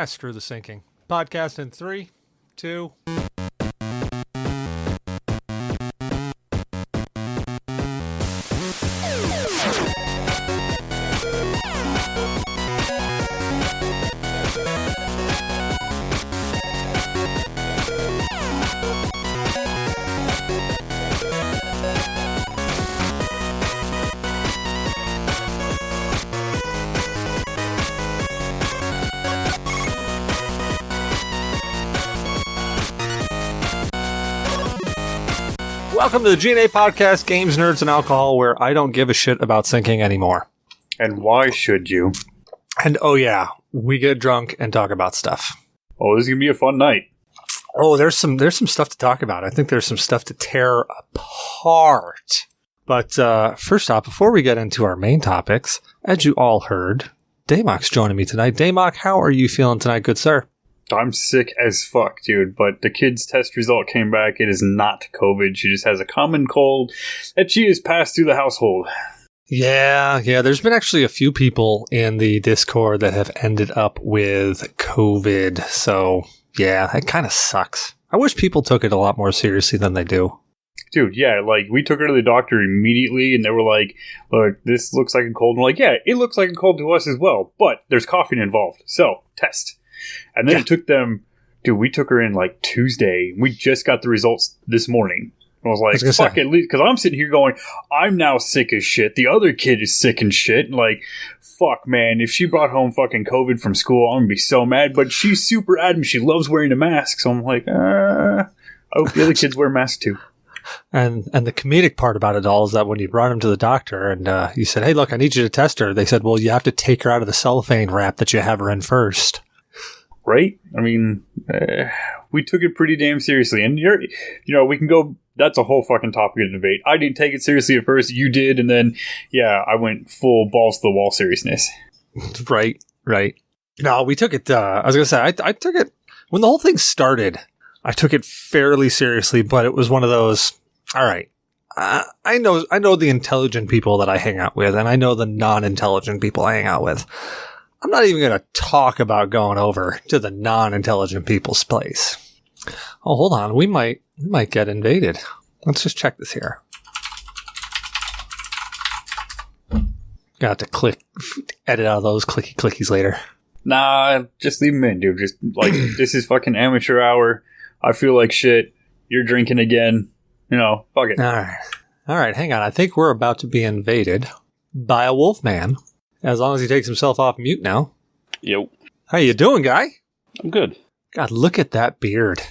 Screw the sinking. Podcast in 3, 2... Welcome to the G.N.A podcast, Games, Nerds, and Alcohol, where I don't give a shit about sinking anymore. And why should you? And oh yeah, we get drunk and talk about stuff. Oh, this is gonna be a fun night. Oh, there's some stuff to talk about. I think there's some stuff to tear apart. But first off, before we get into our main topics, as you all heard, Damok's joining me tonight. Damok, how are you feeling tonight, good sir? I'm sick as fuck, dude, but the kid's test result came back. It is not COVID. She just has a common cold that she has passed through the household. Yeah. There's been actually a few people in the Discord that have ended up with COVID. So, yeah, that kind of sucks. I wish people took it a lot more seriously than they do. Dude, yeah, like, we took her to the doctor immediately, and they were like, look, this looks like a cold. And we're like, yeah, it looks like a cold to us as well, but there's coughing involved. So, test. And then it took them, dude, we took her in like Tuesday. We just got the results this morning. I was like, fuck it, because I'm sitting here going, I'm now sick as shit. The other kid is sick and shit. Like, fuck, man, if she brought home fucking COVID from school, I'm going to be so mad. But she's super adamant. She loves wearing a mask. So I'm like, I hope the other kids wear masks too. And the comedic part about it all is that when you brought him to the doctor and you said, hey, look, I need you to test her. They said, well, you have to take her out of the cellophane wrap that you have her in first. Right? I mean, we took it pretty damn seriously. And, we can go, that's a whole fucking topic of debate. I didn't take it seriously at first. You did. And then, yeah, I went full balls to the wall seriousness. Right. No, we took it, I was going to say, I took it, when the whole thing started, I took it fairly seriously, but it was one of those, all right, I know the intelligent people that I hang out with, and I know the non-intelligent people I hang out with. I'm not even going to talk about going over to the non-intelligent people's place. Oh, hold on. We might get invaded. Let's just check this here. Got to edit out those clicky clickies later. Nah, just leave them in, dude. Just like, this is fucking amateur hour. I feel like shit. You're drinking again. Fuck it. All right. Hang on. I think we're about to be invaded by a Wolfman. As long as he takes himself off mute now. Yo. How you doing, guy? I'm good. God, look at that beard.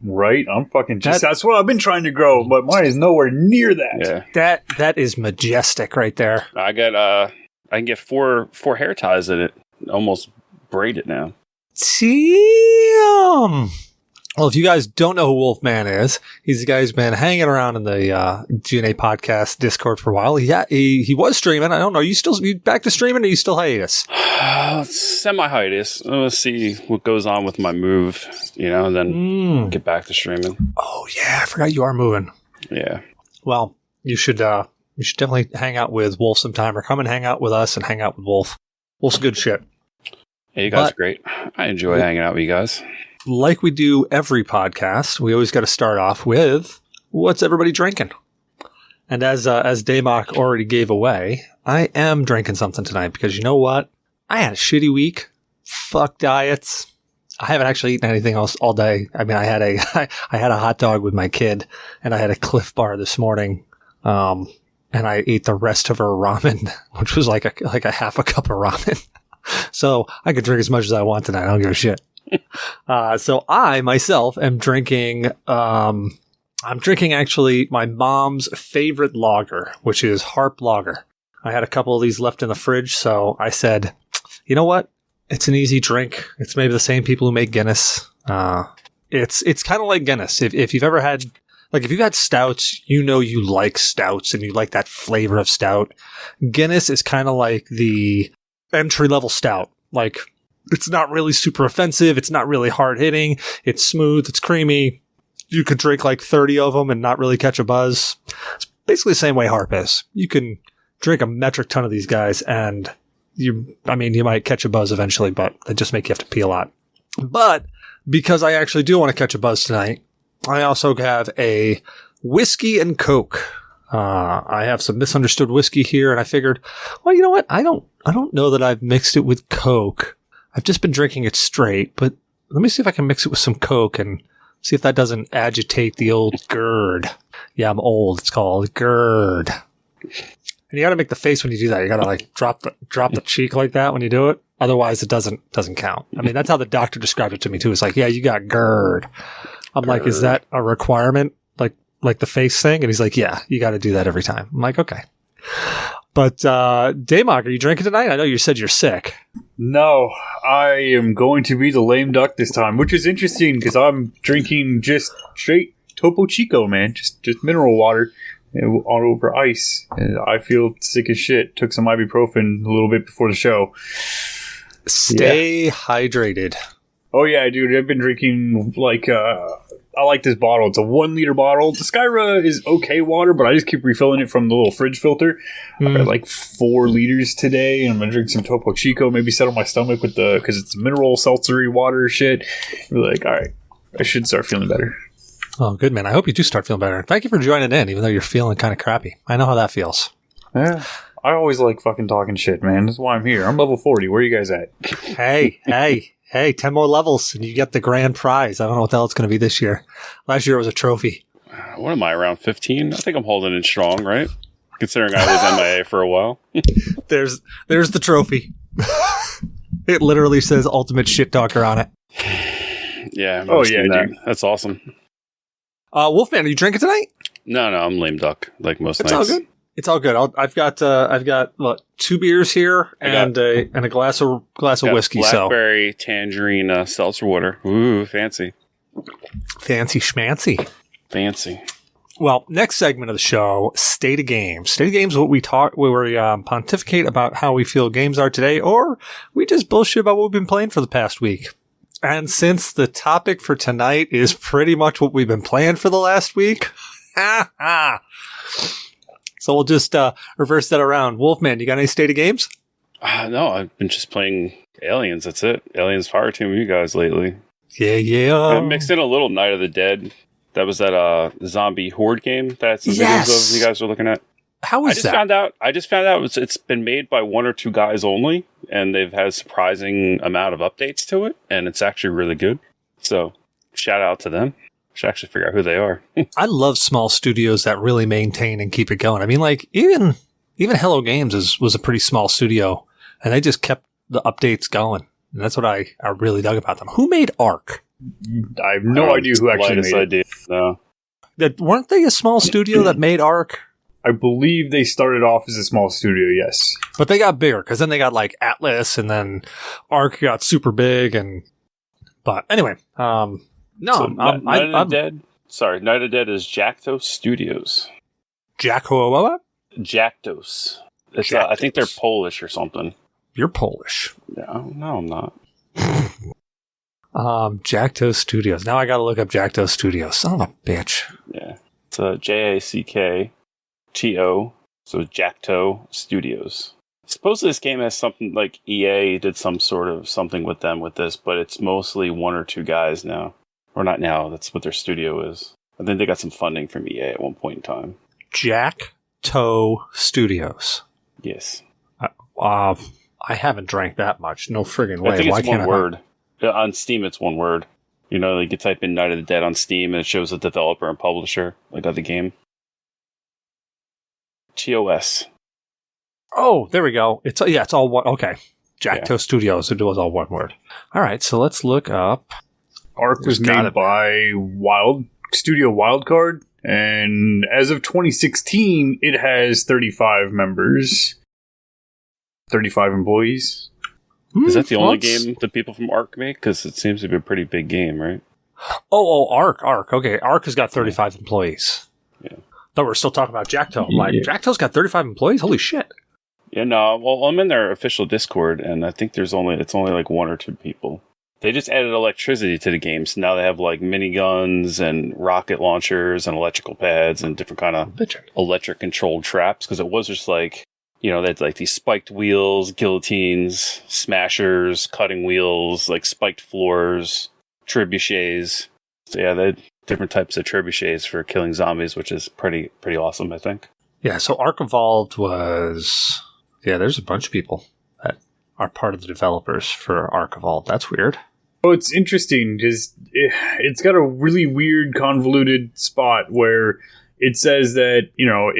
Right? I'm fucking just... That's what I've been trying to grow, but mine is nowhere near that. Yeah. That is majestic right there. I can get four hair ties in it. Almost braided now. Damn! Well, if you guys don't know who Wolfman is, he's the guy who's been hanging around in the G.N.A podcast Discord for a while. Yeah, he was streaming. I don't know. You back to streaming, or you still hiatus? Semi-hiatus. Let's see what goes on with my move, and then get back to streaming. Oh, yeah. I forgot you are moving. Yeah. Well, you should definitely hang out with Wolf sometime, or come and hang out with us and hang out with Wolf. Wolf's good shit. Yeah, you guys are great. I enjoy hanging out with you guys. Like we do every podcast, we always got to start off with, what's everybody drinking? And as Damok already gave away, I am drinking something tonight because you know what? I had a shitty week. Fuck diets. I haven't actually eaten anything else all day. I mean, I had a hot dog with my kid, and I had a Cliff Bar this morning. And I ate the rest of her ramen, which was like a half a cup of ramen. So I could drink as much as I want tonight. I don't give a shit. So I myself am drinking, I'm drinking actually my mom's favorite lager, which is Harp Lager. I had a couple of these left in the fridge, so I said, you know what? It's an easy drink. It's maybe the same people who make Guinness. It's kind of like Guinness. If you've ever had, like, if you've had stouts, you like stouts and you like that flavor of stout. Guinness is kind of like the entry-level stout. Like, it's not really super offensive. It's not really hard-hitting. It's smooth. It's creamy. You could drink like 30 of them and not really catch a buzz. It's basically the same way Harp is. You can drink a metric ton of these guys and you might catch a buzz eventually, but it just make you have to pee a lot. But because I actually do want to catch a buzz tonight, I also have a whiskey and Coke. I have some misunderstood whiskey here, and I figured, well, you know what? I don't know that I've mixed it with Coke. I've just been drinking it straight, but let me see if I can mix it with some Coke and see if that doesn't agitate the old GERD. Yeah, I'm old. It's called GERD. And you got to make the face when you do that. You got to like drop the cheek like that when you do it. Otherwise, it doesn't count. I mean, that's how the doctor described it to me too. It's like, yeah, you got GERD. I'm like, is that a requirement? Like the face thing? And he's like, yeah, you got to do that every time. I'm like, okay. But Damok, are you drinking tonight? I know you said you're sick. No, I am going to be the lame duck this time, which is interesting because I'm drinking just straight Topo Chico, man. Just mineral water on over ice. And I feel sick as shit. Took some ibuprofen a little bit before the show. Stay hydrated. Oh yeah, dude. I've been drinking I like this bottle. It's a 1 liter bottle. The Skyra is okay water, but I just keep refilling it from the little fridge filter. I got like 4 liters today, and I'm gonna drink some Topo Chico. Maybe settle my stomach with because it's mineral seltzery water shit. Be like, all right, I should start feeling better. Oh, good man. I hope you do start feeling better. Thank you for joining in, even though you're feeling kind of crappy. I know how that feels. Yeah, I always like fucking talking shit, man. That's why I'm here. I'm level 40. Where are you guys at? Hey, 10 more levels and you get the grand prize. I don't know what the hell it's going to be this year. Last year it was a trophy. What am I, around 15? I think I'm holding it strong, right? Considering I was MIA for a while. There's the trophy. It literally says Ultimate Shit Talker on it. Yeah. Oh, yeah, dude. dude. That's awesome. Wolfman, are you drinking tonight? No, I'm lame duck, like most nights. All good. It's all good. I've got what, 2 beers here and a glass of whiskey. Blackberry tangerine seltzer water. Ooh, fancy schmancy. Fancy. Well, next segment of the show, State of Games. State of Games, what we pontificate about how we feel games are today, or we just bullshit about what we've been playing for the past week. And since the topic for tonight is pretty much what we've been playing for the last week, so we'll just reverse that around. Wolfman, you got any State of Games? No, I've been just playing Aliens. That's it. Aliens Fireteam with you guys lately. Yeah. I mixed in a little Night of the Dead. That was that zombie horde game that's the videos of you guys were looking at. How is that? I just found out it's been made by 1 or 2 guys only, and they've had a surprising amount of updates to it, and it's actually really good. So, shout out to them. Should actually figure out who they are. I love small studios that really maintain and keep it going. I mean, like even Hello Games was a pretty small studio, and they just kept the updates going. And that's what I really dug about them. Who made Ark? I have no idea who actually made it. No. Weren't they a small studio that made Ark? I believe they started off as a small studio, yes. But they got bigger, because then they got like Atlas, and then Ark got super big. But anyway, no, so Night of the Dead. Sorry, Night of the Dead is Jaktos Studios. Jaktos? I think they're Polish or something. You're Polish. No, I'm not. Jaktos Studios. Now I got to look up Jaktos Studios. Son of a bitch. Yeah, it's JACKTO. So Jakto Studios. Supposedly this game has something like EA did some sort of something with them with this, but it's mostly 1 or 2 guys now. Or not now, that's what their studio is. I think they got some funding from EA at one point in time. Jakto Studios. Yes. I haven't drank that much. No friggin' way. I think it's one word. On Steam, it's one word. You know, like you type in Night of the Dead on Steam and it shows the developer and publisher, like of the game. TOS. Oh, there we go. It's all one. Okay. Jakto Studios. It was all one word. All right, so let's look up. Ark was made by Studio Wildcard, and as of 2016, it has 35 members, 35 employees. Is that the only game the people from Ark make? Because it seems to be a pretty big game, right? Oh, Ark. Okay, Ark has got 35 employees. Yeah. Thought we were still talking about Jakto. I'm like, Jakto's got 35 employees? Holy shit. Yeah, no. Well, I'm in their official Discord, and I think it's only like 1 or 2 people. They just added electricity to the game, so now they have like miniguns and rocket launchers and electrical pads and different kind of electric controlled traps. Because it was just like you know, that's like these spiked wheels, guillotines, smashers, cutting wheels, like spiked floors, trebuchets. So yeah, they had different types of trebuchets for killing zombies, which is pretty awesome, I think. Yeah, so Ark Evolved was... Yeah, there's a bunch of people that are part of the developers for Ark Evolved. That's weird. Oh, it's interesting because it's got a really weird, convoluted spot where it says that, you know,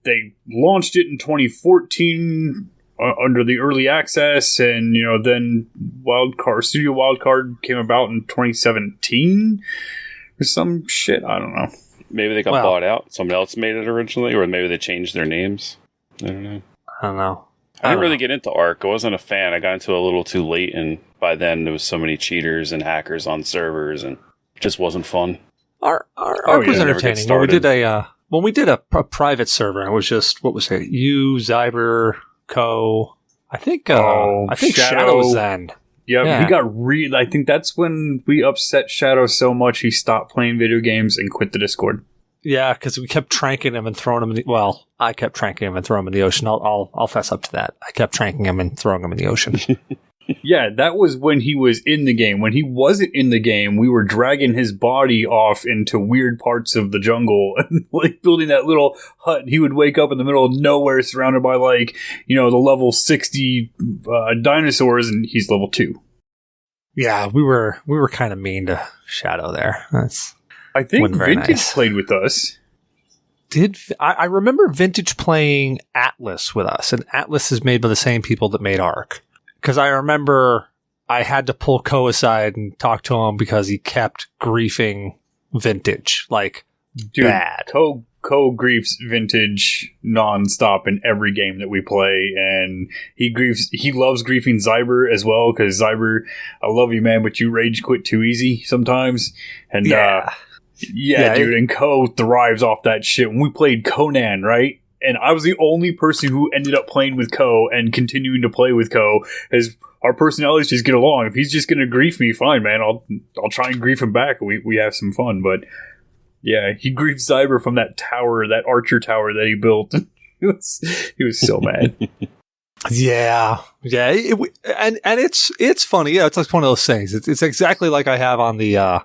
they launched it in 2014 under the early access, and, you know, then Studio Wildcard came about in 2017 or some shit. I don't know. Maybe they got bought out. Someone else made it originally, or maybe they changed their names. I don't know. I don't know. I didn't really get into Ark. I wasn't a fan. I got into it a little too late, and by then there was so many cheaters and hackers on servers, and it just wasn't fun. Ark was entertaining. When we did a private server, it was just, what was it? You, Zyber, Co. I think Shadow was then. Yeah, he got I think that's when we upset Shadow so much he stopped playing video games and quit the Discord. Yeah, because we kept tranking him and throwing him I kept tranking him and throwing him in the ocean. I'll fess up to that. I kept tranking him and throwing him in the ocean. Yeah, that was when he was in the game. When he wasn't in the game, we were dragging his body off into weird parts of the jungle and like building that little hut. And he would wake up in the middle of nowhere surrounded by like, you know, the level 60 dinosaurs, and he's level 2. Yeah, we were kind of mean to Shadow there. I think Vintage played with us. I remember Vintage playing Atlas with us, and Atlas is made by the same people that made Ark. Because I remember I had to pull Ko aside and talk to him because he kept griefing Vintage, like, bad. Ko griefs Vintage nonstop in every game that we play, and he loves griefing Zyber as well, because Zyber, I love you, man, but you rage quit too easy sometimes. And dude, and Ko thrives off that shit. When we played Conan, right? And I was the only person who ended up playing with Ko and continuing to play with Ko, as our personalities just get along. If he's just going to grief me, fine, man. I'll try and grief him back. We have some fun. But yeah, he griefed Zyber from that tower, that archer tower that he built. he was so mad. Yeah. And it's funny. Yeah, it's like one of those things. It's exactly like I have on the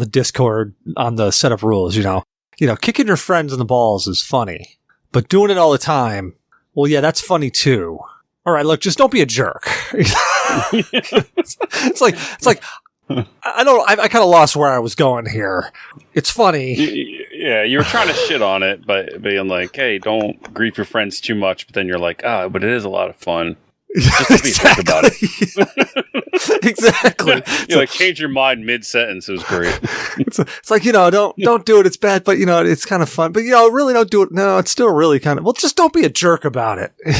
Discord on the set of rules. You know, kicking your friends in the balls is funny. But doing it all the time, well, yeah, that's funny too. All right, look, just don't be a jerk. It's like I kind of lost where I was going here. It's funny. Yeah, you were trying to shit on it, but being like, hey, don't grief your friends too much. But then you're like, but it is a lot of fun. Just don't be a jerk about it. Exactly. You like change your mind mid-sentence. It was great. It's like, don't do it. It's bad, but it's kind of fun. But really don't do it. No, it's still really kind of. Well, just don't be a jerk about it. Do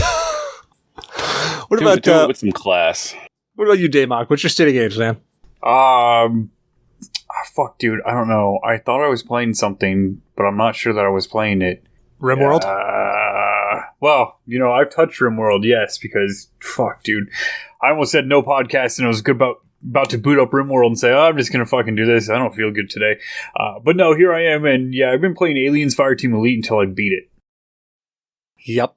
it with some class. What about you, Damok? What's your state of games, man? Fuck, dude. I don't know. I thought I was playing something, but I'm not sure that I was playing it. RimWorld? Well, I've touched RimWorld, yes, because, fuck, dude. I almost said no podcast, and I was good about to boot up RimWorld and say, I'm just going to fucking do this. I don't feel good today. But no, here I am, and yeah, I've been playing Aliens Fireteam Elite until I beat it. Yep.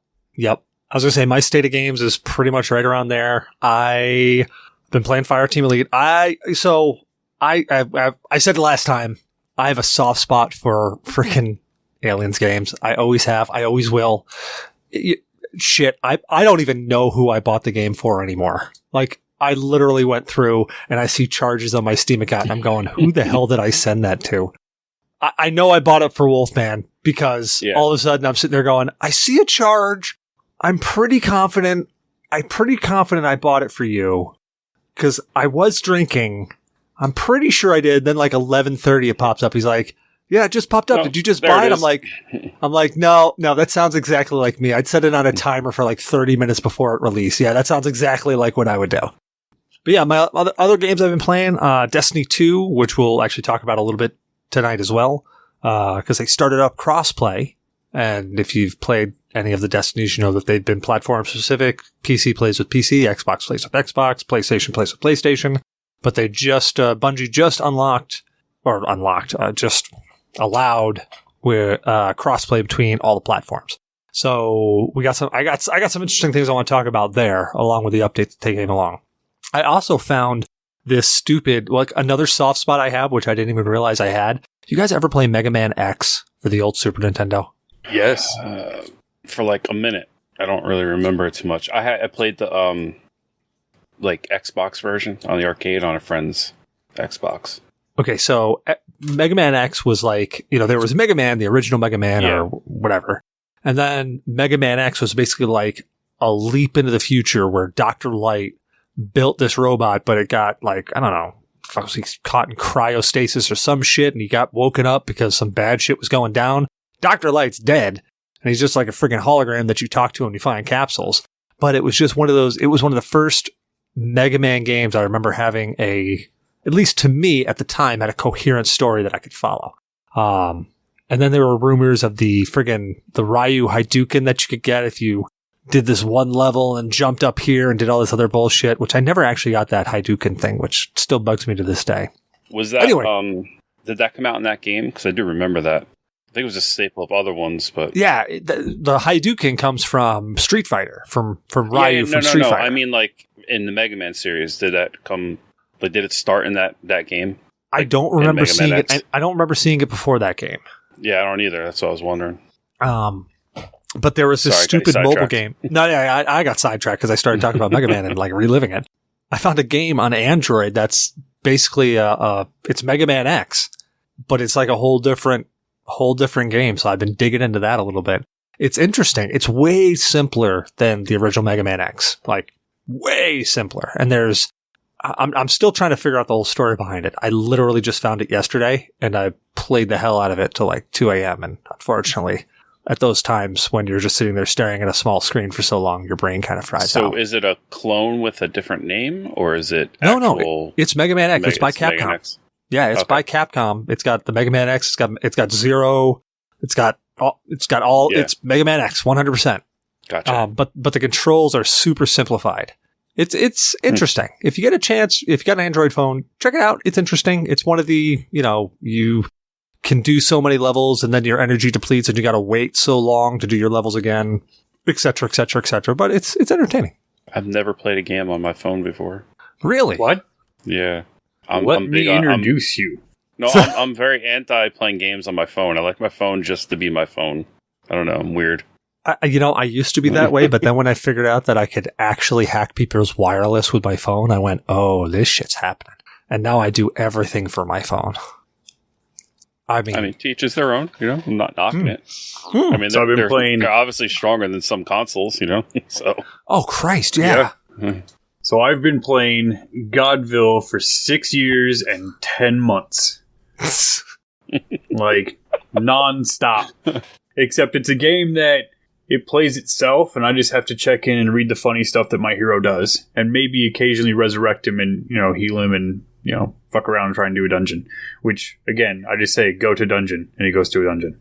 I was going to say, my state of games is pretty much right around there. I've been playing Fireteam Elite. I said it last time, I have a soft spot for freaking Aliens games. I always have. I always will. Shit, I don't even know who I bought the game for anymore. Like, I literally went through and I see charges on my Steam account and I'm going, who the hell did I send that to? I know I bought it for Wolfman because all of a sudden I'm sitting there going, I see a charge. I'm pretty confident I bought it for you because I was drinking. I'm pretty sure I did. Then like 11:30 it pops up. He's like, yeah, it just popped up. Did you just buy it? I'm like, no, that sounds exactly like me. I'd set it on a timer for like 30 minutes before it released. Yeah, that sounds exactly like what I would do. But yeah, my other games I've been playing, Destiny 2, which we'll actually talk about a little bit tonight as well, because they started up crossplay. And if you've played any of the Destinies, you know that they've been platform specific. PC plays with PC, Xbox plays with Xbox, PlayStation plays with PlayStation. But they Bungie just just allowed crossplay between all the platforms. So I got some interesting things I want to talk about there, along with the updates that came along. I also found this stupid, like another soft spot I have, which I didn't even realize I had. You guys ever play Mega Man X for the old Super Nintendo? Yes. For like a minute. I don't really remember it too much. I played the like Xbox version on the arcade on a friend's Xbox. Okay, so Mega Man X was like, there was Mega Man, the original Mega Man or whatever. And then Mega Man X was basically like a leap into the future where Dr. Light built this robot, but it got like, I don't know, was he caught in cryostasis or some shit, and he got woken up because some bad shit was going down. Dr. Light's dead, and he's just like a freaking hologram that you talk to and you find capsules. But it was just one of the first Mega Man games I remember having at least to me at the time, had a coherent story that I could follow. And then there were rumors of the Ryu Hadouken that you could get if you did this one level and jumped up here and did all this other bullshit, which I never actually got that Hadouken thing, which still bugs me to this day. Was that, did that come out in that game? Because I do remember that. I think it was a staple of other ones, but... Yeah, the Hadouken comes from Street Fighter, from Ryu from Street Fighter. I mean, like, in the Mega Man series, did that come... Like, did it start in that game? I don't remember seeing it. I don't remember seeing it before that game. Yeah, I don't either. That's what I was wondering. But there was this stupid mobile game. No, yeah, I got sidetracked because I started talking about Mega Man and like reliving it. I found a game on Android that's basically it's Mega Man X, but it's like a whole different game. So I've been digging into that a little bit. It's interesting. It's way simpler than the original Mega Man X, like way simpler. And I'm still trying to figure out the whole story behind it. I literally just found it yesterday, and I played the hell out of it till like 2 a.m. And unfortunately, at those times when you're just sitting there staring at a small screen for so long, your brain kind of fries out. So is it a clone with a different name, or is it No, it's Mega Man X. It's by Capcom. Yeah, it's by Capcom. It's got the Mega Man X. It's got Zero. It's got all. Yeah. It's Mega Man X, 100%. Gotcha. But the controls are super simplified. It's interesting. If you get a chance, if you got an Android phone, check it out. It's interesting. It's one of the, you can do so many levels and then your energy depletes and you got to wait so long to do your levels again, et cetera, et cetera, et cetera. But it's entertaining. I've never played a game on my phone before. Really? What? Yeah. Let me introduce you. No, I'm very anti playing games on my phone. I like my phone just to be my phone. I don't know. I'm weird. I used to be that way, but then when I figured out that I could actually hack people's wireless with my phone, I went, oh, this shit's happening. And now I do everything for my phone. I mean, to each is their own, I'm not knocking it. I mean, so they're obviously stronger than some consoles, so. Oh, Christ, yeah. So I've been playing Godville for 6 years and 10 months. Like, non-stop. Except it's a game that it plays itself, and I just have to check in and read the funny stuff that my hero does, and maybe occasionally resurrect him and, heal him and, fuck around and try and do a dungeon. Which, again, I just say, go to dungeon, and he goes to a dungeon.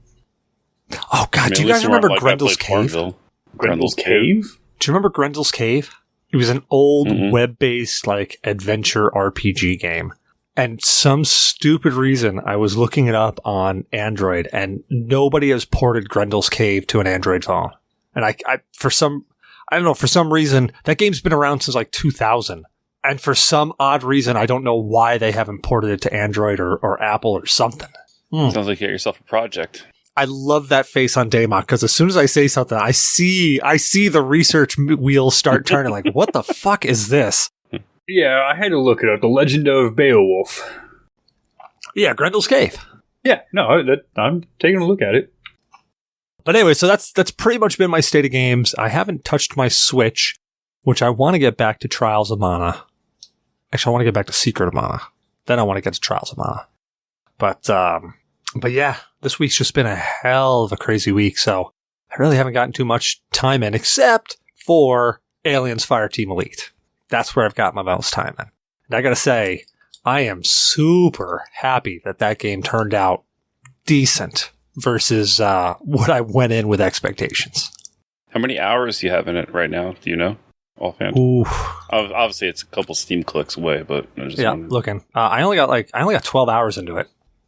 Oh, God, do you guys remember Grendel's Cave? Grendel's Cave? Do you remember Grendel's Cave? It was an old web-based, adventure RPG game. And some stupid reason, I was looking it up on Android, and nobody has ported Grendel's Cave to an Android phone. And for some reason, that game's been around since 2000. And for some odd reason, I don't know why they haven't ported it to Android or Apple or something. Sounds like you got yourself a project. I love that face on Damok, because as soon as I say something, I see the research wheels start turning. Like, what the fuck is this? Yeah, I had to look it up. The Legend of Beowulf. Yeah, Grendel's Cave. Yeah, no, I'm taking a look at it. But anyway, so that's pretty much been my state of games. I haven't touched my Switch, which I want to get back to Trials of Mana. Actually, I want to get back to Secret of Mana. Then I want to get to Trials of Mana. But yeah, this week's just been a hell of a crazy week, so I really haven't gotten too much time in, except for Aliens Fireteam Elite. That's where I've got my most time in. And I gotta say, I am super happy that game turned out decent versus what I went in with expectations. How many hours do you have in it right now? Do you know? Offhand? Ooh. Obviously, it's a couple Steam clicks away, but I'm just wondering. Looking. I only got 12 hours into it.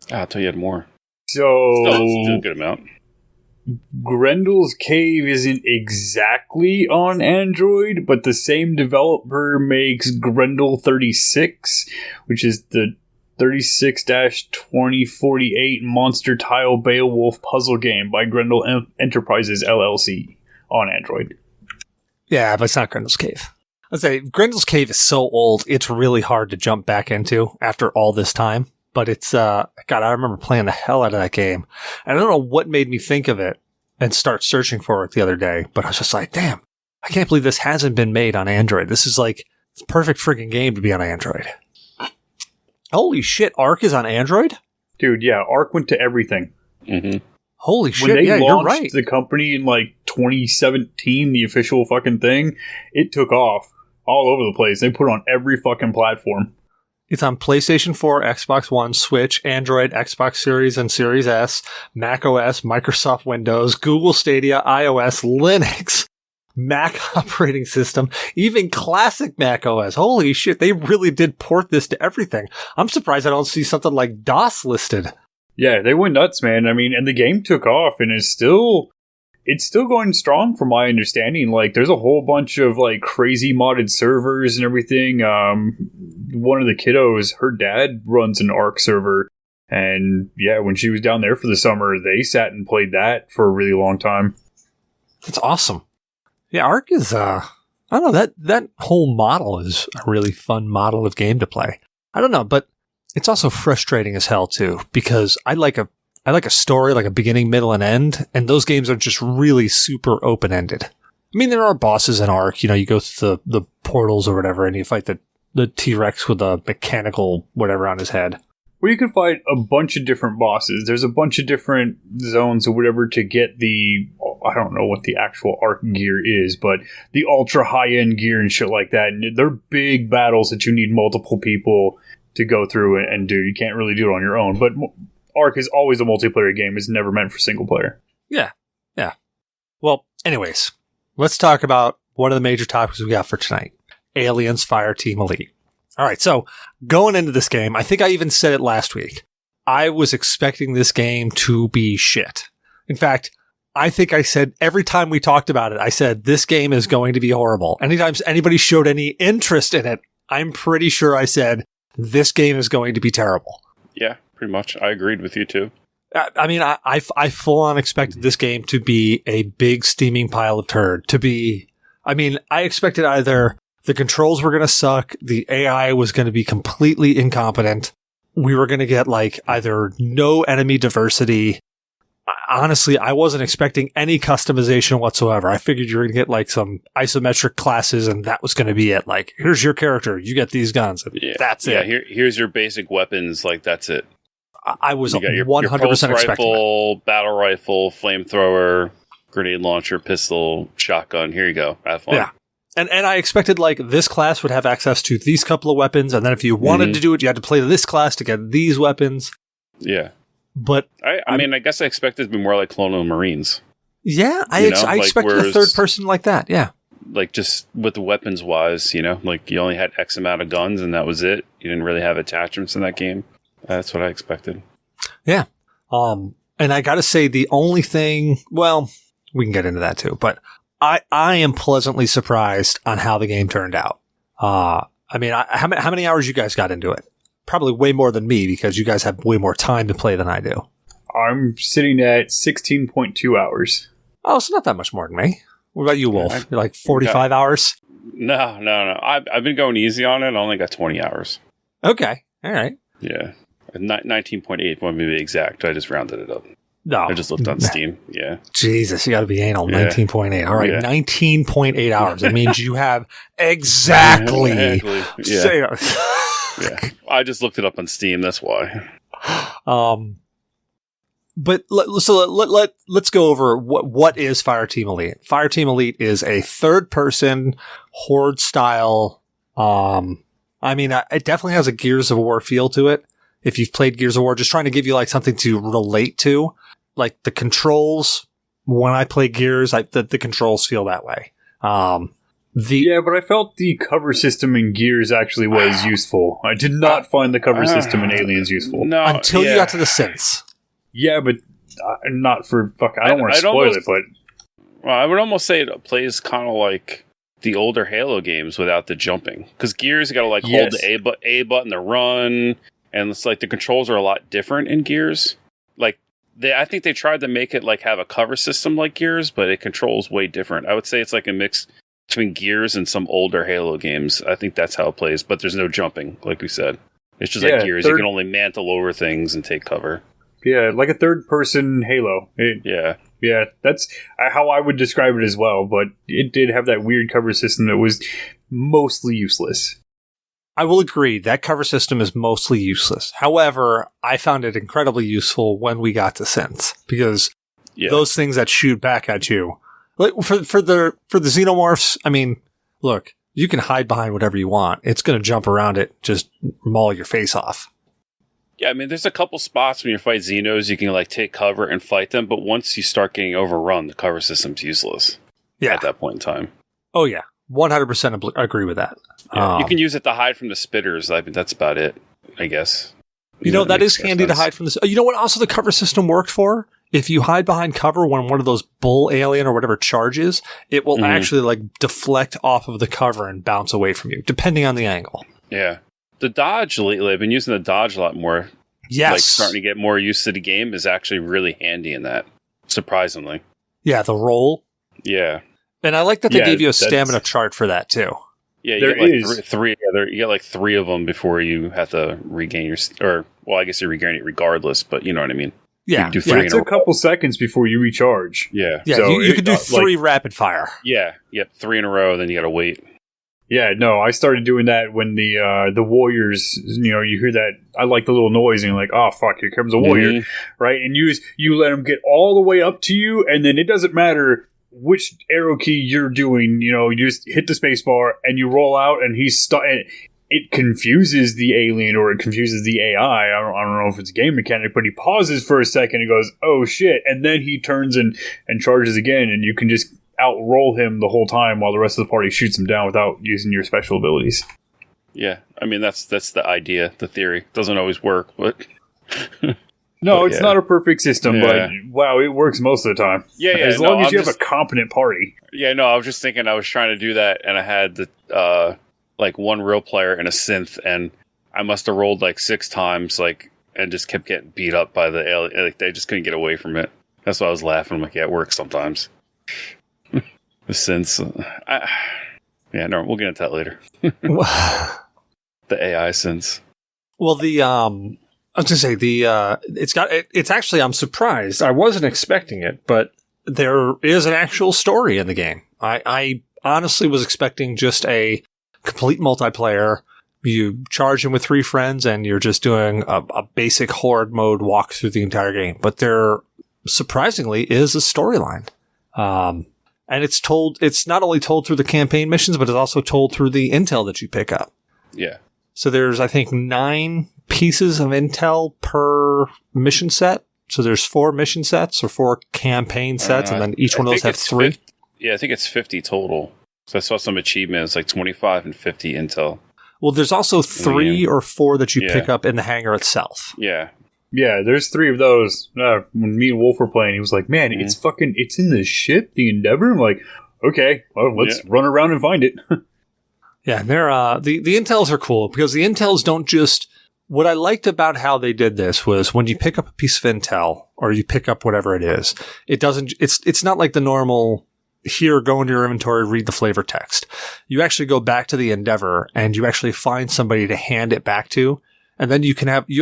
I thought you had more. So still a good amount. Grendel's Cave isn't exactly on Android, but the same developer makes Grendel 36, which is the 36-2048 Monster Tile Beowulf puzzle game by Grendel Enterprises LLC on Android. Yeah, but it's not Grendel's Cave. I'd say Grendel's Cave is so old, it's really hard to jump back into after all this time. But it's, God, I remember playing the hell out of that game. And I don't know what made me think of it and start searching for it the other day. But I was just like, damn, I can't believe this hasn't been made on Android. This is like, it's a perfect freaking game to be on Android. Holy shit, Ark is on Android? Dude, yeah, Ark went to everything. Mm-hmm. Holy shit, when they yeah, launched you're right. the company in like 2017, the official fucking thing, it took off all over the place. They put it on every fucking platform. It's on PlayStation 4, Xbox One, Switch, Android, Xbox Series and Series S, Mac OS, Microsoft Windows, Google Stadia, iOS, Linux, Mac operating system, even classic Mac OS. Holy shit, they really did port this to everything. I'm surprised I don't see something like DOS listed. Yeah, they went nuts, man. I mean, and the game took off and it's still going strong from my understanding. Like, there's a whole bunch of like crazy modded servers and everything. One of the kiddos, her dad runs an Ark server. And yeah, when she was down there for the summer, they sat and played that for a really long time. That's awesome. Yeah, Ark is, I don't know, that whole model is a really fun model of game to play. I don't know, but it's also frustrating as hell too, because I like a story, like a beginning, middle, and end, and those games are just really super open-ended. I mean, there are bosses in Ark, you go through the portals or whatever, and you fight the T-Rex with a mechanical whatever on his head. Well, you can fight a bunch of different bosses. There's a bunch of different zones or whatever to get I don't know what the actual Ark gear is, but the ultra high-end gear and shit like that. And they're big battles that you need multiple people to go through and do. You can't really do it on your own, but Ark is always a multiplayer game. It's never meant for single player. Yeah. Well, anyways, let's talk about one of the major topics we got for tonight. Aliens Fireteam Elite. All right, so going into this game, I think I even said it last week. I was expecting this game to be shit. In fact, I think I said every time we talked about it, I said this game is going to be horrible. Anytime anybody showed any interest in it, I'm pretty sure I said this game is going to be terrible. Yeah, pretty much. I agreed with you too. I mean, I full on expected this game to be a big steaming pile of turd. I expected either the controls were going to suck, the AI was going to be completely incompetent, we were going to get like either no enemy diversity. Honestly, I wasn't expecting any customization whatsoever. I figured you were going to get like some isometric classes and that was going to be it. Like, here's your character, you get these guns, and that's it. Yeah, here's your basic weapons, like that's it. I was you got your 100% pulse expecting rifle, battle rifle, flamethrower, grenade launcher, pistol, shotgun. Here you go. Have fun. Yeah. And I expected like this class would have access to these couple of weapons, and then if you wanted to do it, you had to play this class to get these weapons. Yeah. But I mean, I guess I expected it to be more like Colonial Marines. Yeah, I expected a third person like that. Yeah. Like just with the weapons wise, like you only had X amount of guns and that was it. You didn't really have attachments in that game. That's what I expected. Yeah. And I got to say the only thing, well, we can get into that too, but I am pleasantly surprised on how the game turned out. I mean, how many hours you guys got into it? Probably way more than me because you guys have way more time to play than I do. I'm sitting at 16.2 hours. Oh, so not that much more than me. What about you, Wolf? You're like 45 hours? No. I've been going easy on it. I only got 20 hours. Okay. All right. Yeah. 19.8 want me to be exact. I just rounded it up. No. I just looked on Steam. Yeah. Jesus, you got to be anal. Yeah. 19.8. All right. Yeah. 19.8 hours. It means you have exactly. Yeah. Yeah. I just looked it up on Steam. That's why. But let's go over what is Fireteam Elite. Fireteam Elite is a third-person horde style. I mean, it definitely has a Gears of War feel to it. If you've played Gears of War, just trying to give you like something to relate to, like the controls. When I play Gears, the controls feel that way. Yeah, but I felt the cover system in Gears actually was useful. I did not find the cover system in Aliens useful. No, until you got to the synths. Yeah, but not for fuck. I don't want to spoil it, but well, I would almost say it plays kind of like the older Halo games without the jumping. Because Gears, you got to like hold the A button to run, and it's like the controls are a lot different in Gears. Like I think they tried to make it like have a cover system like Gears, but it controls way different. I would say it's like a mix between Gears and some older Halo games. I think that's how it plays, but there's no jumping, like we said. It's just like Gears. You can only mantle over things and take cover. Yeah, like a third-person Halo. Yeah, that's how I would describe it as well, but it did have that weird cover system that was mostly useless. I will agree, that cover system is mostly useless. However, I found it incredibly useful when we got to synths, because those things that shoot back at you, like for the xenomorphs, I mean, look, you can hide behind whatever you want. It's going to jump around it, just maul your face off. Yeah, I mean, there's a couple spots when you fight Xenos, you can like take cover and fight them, but once you start getting overrun, the cover system's useless. Yeah, at that point in time. Oh yeah, 100% agree with that. Yeah, you can use it to hide from the spitters. I mean, that's about it, I guess. You know that is handy to hide from this. You know what? Also, the cover system worked for. If you hide behind cover when one of those bull alien or whatever charges, it will actually like deflect off of the cover and bounce away from you, depending on the angle. Yeah. The dodge lately, I've been using the dodge a lot more. Yes. Like starting to get more used to the game is actually really handy in that, surprisingly. Yeah, the roll. Yeah. And I like that they gave you a stamina chart for that, too. Yeah, you get like three. You get like 3 of them before you have to regain your... Or, well, I guess you regain it regardless, but you know what I mean. Yeah. You do 3 it's a couple seconds before you recharge. Yeah. Yeah, so you could do 3 rapid fire. Yeah. Yep, 3 in a row, then you got to wait. Yeah, no, I started doing that when the warriors, you know, you hear that, I like the little noise, and you're like, oh, fuck, here comes a warrior, right? And you let them get all the way up to you, and then it doesn't matter which arrow key you're doing, you know, you just hit the space bar, and you roll out, and he's stuck. It confuses the alien, or it confuses the AI. I don't know if it's a game mechanic, but he pauses for a second and goes, oh, shit, and then he turns and charges again, and you can just outroll him the whole time while the rest of the party shoots him down without using your special abilities. Yeah, I mean that's the idea, the theory. Doesn't always work, but no, it's not a perfect system, but wow, it works most of the time. Yeah, as long as you have a competent party. Yeah, no, I was just thinking I was trying to do that, and I had the like one real player and a synth, and I must have rolled like 6 times, like, and just kept getting beat up by the alien. Like they just couldn't get away from it. That's why I was laughing. I'm like, yeah, it works sometimes. The synths. We'll get into that later. The AI synths. Well, I was gonna say it's actually, I'm surprised. I wasn't expecting it, but there is an actual story in the game. I honestly was expecting just a complete multiplayer. You charge in with 3 friends and you're just doing a basic horde mode walk through the entire game. But there surprisingly is a storyline. And it's not only told through the campaign missions, but it's also told through the intel that you pick up. Yeah. So there's, I think, 9 pieces of intel per mission set. So there's 4 mission sets or 4 campaign sets, and then each one of those has 3. I think it's 50 total. So I saw some achievements, like 25 and 50 intel. Well, there's also 3 or 4 that you pick up in the hangar itself. Yeah. Yeah, there's 3 of those. When me and Wolf were playing, he was like, man, it's in the ship, the Endeavor? I'm like, okay, well, let's run around and find it. Yeah, they're the intels are cool, because the intels don't just... What I liked about how they did this was when you pick up a piece of intel, or you pick up whatever it is, it doesn't... It's not like the normal... Here, go into your inventory, read the flavor text. You actually go back to the Endeavor, and you actually find somebody to hand it back to, and then you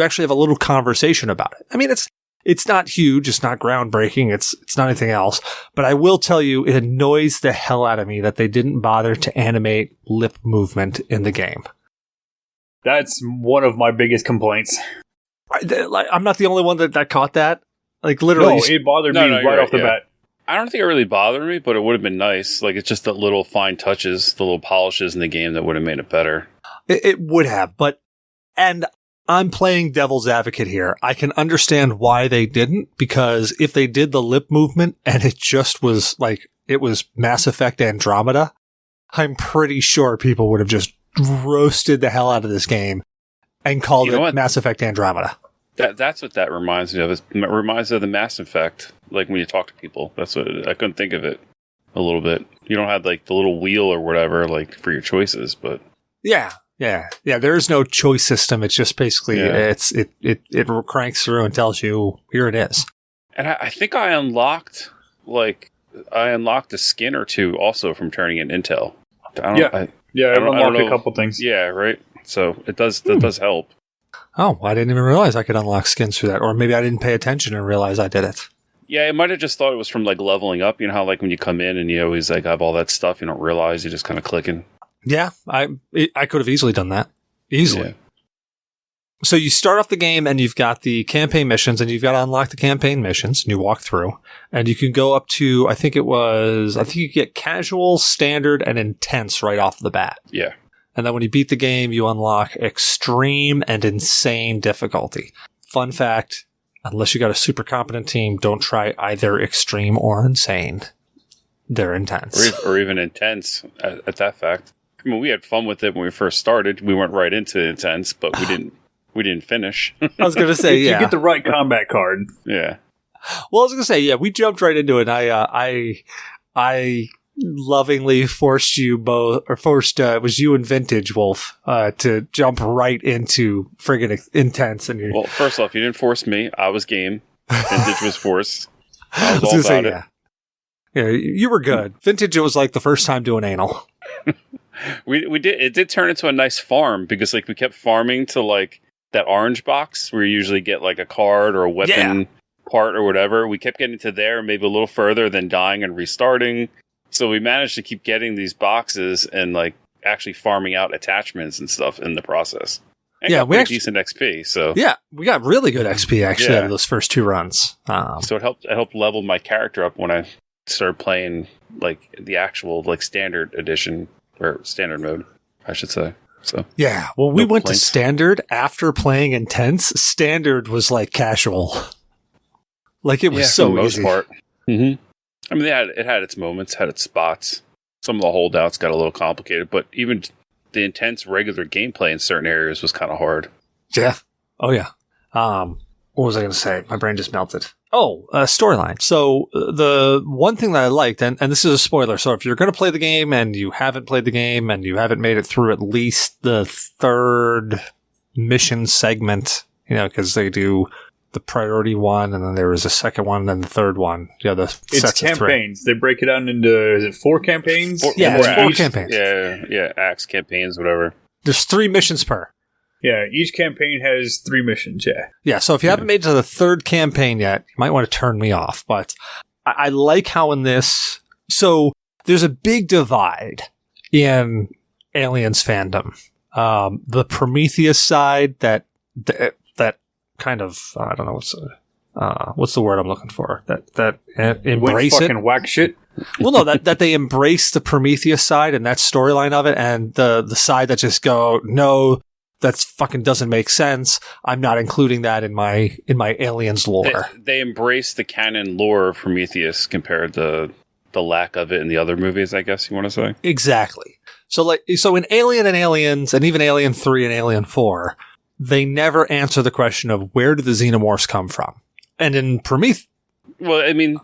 actually have a little conversation about it. I mean, it's not huge, it's not groundbreaking, it's not anything else, but I will tell you, it annoys the hell out of me that they didn't bother to animate lip movement in the game. That's one of my biggest complaints. I'm not the only one that caught that. Like, literally. No, it bothered me right off the bat. I don't think it really bothered me, but it would have been nice. Like, it's just the little fine touches, the little polishes in the game that would have made it better. It would have, and I'm playing devil's advocate here. I can understand why they didn't, because if they did the lip movement and it just was like, it was Mass Effect Andromeda, I'm pretty sure people would have just roasted the hell out of this game and called it Mass Effect Andromeda. That's what that reminds me of. It reminds me of the Mass Effect, like when you talk to people. That's what I couldn't think of it a little bit. You don't have like the little wheel or whatever like for your choices, but Yeah. There is no choice system. It's just basically it cranks through and tells you here it is. And I think I unlocked a skin or two also from turning in Intel. I've unlocked a couple things. Yeah, right. So that does help. Oh, I didn't even realize I could unlock skins through that, or maybe I didn't pay attention and realize I did it. Yeah, it might have just thought it was from like leveling up. You know how like when you come in and you always like have all that stuff, you don't realize you're just kind of clicking. Yeah, I could have easily done that. Easily. Yeah. So you start off the game and you've got the campaign missions and you've got to unlock the campaign missions and you walk through and you can go up to, I think you get casual, standard, and intense right off the bat. Yeah. And then when you beat the game, you unlock extreme and insane difficulty. Fun fact, unless you got a super competent team, don't try either extreme or insane. They're intense. Or even intense at that fact. I mean, we had fun with it when we first started. We went right into intense, but we didn't finish. I was going to say, You get the right combat card. Yeah. Well, I was going to say, yeah, we jumped right into it. I lovingly forced you both, or it was you and Vintage Wolf, to jump right into friggin' intense. And well, first off, you didn't force me. I was game. Vintage was forced. I was all about it. Yeah, you were good. Vintage, it was like the first time doing anal. We did. It did turn into a nice farm because like we kept farming to like that orange box where you usually get like a card or a weapon part or whatever. We kept getting to there, maybe a little further, then dying and restarting. So we managed to keep getting these boxes and like actually farming out attachments and stuff in the process. And got we actually decent XP. So we got really good XP actually out of those first two runs. So it helped level my character up when I started playing like the actual like standard edition or standard mode, I should say. So yeah, well, we went to standard after playing intense. Standard was like casual, like it was so for the most easy. part. Mm-hmm. I mean, it had its moments, had its spots. Some of the holdouts got a little complicated, but even the intense regular gameplay in certain areas was kind of hard. Yeah. Oh yeah. What was I going to say? My brain just melted. Oh, storyline. So the one thing that I liked, and this is a spoiler, so if you're going to play the game and you haven't played the game and you haven't made it through at least the third mission segment, because they do the priority one and then there was a second one and then the third one. Yeah, it's campaigns. They break it down into, is it 4 campaigns? Four campaigns. Yeah, acts, campaigns, whatever. There's 3 missions per. Yeah, each campaign has 3 missions, yeah. Yeah, so if you haven't made it to the third campaign yet, you might want to turn me off. But I like how in this... So there's a big divide in Aliens fandom. The Prometheus side that kind of... I don't know what's the word I'm looking for? That embrace it. Fucking whack shit. Well, no, that they embrace the Prometheus side and that storyline of it, and the side that just go, no... That fucking doesn't make sense. I'm not including that in my Aliens lore. They embrace the canon lore of Prometheus compared to the lack of it in the other movies, I guess you want to say. Exactly. So in Alien and Aliens, and even Alien 3 and Alien 4, they never answer the question of where do the xenomorphs come from. And in Prometheus... Well, I mean,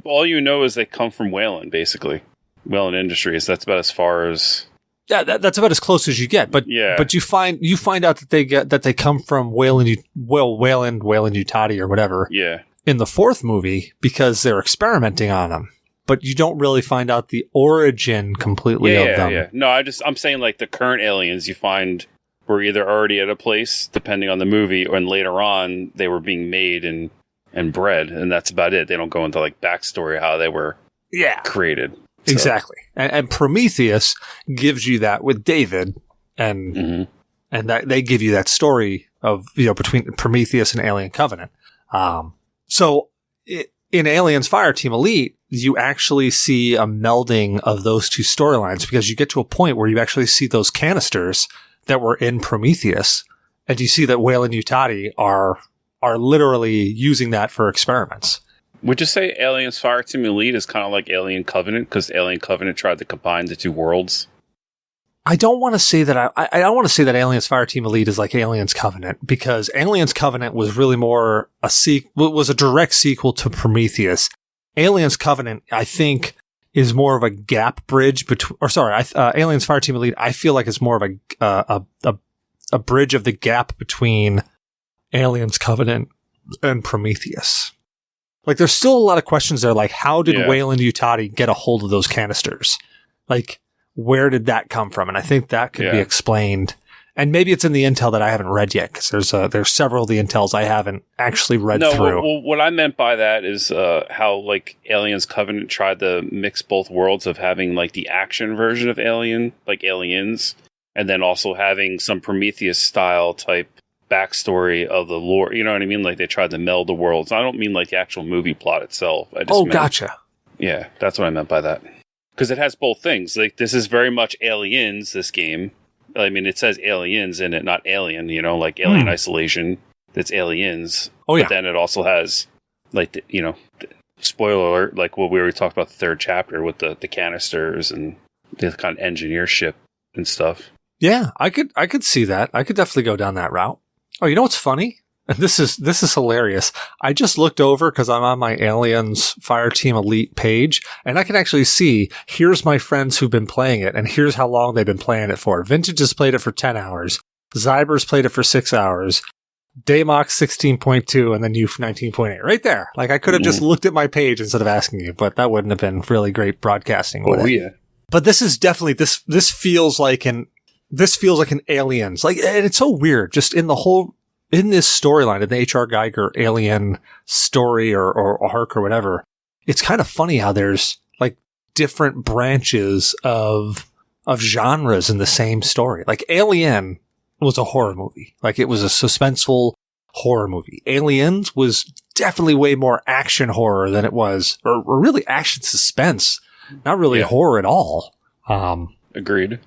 all you know is they come from Weyland, basically. Weyland Industries. That's about as far as... Yeah, that's about as close as you get. But you find out that they come from Weyland Utati or whatever. Yeah. In the 4th movie because they're experimenting on them, but you don't really find out the origin completely of them. Yeah. No, I'm saying like the current aliens you find were either already at a place depending on the movie, or later on they were being made and bred, and that's about it. They don't go into like backstory how they were created. So. Exactly. And Prometheus gives you that with David, and that they give you that story of, between Prometheus and Alien Covenant. So in Aliens Fireteam Elite, you actually see a melding of those two storylines because you get to a point where you actually see those canisters that were in Prometheus, and you see that Weyland Utati are literally using that for experiments. Would you say Aliens Fireteam Elite is kind of like Alien Covenant because Alien Covenant tried to combine the two worlds? I don't want to say that I don't want to say that Aliens Fireteam Elite is like Aliens Covenant, because Aliens Covenant was really more was a direct sequel to Prometheus. Aliens Covenant, I think, is more of a gap bridge between, Aliens Fireteam Elite, I feel like it's more of a bridge of the gap between Aliens Covenant and Prometheus. Like, there's still a lot of questions there, like, how did Weyland Yutani get a hold of those canisters? Like, where did that come from? And I think that could be explained. And maybe it's in the intel that I haven't read yet, because there's several of the intels I haven't actually read through. Well, what I meant by that is how, like, Aliens Covenant tried to mix both worlds of having, like, the action version of Alien, like Aliens, and then also having some Prometheus-style type backstory of the lore. You know what I mean? Like, they tried to meld the worlds. I don't mean, like, the actual movie plot itself. Gotcha. Yeah, that's what I meant by that. Because it has both things. Like, this is very much Aliens, this game. I mean, it says Aliens in it, not Alien, you know, like Alien Isolation. That's Aliens. Oh, yeah. But then it also has, like, spoiler alert, like what we already talked about the third chapter with the canisters and the kind of engineer ship and stuff. Yeah, I could see that. I could definitely go down that route. Oh, you know what's funny? This is hilarious. I just looked over because I'm on my Aliens Fireteam Elite page, and I can actually see, here's my friends who've been playing it, and here's how long they've been playing it for. Vintage has played it for 10 hours. Zyber's played it for 6 hours. Damok 16.2, and then you 19.8. Right there. Like, I could have just looked at my page instead of asking you, but that wouldn't have been really great broadcasting. Oh, yeah. But this is definitely, this feels like an Aliens. Like, and it's so weird, just in this storyline, in the H.R. Geiger alien story or arc or whatever, it's kind of funny how there's like different branches of genres in the same story. Like, Alien was a horror movie. Like, it was a suspenseful horror movie. Aliens was definitely way more action horror than it was, or really action suspense. Not really horror at all. Agreed.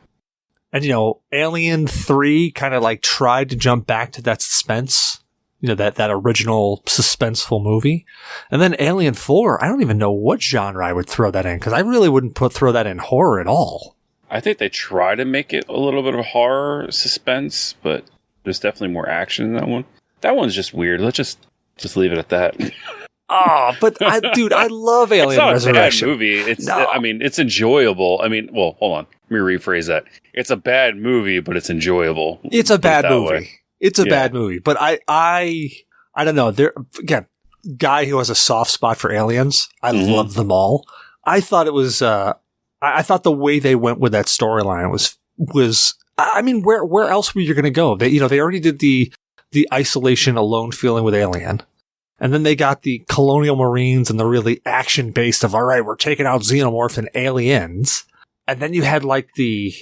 And, Alien 3 kind of like tried to jump back to that suspense, that original suspenseful movie. And then Alien 4, I don't even know what genre I would throw that in, because I really wouldn't throw that in horror at all. I think they try to make it a little bit of horror suspense, but there's definitely more action in that one. That one's just weird. Let's just leave it at that. But I love Alien Resurrection. It's not a bad movie. I mean, it's enjoyable. I mean, well, hold on. Let me rephrase that. It's a bad movie, but it's enjoyable. It's a bad movie. It's a bad movie. But I don't know. There again, guy who has a soft spot for aliens. I love them all. I thought it was. I thought the way they went with that storyline was. I mean, where else were you going to go? They already did the isolation alone feeling with Alien. And then they got the Colonial Marines and the really action-based of, all right, we're taking out xenomorphs and aliens. And then you had like the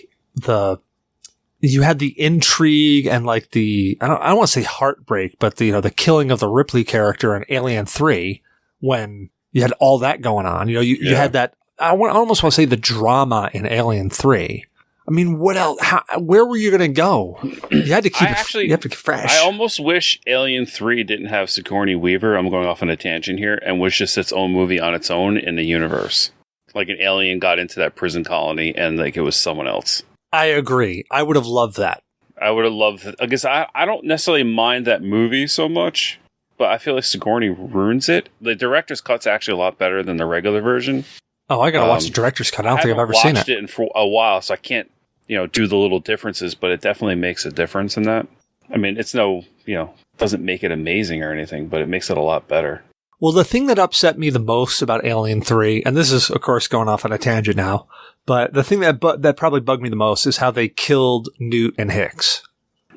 intrigue and like I don't want to say heartbreak, but the killing of the Ripley character in Alien 3, when you had all that going on. You had that, I almost want to say the drama in Alien 3. I mean, what else? Where were you going to go? You had to keep you have to keep fresh. I almost wish Alien 3 didn't have Sigourney Weaver. I'm going off on a tangent here, and was just its own movie on its own in the universe. Like, an alien got into that prison colony, and like it was someone else. I agree. I would have loved that. I would have loved it. I guess I don't necessarily mind that movie so much, but I feel like Sigourney ruins it. The director's cut's actually a lot better than the regular version. Oh, I gotta watch the director's cut. I don't think I've ever seen it. I haven't watched it in a while, so I can't, do the little differences, but it definitely makes a difference in that. I mean, it's doesn't make it amazing or anything, but it makes it a lot better. Well, the thing that upset me the most about Alien 3, and this is, of course, going off on a tangent now, but the thing that probably bugged me the most is how they killed Newt and Hicks.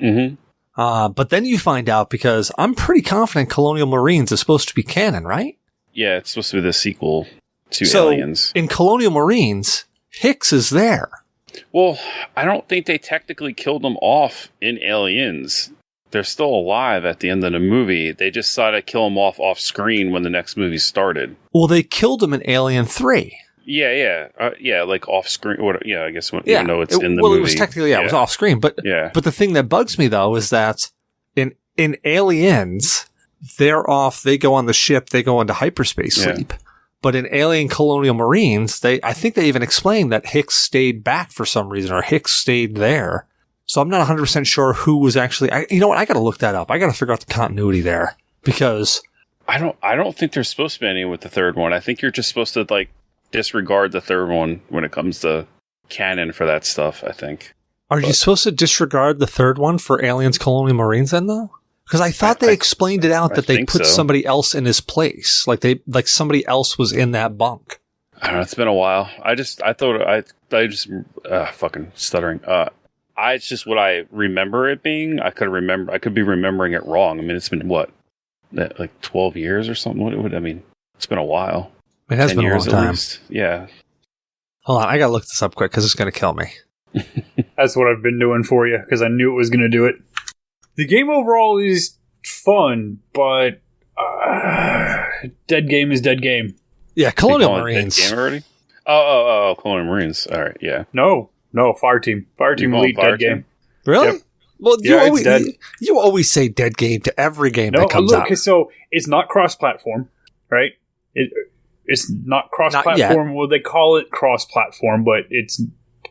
Mm-hmm. But then you find out, because I'm pretty confident Colonial Marines is supposed to be canon, right? Yeah, it's supposed to be the sequel to Aliens. In Colonial Marines, Hicks is there. Well, I don't think they technically killed them off in Aliens. They're still alive at the end of the movie. They just decided to kill them off screen when the next movie started. Well, they killed them in Alien 3. Yeah. Like off screen. I guess even though it's in the movie. Well, it was technically, it was off screen. But the thing that bugs me, though, is that in Aliens, they're off, they go on the ship, they go into hyperspace sleep. But in Alien Colonial Marines, I think they even explained that Hicks stayed back for some reason, or Hicks stayed there. So I'm not 100% sure who was actually... you know what? I got to look that up. I got to figure out the continuity there. Because... I don't think there's supposed to be any with the third one. I think you're just supposed to, like, disregard the third one when it comes to canon for that stuff, I think. Are you supposed to disregard the third one for Aliens Colonial Marines then, though? Because I thought they explained it out that they put somebody else in his place. Like somebody else was in that bunk. I don't know. It's been a while. Fucking stuttering. It's just what I remember it being. I could be remembering it wrong. I mean, it's been what? Like 12 years or something? I mean, it's been a while. It has been a long time. Yeah. Hold on. I got to look this up quick because it's going to kill me. That's what I've been doing for you because I knew it was going to do it. The game overall is fun, but dead game is dead game. Yeah, Colonial Marines. Dead game already? Oh, Colonial Marines. All right, yeah. No, Fireteam Elite, dead game. Really? Yep. Well, you always say dead game to every game that comes out. So it's not cross-platform, right? It's not cross-platform. Well, they call it cross-platform, but it's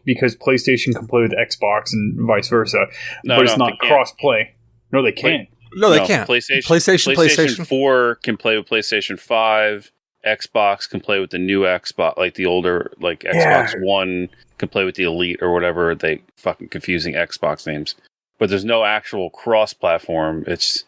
because PlayStation can play with Xbox and vice versa. But it's not cross-play. No, they can't. No, they can't. PlayStation 4 can play with PlayStation 5. Xbox can play with the new Xbox, like the older, like Xbox One can play with the Elite or whatever. They fucking confusing Xbox names. But there's no actual cross-platform. It's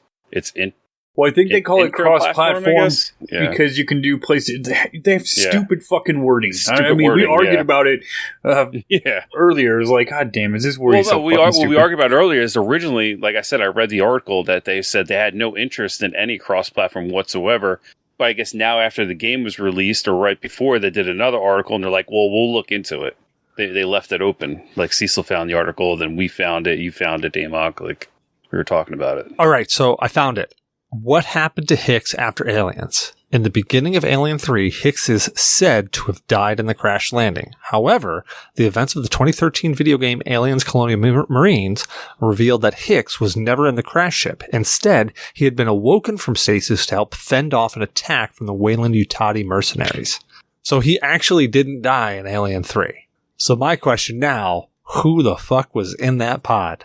in. Well, I think they call it cross-platform because you can do PlayStation. They have stupid fucking wording. We argued about it earlier. It was like, God damn, is this wording so fucking stupid? What we argued about earlier is originally, like I said, I read the article that they said they had no interest in any cross-platform whatsoever. But I guess now after the game was released or right before, they did another article and they're like, well, we'll look into it. They left it open. Like Cecil found the article, then we found it. You found it, Damok. Like we were talking about it. All right, so I found it. What happened to Hicks after Aliens? In the beginning of Alien 3, Hicks is said to have died in the crash landing. However, the events of the 2013 video game Aliens Colonial Marines revealed that Hicks was never in the crash ship. Instead, he had been awoken from stasis to help fend off an attack from the Weyland Utah mercenaries. So he actually didn't die in Alien 3. So my question now, who the fuck was in that pod?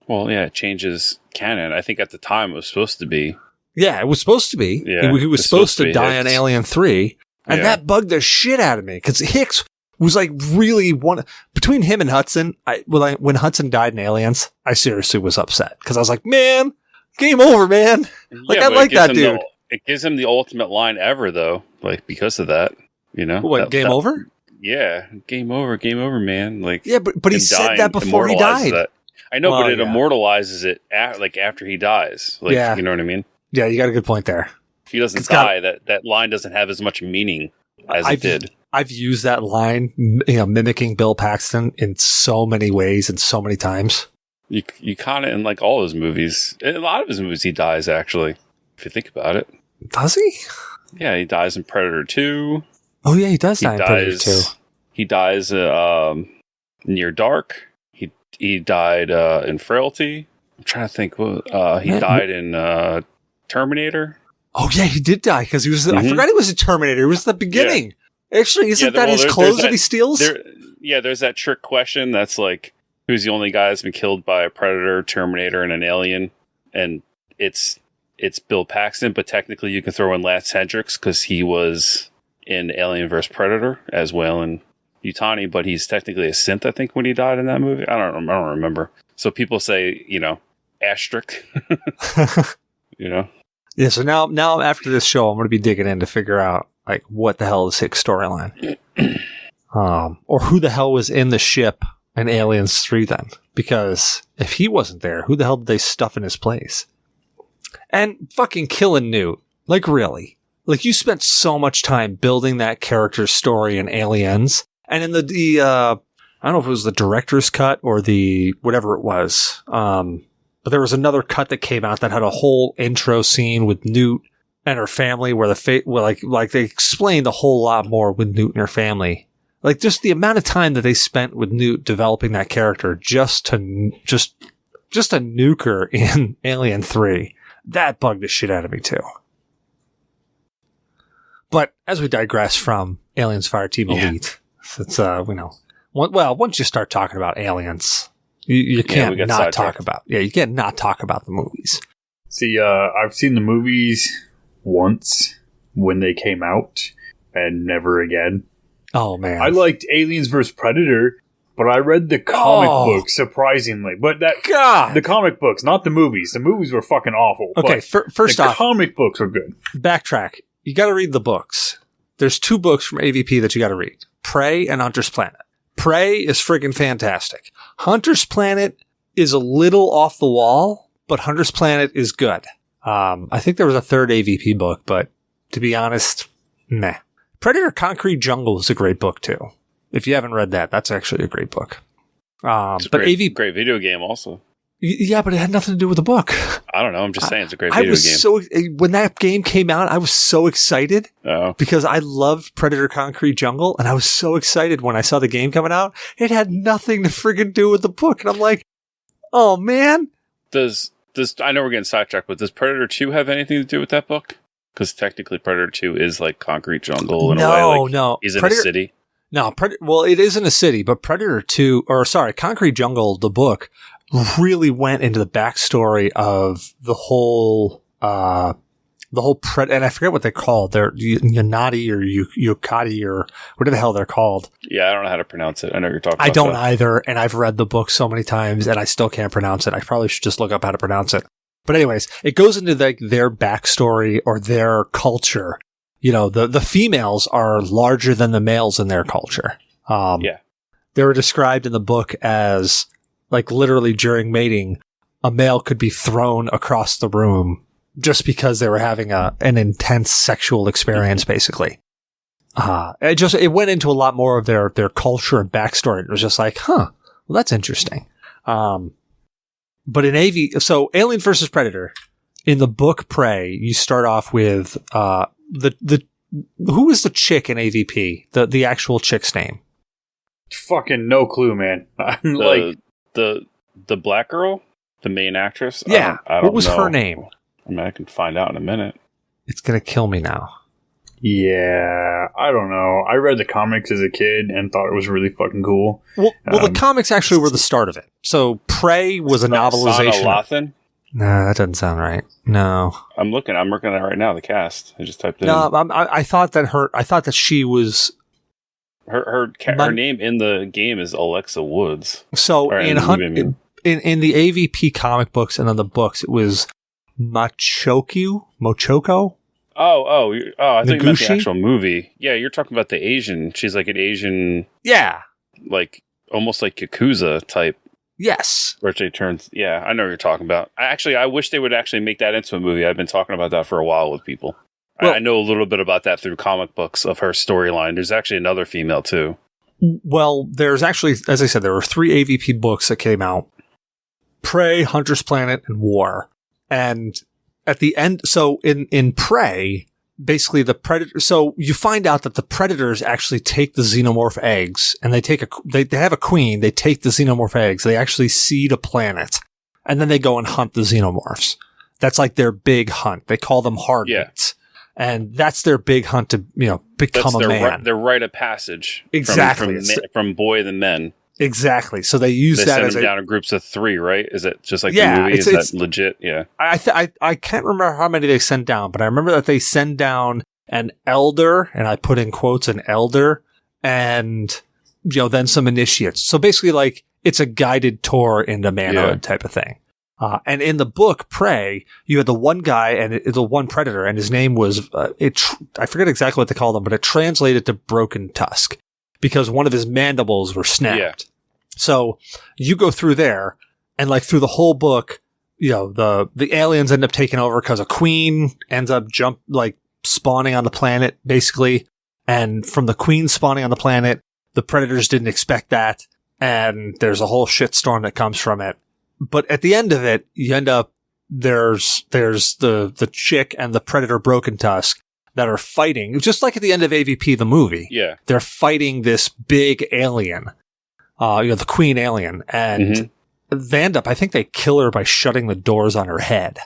Well, yeah, it changes canon. I think at the time it was supposed to be. Yeah, it was supposed to be. Yeah, he was supposed to die Hicks. in Alien 3. And that bugged the shit out of me. Because Hicks was like really one... Between him and Hudson, when Hudson died in Aliens, I seriously was upset. Because I was like, man, game over, man. Like, I like that dude. It gives him the ultimate line ever, though. Like, because of that. You know? What, game over? Yeah, game over, man. Like, yeah, but he said that before he died. That. I know, but it immortalizes it after he dies. Like, you know what I mean? Yeah, you got a good point there. If he doesn't die, that line doesn't have as much meaning as it did. I've used that line, mimicking Bill Paxton in so many ways and so many times. You kind of in like all his movies. In a lot of his movies, he dies actually. If you think about it, does he? Yeah, he dies in Predator 2. Oh yeah, he does die in Predator 2. He dies Near Dark. He died in Frailty. I'm trying to think. He died in Terminator. Oh yeah, he did die because he was. I forgot he was a Terminator. It was the beginning. Yeah. Actually, isn't that his clothes that he steals? There's that trick question that's like, who's the only guy that's been killed by a Predator, Terminator, and an alien? And it's Bill Paxton, but technically you can throw in Lance Hendricks because he was in Alien vs. Predator as well in Utani, but he's technically a synth, I think, when he died in that movie. I don't remember. So people say, asterisk. Yeah, so now after this show, I'm going to be digging in to figure out, like, what the hell is Hicks' storyline. Or who the hell was in the ship in Aliens 3 then? Because if he wasn't there, who the hell did they stuff in his place? And fucking killing Newt. Like, really? Like, you spent so much time building that character's story in Aliens. And in the I don't know if it was the director's cut or the whatever it was. But there was another cut that came out that had a whole intro scene with Newt and her family where like they explained a whole lot more with Newt and her family. Like, just the amount of time that they spent with Newt developing that character just to nuke her in Alien 3. That bugged the shit out of me too. But as we digress from Aliens Fireteam Elite, it's once you start talking about aliens, you can't not talk about you can't not talk about the movies. See, I've seen the movies once when they came out, and never again. Oh man, I liked Aliens vs Predator, but I read the comic books surprisingly. But the comic books, not the movies. The movies were fucking awful. Okay, first off, comic books were good. Backtrack. You got to read the books. There's 2 books from AVP that you got to read. Prey and Hunter's Planet. Prey is friggin' fantastic. Hunter's Planet is a little off the wall, but Hunter's Planet is good. I think there was a 3rd AVP book, but to be honest, meh. Predator Concrete Jungle is a great book too. If you haven't read that, that's actually a great book. It's a great video game also. Yeah, but it had nothing to do with the book. I don't know. I'm just saying it's a great video game. When that game came out, I was so excited because I loved Predator Concrete Jungle, and I was so excited when I saw the game coming out. It had nothing to friggin' do with the book, and I'm like, oh man. I know we're getting sidetracked, but does Predator 2 have anything to do with that book? Because technically Predator 2 is like Concrete Jungle in a way. No. He's in a city. No, well, it is in a city, but Concrete Jungle, the book, really went into the backstory of the whole and I forget what they're called. They're Yanati or Yukati or whatever the hell they're called. Yeah, I don't know how to pronounce it. I know you're talking about I don't either, and I've read the book so many times, and I still can't pronounce it. I probably should just look up how to pronounce it. But anyways, it goes into their backstory or their culture. You know, the females are larger than the males in their culture. They were described in the book as, like, literally during mating, a male could be thrown across the room just because they were having an intense sexual experience, basically. It went into a lot more of their culture and backstory. It was just like, well, that's interesting. But in so Alien vs. Predator, in the book Prey, you start off with who is the chick in AVP? The actual chick's name? Fucking no clue, man. The black girl, the main actress. Yeah, I don't what was know. her name? I mean, I can find out in a minute. It's gonna kill me now. Yeah, I don't know. I read the comics as a kid and thought it was really fucking cool. Well, the comics actually were the start of it. So Prey was a novelization. Lothan? No, that doesn't sound right. No, I'm looking at it right now. The cast. I just typed it in. No, I thought that she was. Her name in the game is Alexa Woods. So in the AVP comic books and on the books, it was Mochoko. Oh! I think you meant the Noguchi? actual movie. Yeah, you're talking about the Asian. She's like an Asian. Yeah. Like almost like Yakuza type. Yes. Where she turns. Yeah, I know what you're talking about. I wish they would actually make that into a movie. I've been talking about that for a while with people. Well, I know a little bit about that through comic books of her storyline. There's actually another female too. Well, there's actually, as I said, there were 3 AVP books that came out: Prey, Hunter's Planet, and War. And at the end, so in Prey, basically the predator. So you find out that the predators actually take the xenomorph eggs, and they have a queen. They take the xenomorph eggs. They actually seed a planet, and then they go and hunt the xenomorphs. That's like their big hunt. They call them hardmeats. And that's their big hunt to, become a man. Their rite of passage. Exactly. From boy to men. Exactly. So they use that as send them down in groups of 3, right? Is it just like the movie? Is that legit? Yeah. I can't remember how many they sent down, but I remember that they send down an elder, and I put in quotes an elder, and then some initiates. So basically, like, it's a guided tour into manhood type of thing. And in the book Prey, you had the one guy and the one predator, and his name was I forget exactly what they called him, but it translated to Broken Tusk because one of his mandibles were snapped. Yeah. So you go through there, and like through the whole book, the aliens end up taking over because a queen ends up spawning on the planet basically, and from the queen spawning on the planet, the predators didn't expect that, and there's a whole shitstorm that comes from it. But at the end of it, you end up there's the chick and the predator Broken Tusk that are fighting, just like at the end of AVP the movie. Yeah, they're fighting this big alien, the queen alien, and they end up. I think they kill her by shutting the doors on her head,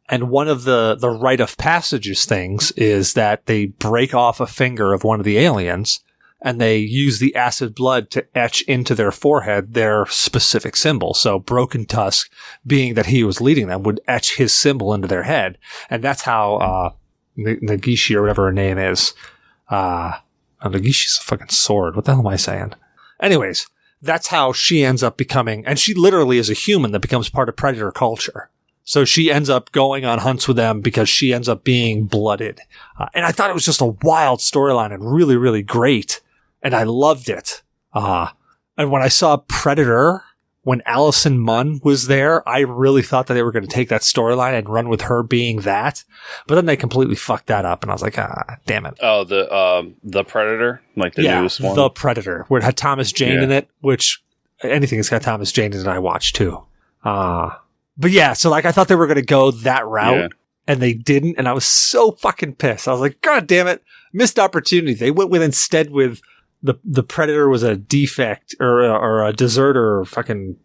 And one of the rite of passages things is that they break off a finger of one of the aliens and they use the acid blood to etch into their forehead their specific symbol. So Broken Tusk, being that he was leading them, would etch his symbol into their head. And that's how Nagishi, or whatever her name is, Nagishi's a fucking sword. What the hell am I saying? Anyways, that's how she ends up becoming, and she literally is a human that becomes part of predator culture. So she ends up going on hunts with them because she ends up being blooded. And I thought it was just a wild storyline and really, really great. And I loved it. And when I saw Predator, when Allison Munn was there, I really thought that they were going to take that storyline and run with her being that. But then they completely fucked that up. And I was like, damn it. Oh, the Predator? Like the newest one? The Predator, where it had Thomas Jane in it, which anything that's got Thomas Jane in it, I watch too. But yeah, so like I thought they were going to go that route, and they didn't, and I was so fucking pissed. I was like, God damn it, missed opportunity. They went with instead with the Predator was a defect or a deserter or fucking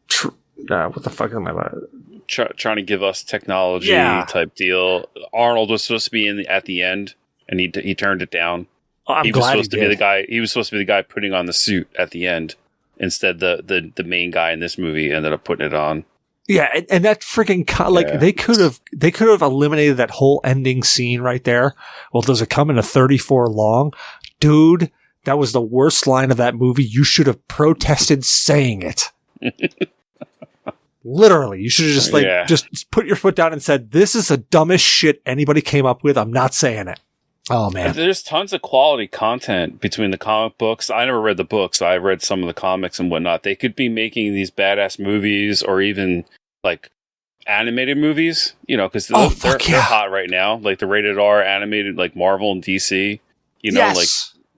what the fuck am I about? Trying to give us technology type deal. Arnold was supposed to be at the end, and he turned it down. He was supposed to be the guy. He was supposed to be the guy putting on the suit at the end. Instead, the main guy in this movie ended up putting it on. Yeah, and that freaking they could have eliminated that whole ending scene right there. Well, does it come in a 34 long? Dude, that was the worst line of that movie. You should have protested saying it. Literally, you should have just put your foot down and said, "This is the dumbest shit anybody came up with. I'm not saying it." Oh man, there's tons of quality content between the comic books. I never read the books. I read some of the comics and whatnot. They could be making these badass movies or even like animated movies, because they're hot right now. Like the rated R animated, like Marvel and DC, like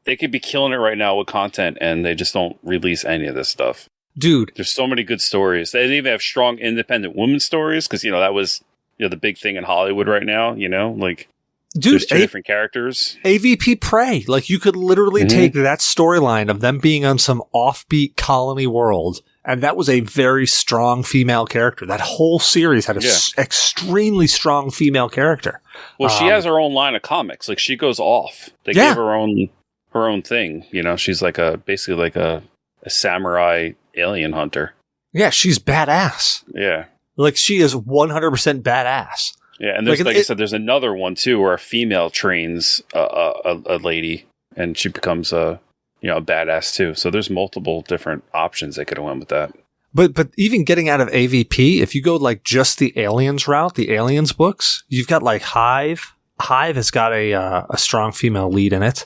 they could be killing it right now with content, and they just don't release any of this stuff. Dude, there's so many good stories. They even have strong independent women stories because that was the big thing in Hollywood right now. Like. Dude, there's two different characters. AVP Prey. Like, you could literally take that storyline of them being on some offbeat colony world, and that was a very strong female character. That whole series had an extremely strong female character. Well, she has her own line of comics. Like, she goes off. They gave her own thing. She's like basically like a samurai alien hunter. Yeah, she's badass. Yeah. Like, she is 100% badass. Yeah, and there's, like I said, there's another one too where a female trains a lady, and she becomes a badass too. So there's multiple different options they could have went with that. But even getting out of AVP, if you go like just the Aliens route, the Aliens books, you've got like Hive. Hive has got a strong female lead in it.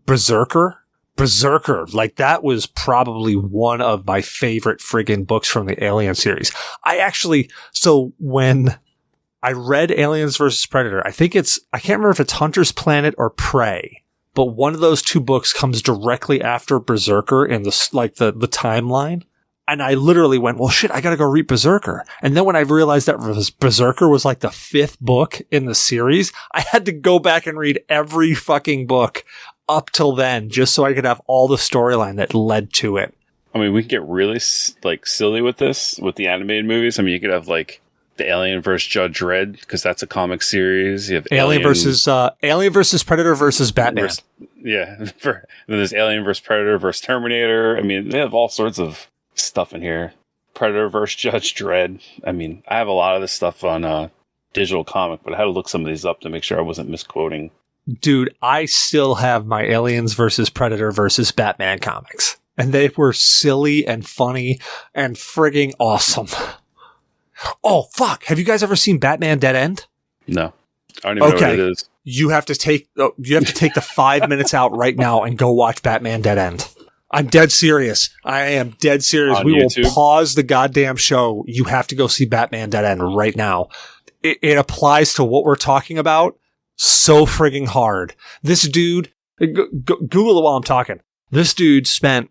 Berserker, like that was probably one of my favorite friggin' books from the Alien series. When I read Aliens vs. Predator, I can't remember if it's Hunter's Planet or Prey, but one of those two books comes directly after Berserker in the timeline. And I literally went, well, shit, I gotta go read Berserker. And then when I realized that Berserker was like the 5th book in the series, I had to go back and read every fucking book up till then, just so I could have all the storyline that led to it. I mean, we can get really like silly with this, with the animated movies. I mean, you could have like the Alien vs. Judge Dredd, because that's a comic series. You have Alien versus Predator versus Batman. Then there's Alien vs. Predator versus Terminator. I mean, they have all sorts of stuff in here. Predator vs. Judge Dredd. I mean, I have a lot of this stuff on digital comic, but I had to look some of these up to make sure I wasn't misquoting. Dude, I still have my Aliens vs. Predator versus Batman comics, and they were silly and funny and frigging awesome. Oh, fuck. Have you guys ever seen Batman Dead End? No. I don't even know what it is. You have to take the 5 minutes out right now and go watch Batman Dead End. I'm dead serious. I am dead serious. On we YouTube? Will pause the goddamn show. You have to go see Batman Dead End right now. It applies to what we're talking about so frigging hard. This dude, Google it while I'm talking. This dude spent,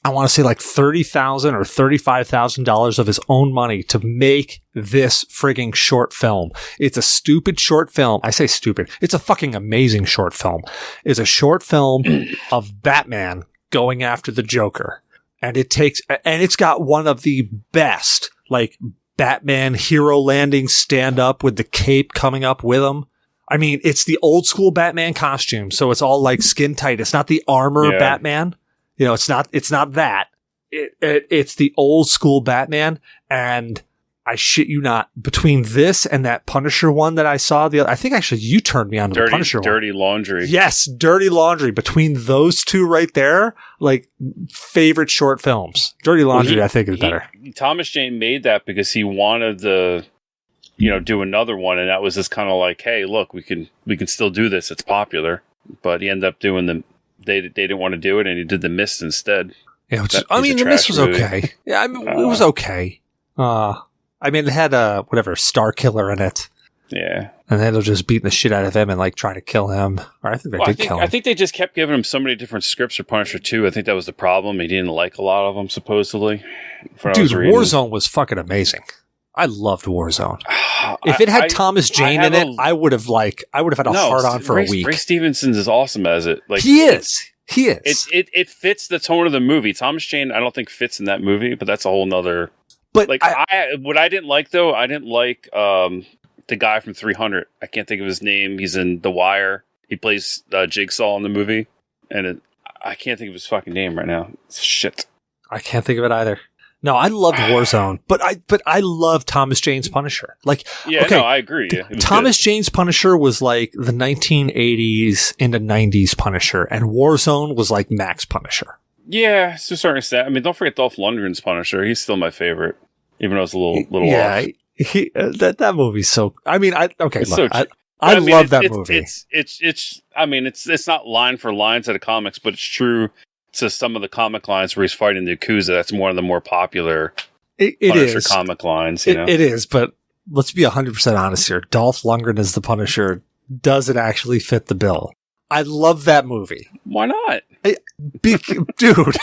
I want to say like $30,000 or $35,000 of his own money to make this frigging short film. It's a stupid short film. I say stupid. It's a fucking amazing short film. It's a short film of Batman going after the Joker. And it's got one of the best, like Batman hero landing stand up with the cape coming up with him. I mean, it's the old school Batman costume, so it's all like skin tight. It's not the armor Batman. You know, it's not that. It's the old school Batman, and I shit you not, between this and that Punisher one that I saw, I think actually you turned me on to the Punisher one. Dirty Laundry. Yes, Dirty Laundry. Between those two right there, like, favorite short films. Dirty Laundry, I think, is better. Thomas Jane made that because he wanted to, do another one, and that was just kind of like, hey, look, we can still do this. It's popular. But he ended up doing they didn't want to do it, and he did The Mist instead. Yeah, The Mist was okay. Yeah, I mean, it was okay. I mean, it had Star Killer in it. Yeah. And then they'll just beat the shit out of him and, like, try to kill him. Or I think they did kill him. I think they just kept giving him so many different scripts for Punisher 2. I think that was the problem. He didn't like a lot of them, supposedly. Dude, Warzone was fucking amazing. I loved Warzone. If it had Thomas Jane in it, I would have had a hard-on for a week. Ray Stevenson's is awesome as it. Like, He is. It fits the tone of the movie. Thomas Jane, I don't think fits in that movie, but that's a whole nother... But what I didn't like, though, I didn't like the guy from 300. I can't think of his name. He's in The Wire. He plays Jigsaw in the movie, and I can't think of his fucking name right now. Shit. I can't think of it either. No, I loved Warzone, but I love Thomas Jane's Punisher. Like, I agree. Yeah, Thomas Jane's Punisher was like the 1980s into 90s Punisher, and Warzone was like Max Punisher. Yeah, to a certain extent. I mean, don't forget Dolph Lundgren's Punisher. He's still my favorite, even though it's a little off. That movie's so. I mean, I love that movie. It's not line for line to the comics, but it's true to some of the comic lines where he's fighting the Yakuza. That's one of the more popular Punisher comic lines. It is, but let's be 100% honest here. Dolph Lundgren as the Punisher doesn't actually fit the bill. I love that movie. Why not? Dude.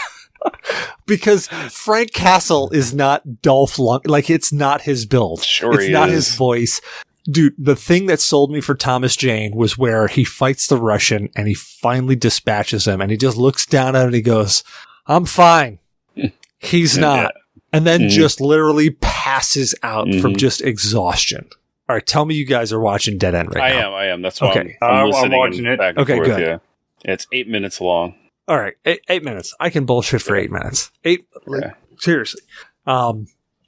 Because Frank Castle is not Dolph Lundgren. Like, it's not his build. Sure, it's not his voice. Dude, the thing that sold me for Thomas Jane was where he fights the Russian and he finally dispatches him and he just looks down at him and he goes, "I'm fine." He's not. And then just literally passes out from just exhaustion. All right, tell me you guys are watching Dead End right now. I am. That's why I'm watching it. Back and forth, good. Yeah. It's 8 minutes long. All right, 8 minutes. I can bullshit for 8 minutes. Seriously.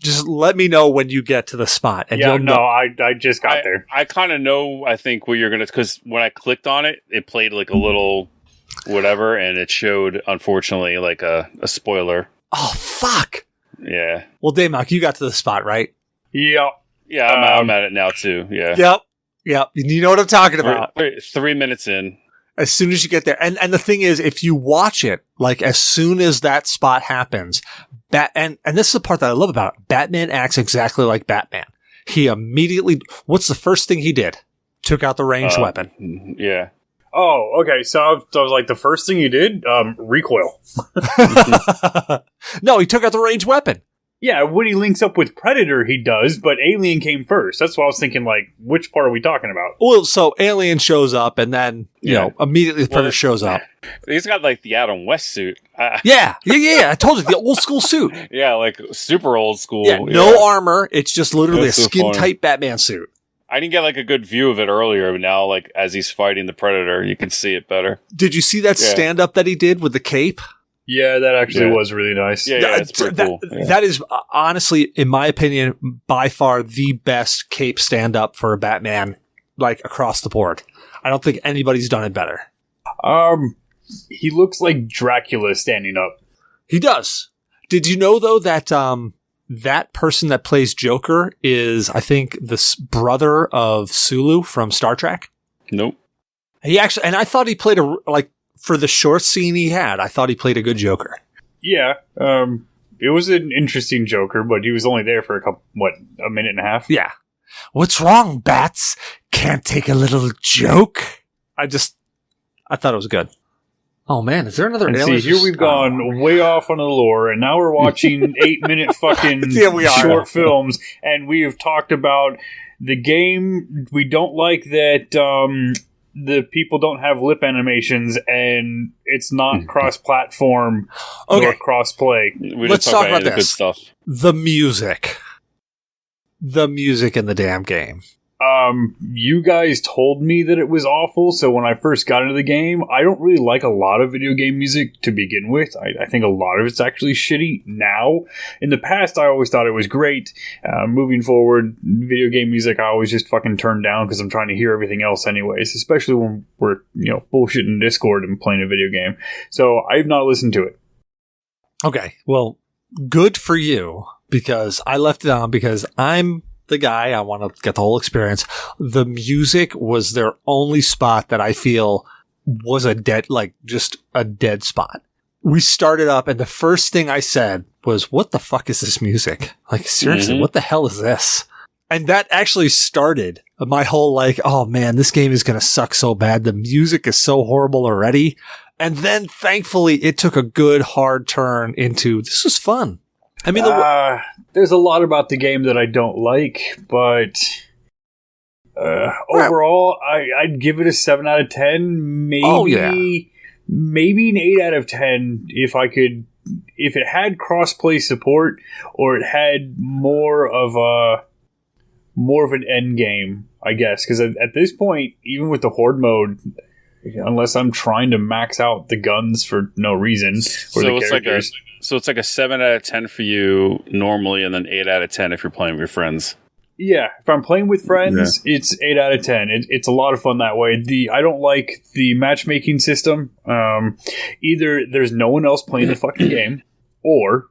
Just let me know when you get to the spot. And I just got there. I kind of know, I think, what you're going to... Because when I clicked on it, it played like a little whatever, and it showed, unfortunately, like a spoiler. Oh, fuck. Yeah. Well, Damok, you got to the spot, right? Yep. Yeah, I'm at it now, too. Yeah. Yep. You know what I'm talking about. 3 minutes in. As soon as you get there. And the thing is, if you watch it, like, as soon as that spot happens, and this is the part that I love about it, Batman acts exactly like Batman. He immediately, what's the first thing he did? Took out the ranged weapon. Yeah. Oh, okay. So I was like, the first thing he did, recoil. No, he took out the ranged weapon. Yeah, when he links up with Predator, he does, but Alien came first. That's why I was thinking, like, which part are we talking about? Well, so Alien shows up, and then, you know, immediately the Predator shows up. He's got, like, the Adam West suit. Yeah. I told you, the old school suit. Yeah, like, super old school. Yeah, no armor. It's just literally a skin-tight Batman suit. I didn't get, like, a good view of it earlier, but now, like, as he's fighting the Predator, you can see it better. Did you see that stand-up that he did with the cape? Yeah, that actually was really nice. Yeah, it's pretty cool. That is, honestly, in my opinion, by far the best cape stand-up for a Batman, like, across the board. I don't think anybody's done it better. He looks like Dracula standing up. He does. Did you know, though, that that person that plays Joker is, I think, the brother of Sulu from Star Trek? Nope. He actually, and I thought he played for the short scene he had, I thought he played a good Joker. Yeah, it was an interesting Joker, but he was only there for a minute and a half? Yeah. What's wrong, Bats? Can't take a little joke? I thought it was good. Oh man, is there another alien? See, here we've gone way off on the lore, and now we're watching 8-minute fucking short films, and we have talked about the game. We don't like that the people don't have lip animations, and it's not cross-platform or cross-play. Let's talk about this. Good stuff. The music. the music in the damn game? You guys told me that it was awful, so when I first got into the game, I don't really like a lot of video game music to begin with. I think a lot of it's actually shitty now. In the past, I always thought it was great. Moving forward, video game music I always just fucking turn down because I'm trying to hear everything else anyways, especially when we're, bullshitting Discord and playing a video game. So I've not listened to it. Okay, well, good for you, because I left it on because I'm the guy. I want to get the whole experience. The music was their only spot that I feel was just a dead spot. We started up and the first thing I said was, what the fuck is this music? Like, seriously, what the hell is this? And that actually started my whole oh man, this game is going to suck so bad. The music is so horrible already. And then thankfully it took a good hard turn into, this was fun. I mean, there's a lot about the game that I don't like, but overall, I'd give it a 7 out of 10. Maybe an 8 out of 10 if it had crossplay support or it had more of an end game, I guess. Because at this point, even with the horde mode, unless I'm trying to max out the guns for no reason, or the characters. So it's like a 7 out of 10 for you normally, and then 8 out of 10 if you're playing with your friends. Yeah, if I'm playing with friends, it's 8 out of 10. It's a lot of fun that way. I don't like the matchmaking system. Either there's no one else playing the fucking game, or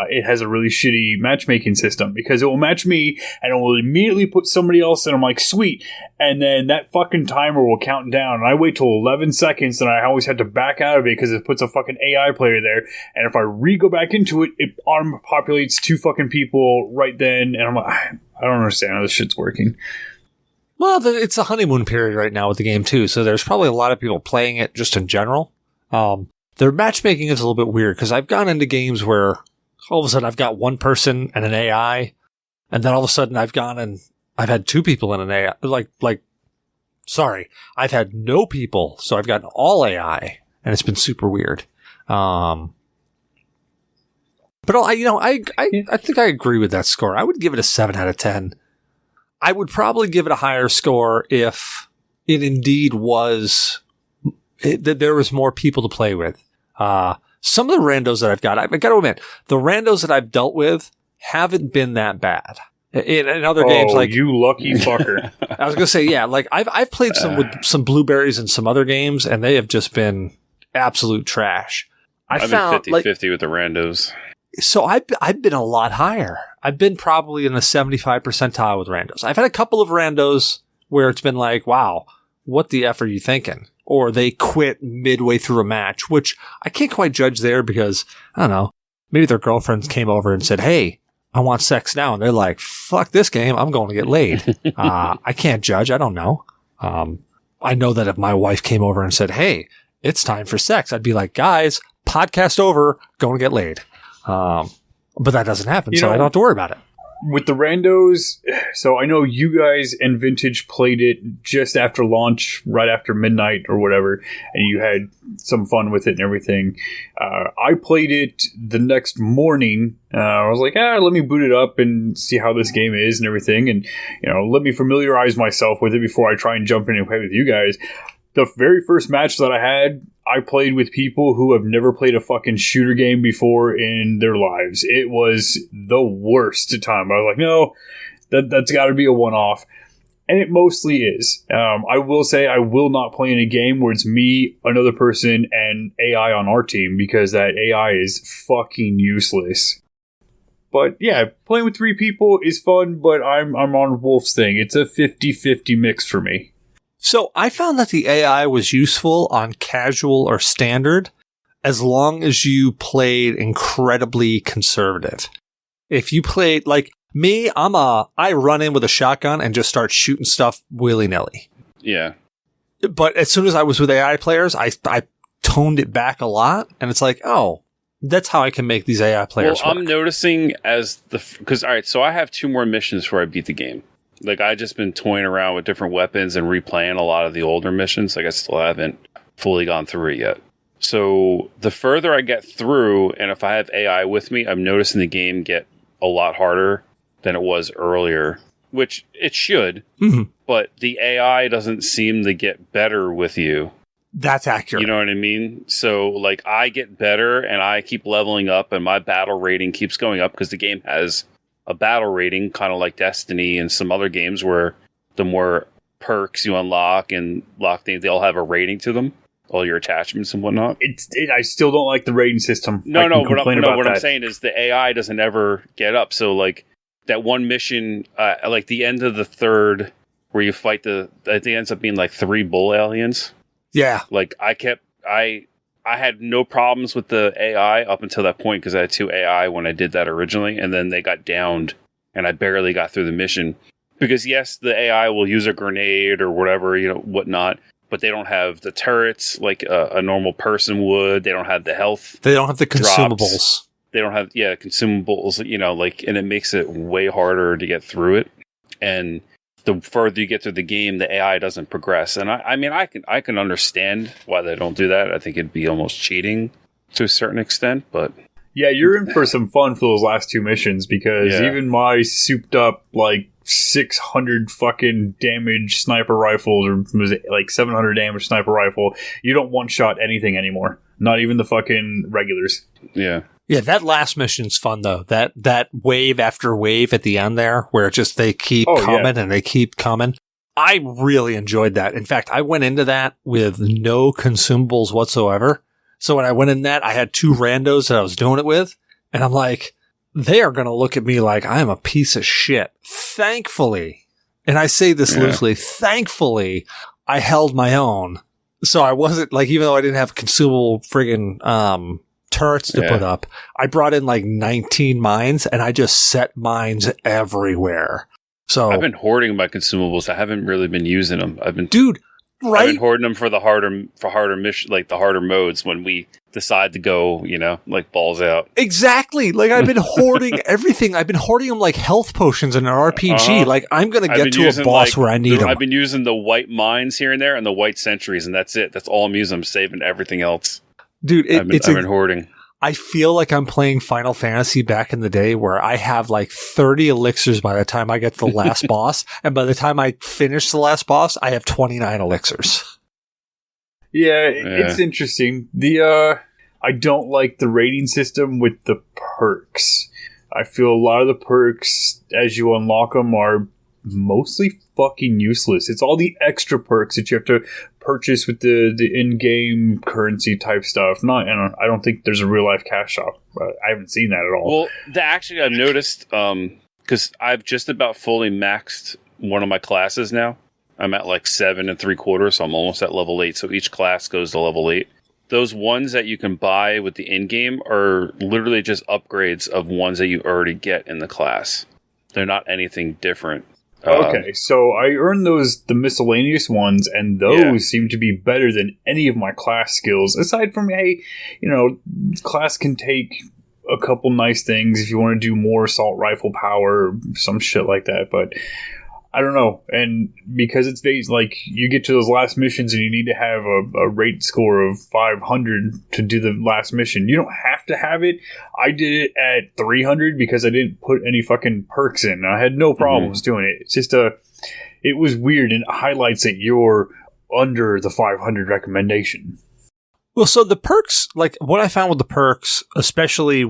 it has a really shitty matchmaking system, because it will match me and it will immediately put somebody else, and I'm like, sweet. And then that fucking timer will count down, and I wait till 11 seconds, and I always have to back out of it because it puts a fucking AI player there. And if I go back into it, it auto-populates 2 fucking people right then, and I'm like, I don't understand how this shit's working. Well, it's a honeymoon period right now with the game too, so there's probably a lot of people playing it just in general. Their matchmaking is a little bit weird, because I've gone into games where all of a sudden I've got one person and an AI, and then all of a sudden I've gone and I've had 2 people and an AI. I've had no people, so I've gotten all AI, and it's been super weird. But I think I agree with that score. I would give it a 7 out of 10. I would probably give it a higher score if it indeed was that there was more people to play with. Some of the randos that I've got to admit, the randos that I've dealt with haven't been that bad. In other games, you lucky fucker. I was gonna say, yeah, I've played with some blueberries in some other games, and they have just been absolute trash. I've been 50-50 with the randos. So I've been a lot higher. I've been probably in the 75 percentile with randos. I've had a couple of randos where it's been like, wow, what the F are you thinking? Or they quit midway through a match, which I can't quite judge there because, I don't know, maybe their girlfriends came over and said, hey, I want sex now. And they're like, fuck this game. I'm going to get laid. I can't judge. I don't know. I know that if my wife came over and said, hey, it's time for sex, I'd be like, guys, podcast over, going to get laid. But that doesn't happen, so I don't have to worry about it. With the randos, so I know you guys and Vintage played it just after launch, right after midnight or whatever, and you had some fun with it and everything. I played it the next morning. I was like, let me boot it up and see how this game is and everything, and let me familiarize myself with it before I try and jump in and play with you guys. The very first match that I played with people who have never played a fucking shooter game before in their lives. It was the worst time. I was like, no, that's got to be a one-off. And it mostly is. I will say I will not play in a game where it's me, another person, and AI on our team, because that AI is fucking useless. But yeah, playing with 3 people is fun, but I'm on Wolf's thing. It's a 50-50 mix for me. So I found that the AI was useful on casual or standard as long as you played incredibly conservative. If you played like me, I run in with a shotgun and just start shooting stuff willy-nilly. Yeah. But as soon as I was with AI players, I toned it back a lot, and it's like, oh, that's how I can make these AI players work. I'm noticing because all right, so I have 2 more missions before I beat the game. Like, I've just been toying around with different weapons and replaying a lot of the older missions. Like, I still haven't fully gone through it yet. So, the further I get through, and if I have AI with me, I'm noticing the game get a lot harder than it was earlier, which it should, but the AI doesn't seem to get better with you. That's accurate. You know what I mean? So, like, I get better and I keep leveling up and my battle rating keeps going up because the game has a battle rating, kind of like Destiny and some other games where the more perks you unlock and lock things, they all have a rating to them, all your attachments and whatnot. I still don't like the rating system. What I'm saying is the AI doesn't ever get up. So, like, that one mission, like the end of the third, where you fight I think it ends up being like 3 bull aliens. Yeah. Like, I had no problems with the AI up until that point because I had 2 AI when I did that originally, and then they got downed, and I barely got through the mission. Because, yes, the AI will use a grenade or whatever, whatnot, but they don't have the turrets like a normal person would. They don't have the health. They don't have the consumables. Drops. They don't have, consumables, and it makes it way harder to get through it. And the further you get through the game, the AI doesn't progress. And I can understand why they don't do that. I think it'd be almost cheating to a certain extent, but yeah, you're in for some fun for those last 2 missions because even my souped up like 600 fucking damage sniper rifles, or was it like 700 damage sniper rifle, you don't one shot anything anymore. Not even the fucking regulars. Yeah. Yeah, that last mission's fun though. That wave after wave at the end there, where just they keep coming and they keep coming. I really enjoyed that. In fact, I went into that with no consumables whatsoever. So when I went in that, I had 2 randos that I was doing it with, and I'm like, they are going to look at me like I am a piece of shit. Thankfully, and I say this loosely, thankfully, I held my own. So I wasn't like, even though I didn't have consumable friggin' turrets to put up, I brought in like 19 mines and I just set mines everywhere. So I've been hoarding my consumables. I haven't really been using them. I've been hoarding them for the harder mission, like the harder modes when we decide to go, like balls out. Exactly. Like I've been hoarding everything. I've been hoarding them like health potions in an RPG. Like I'm going to get to a boss where I need them. I've been using the white mines here and there and the white sentries, and that's it. That's all I'm using. I'm saving everything else. Dude, I've been hoarding. I feel like I'm playing Final Fantasy back in the day where I have like 30 elixirs by the time I get to the last boss. And by the time I finish the last boss, I have 29 elixirs. Yeah, it's interesting. I don't like the rating system with the perks. I feel a lot of the perks, as you unlock them, are mostly fucking useless. It's all the extra perks that you have to purchase with the in-game currency type stuff. I don't think there's a real-life cash shop. I haven't seen that at all. Well, actually, I've noticed, because I've just about fully maxed one of my classes now. I'm at like 7 3/4, so I'm almost at level 8, so each class goes to level 8. Those ones that you can buy with the in-game are literally just upgrades of ones that you already get in the class. They're not anything different. Okay, so I earned the miscellaneous ones, and those seem to be better than any of my class skills. Aside from, class can take a couple nice things if you want to do more assault rifle power or some shit like that, but I don't know. And because it's like you get to those last missions and you need to have a rate score of 500 to do the last mission. You don't have to have it. I did it at 300 because I didn't put any fucking perks in. I had no problems doing it. It's just it was weird, and it highlights that you're under the 500 recommendation. Well, so the perks, like what I found with the perks, especially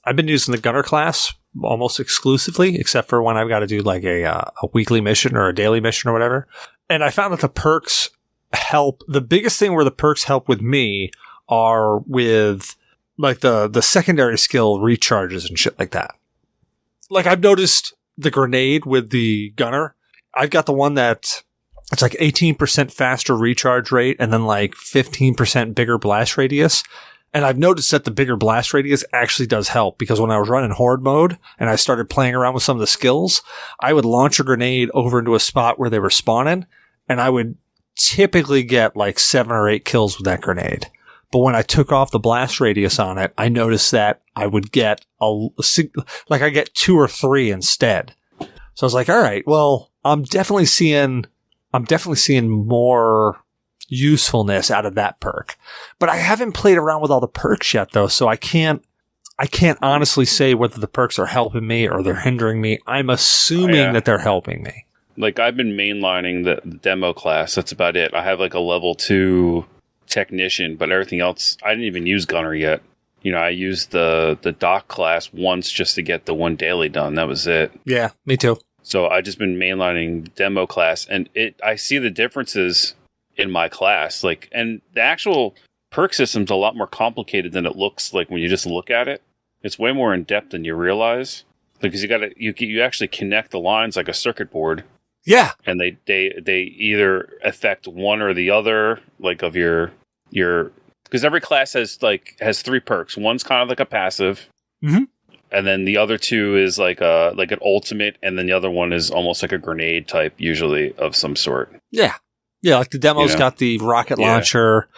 I've been using the gunner class almost exclusively, except for when I've got to do like a weekly mission or a daily mission or whatever. And I found that the perks help. The biggest thing where the perks help with me are with like the secondary skill recharges and shit like that. Like I've noticed the grenade with the gunner. I've got the one that it's like 18% faster recharge rate and then like 15% bigger blast radius. And I've noticed that the bigger blast radius actually does help, because when I was running horde mode and I started playing around with some of the skills, I would launch a grenade over into a spot where they were spawning, and I would typically get like 7 or 8 kills with that grenade. But when I took off the blast radius on it, I noticed that I would get I get 2 or 3 instead. So I was like, all right, well, I'm definitely seeing more usefulness out of that perk. But I haven't played around with all the perks yet, though, so I can't I can't honestly say whether the perks are helping me or they're hindering me. I'm assuming that they're helping me. Like, I've been mainlining the demo class. That's about it. I have like a level 2 technician, but everything else, I didn't even use gunner yet. You know, I used the doc class once just to get the one daily done. That was it. Yeah, me too. So I just been mainlining the demo class, and I see the differences in my class. Like, and the actual perk system's a lot more complicated than it looks like when you just look at it. It's way more in depth than you realize, because you actually connect the lines like a circuit board. Yeah, and they either affect one or the other, like of your because every class has 3 perks. One's kind of like a passive, and then the other 2 is like an ultimate, and then the other one is almost like a grenade type, usually of some sort. Yeah, like the demo's got the rocket launcher.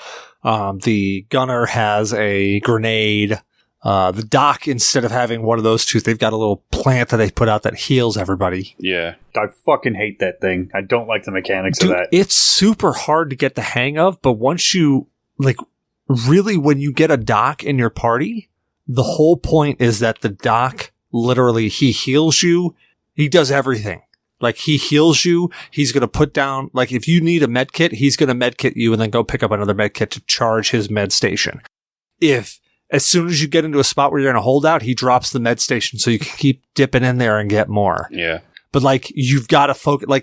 The gunner has a grenade. The doc, instead of having one of those 2, they've got a little plant that they put out that heals everybody. Yeah. I fucking hate that thing. I don't like the mechanics of that. It's super hard to get the hang of, but once you, really, when you get a doc in your party, the whole point is that the doc, literally, he heals you. He does everything. Like, he heals you. He's going to put down, if you need a med kit, he's going to med kit you and then go pick up another med kit to charge his med station. As soon as you get into a spot where you're in a holdout, he drops the med station so you can keep dipping in there and get more. Yeah. But you've got to focus. I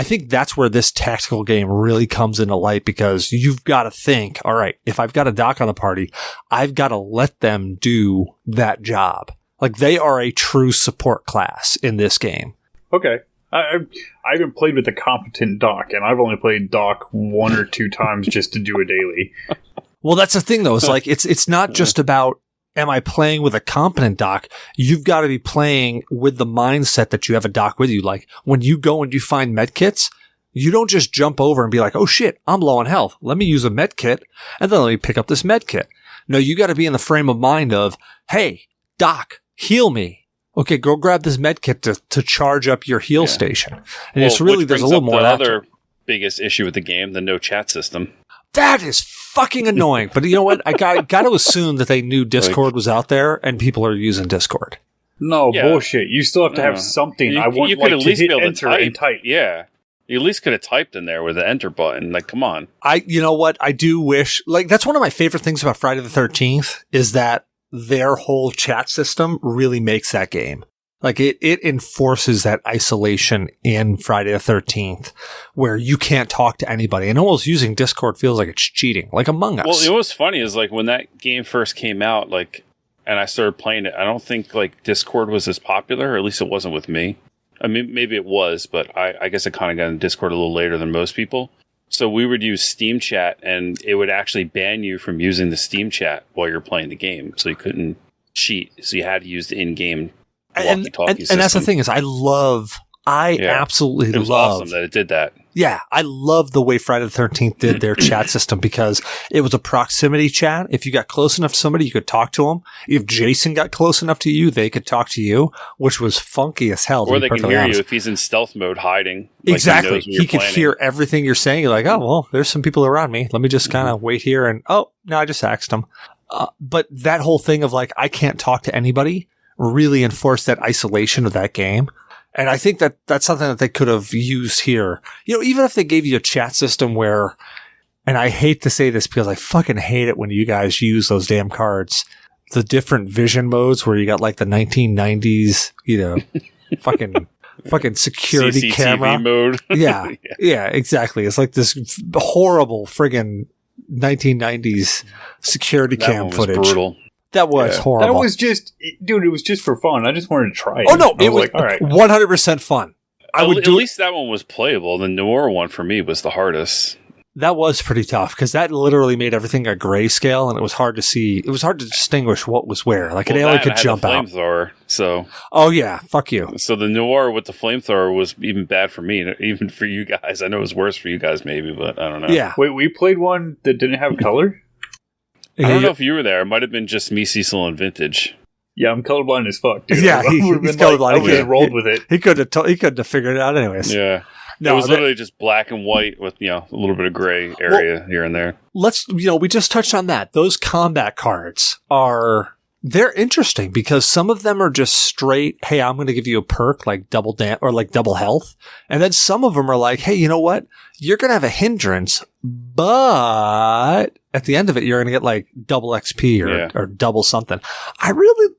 think that's where this tactical game really comes into light, because you've got to think, all right, if I've got a doc on the party, I've got to let them do that job. They are a true support class in this game. Okay. I haven't played with a competent doc, and I've only played doc 1 or 2 times just to do a daily. Well, that's the thing, though. It's it's not just about, am I playing with a competent doc? You've got to be playing with the mindset that you have a doc with you. When you go and you find med kits, you don't just jump over and be like, oh shit, I'm low on health. Let me use a med kit, and then let me pick up this med kit. No, you got to be in the frame of mind of, hey, doc, heal me. Okay, go grab this med kit to charge up your heal station. And it's really, there's a little more of that. The other biggest issue with the game, the no chat system. That is fucking annoying. But you know what? I got to assume that they knew Discord was out there and people are using Discord. No, bullshit. You still have to have something. You could at least be able to type. Yeah. You at least could have typed in there with the enter button. Come on. You know what? I do wish, that's one of my favorite things about Friday the 13th is that their whole chat system really makes that game. It enforces that isolation in Friday the 13th where you can't talk to anybody, and almost using Discord feels like it's cheating, like Among Us. Well, you know what's funny is when that game first came out, and I started playing it, I don't think Discord was as popular, or at least it wasn't with me. I mean, maybe it was, but I guess I kind of got in Discord a little later than most people. So we would use Steam Chat, and it would actually ban you from using the Steam Chat while you're playing the game. So you couldn't cheat. So you had to use the in-game walkie-talkie system. And that's the thing is, I absolutely love. It was awesome that it did that. Yeah, I love the way Friday the 13th did their chat system, because it was a proximity chat. If you got close enough to somebody, you could talk to them. If Jason got close enough to you, they could talk to you, which was funky as hell. Or they can hear you if he's in stealth mode hiding. Exactly. He could hear everything you're saying. You're like, oh, well, there's some people around me. Let me just kind of wait here. And, oh, no, I just axed him. But that whole thing of I can't talk to anybody really enforced that isolation of that game. And I think that that's something that they could have used here. Even if they gave you a chat system where, and I hate to say this because I fucking hate it when you guys use those damn cards, the different vision modes where you got the 1990s, fucking security CCTV camera mode. Yeah, exactly. It's this horrible friggin' 1990s security cam footage. Brutal. That was horrible. That was just, dude, it was just for fun. I just wanted to try it. Oh, no, it was all right. 100% fun. At least that one was playable. The Noir one for me was the hardest. That was pretty tough because that literally made everything a grayscale, and it was hard to see. It was hard to distinguish what was where. An alien could jump out. Flamethrower, so. Oh yeah, fuck you. So the Noir with the flamethrower was even bad for me, even for you guys. I know it was worse for you guys, maybe, but I don't know. Yeah. Wait, we played one that didn't have color? I don't know if you were there. It might have been just me, Cecil, and Vintage. Yeah, I'm colorblind as fuck, dude. Yeah, he's colorblind. I would have rolled with it. He couldn't have figured it out anyways. Yeah. No, it was literally just black and white with, a little bit of gray area here and there. We just touched on that. Those combat cards are they're interesting because some of them are just straight, hey, I'm going to give you a perk like double or like double health. And then some of them are like, hey, you know what? You're going to have a hindrance, but at the end of it, you're going to get like double XP or double something. I really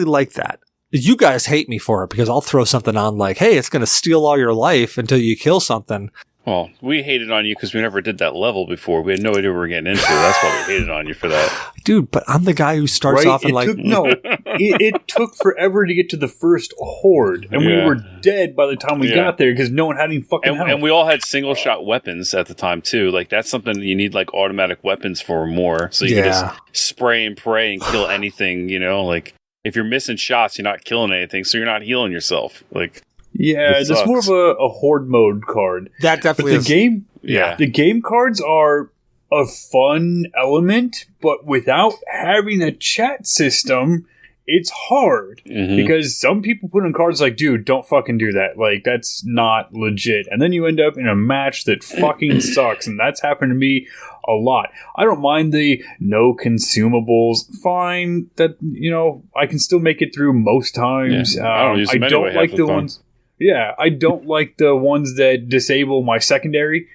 like that. You guys hate me for it because I'll throw something on like, hey, it's going to steal all your life until you kill something. Well, we hated on you because we never did that level before. We had no idea what we were getting into. That's why we hated on you for that. Dude, but I'm the guy who starts off and it took forever to get to the first horde, and we were dead by the time we got there because no one had any fucking help. And we all had single-shot weapons at the time, too. Like, that's something that you need, like, automatic weapons for more. So you can just spray and pray and kill anything, you know? Like, if you're missing shots, you're not killing anything, so you're not healing yourself. Like... Yeah, it's more of a horde mode card. That definitely is. The game cards are a fun element, but without having a chat system, it's hard. Mm-hmm. Because some people put in cards like, dude, don't fucking do that. Like, that's not legit. And then you end up in a match that fucking sucks. And that's happened to me a lot. I don't mind the no consumables. Fine. That, you know, I can still make it through most times. Yeah. I don't like the ones... Yeah, I don't like the ones that disable my secondary.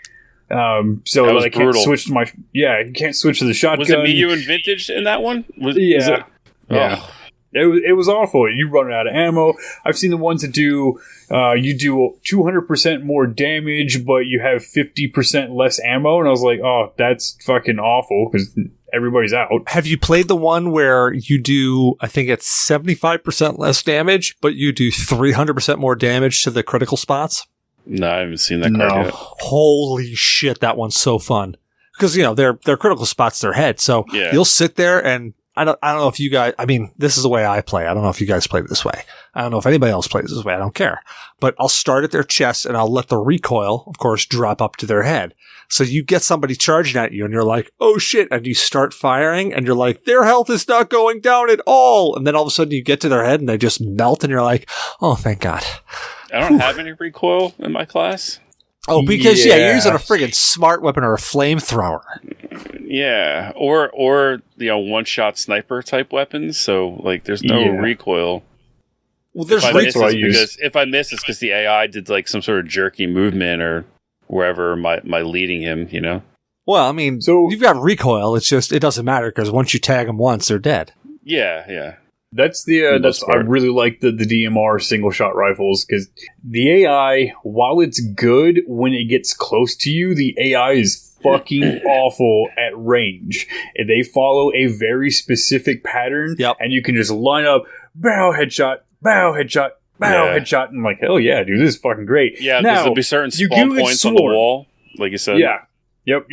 So that I can't switch to my... Yeah, you can't switch to the shotgun. Was it me, you, and Vintage in that one? Yeah. It was awful. You run out of ammo. I've seen the ones that do... you do 200% more damage, but you have 50% less ammo. And I was like, oh, that's fucking awful because everybody's out. Have you played the one where you do, I think it's 75% less damage, but you do 300% more damage to the critical spots? No, I haven't seen that card yet. Holy shit, that one's so fun. Because, you know, they're critical spots to their head. So you'll sit there and I don't know if you guys, I mean, this is the way I play. I don't know if you guys play this way. I don't know if anybody else plays this way. I don't care. But I'll start at their chest and I'll let the recoil, of course, drop up to their head. So you get somebody charging at you and you're like, oh shit. And you start firing and you're like, their health is not going down at all. And then all of a sudden you get to their head and they just melt and you're like, oh, thank God. I don't have any recoil in my class. Oh, because you're using a friggin' smart weapon or a flamethrower. Yeah, or you know, one-shot sniper type weapons. So like, there's no recoil. Well, there's recoil. If I miss, it's because the AI did like some sort of jerky movement or wherever my leading him. You know. Well, I mean, so you've got recoil. It's just it doesn't matter because once you tag them once, they're dead. Yeah. That's I really like the DMR single shot rifles because the AI, while it's good when it gets close to you, the AI is fucking awful at range. They follow a very specific pattern, and you can just line up bow headshot, headshot, and I'm like, hell yeah, dude, this is fucking great. Yeah, because there'll be certain spawn points on the wall, like you said. Yeah. Yep,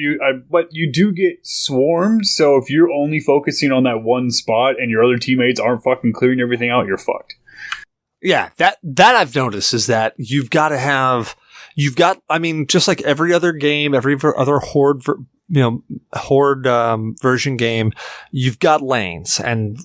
but you do get swarmed, so if you're only focusing on that one spot and your other teammates aren't fucking clearing everything out, you're fucked. Yeah, that I've noticed is that I mean, just like every other game, every other horde version game, you've got lanes and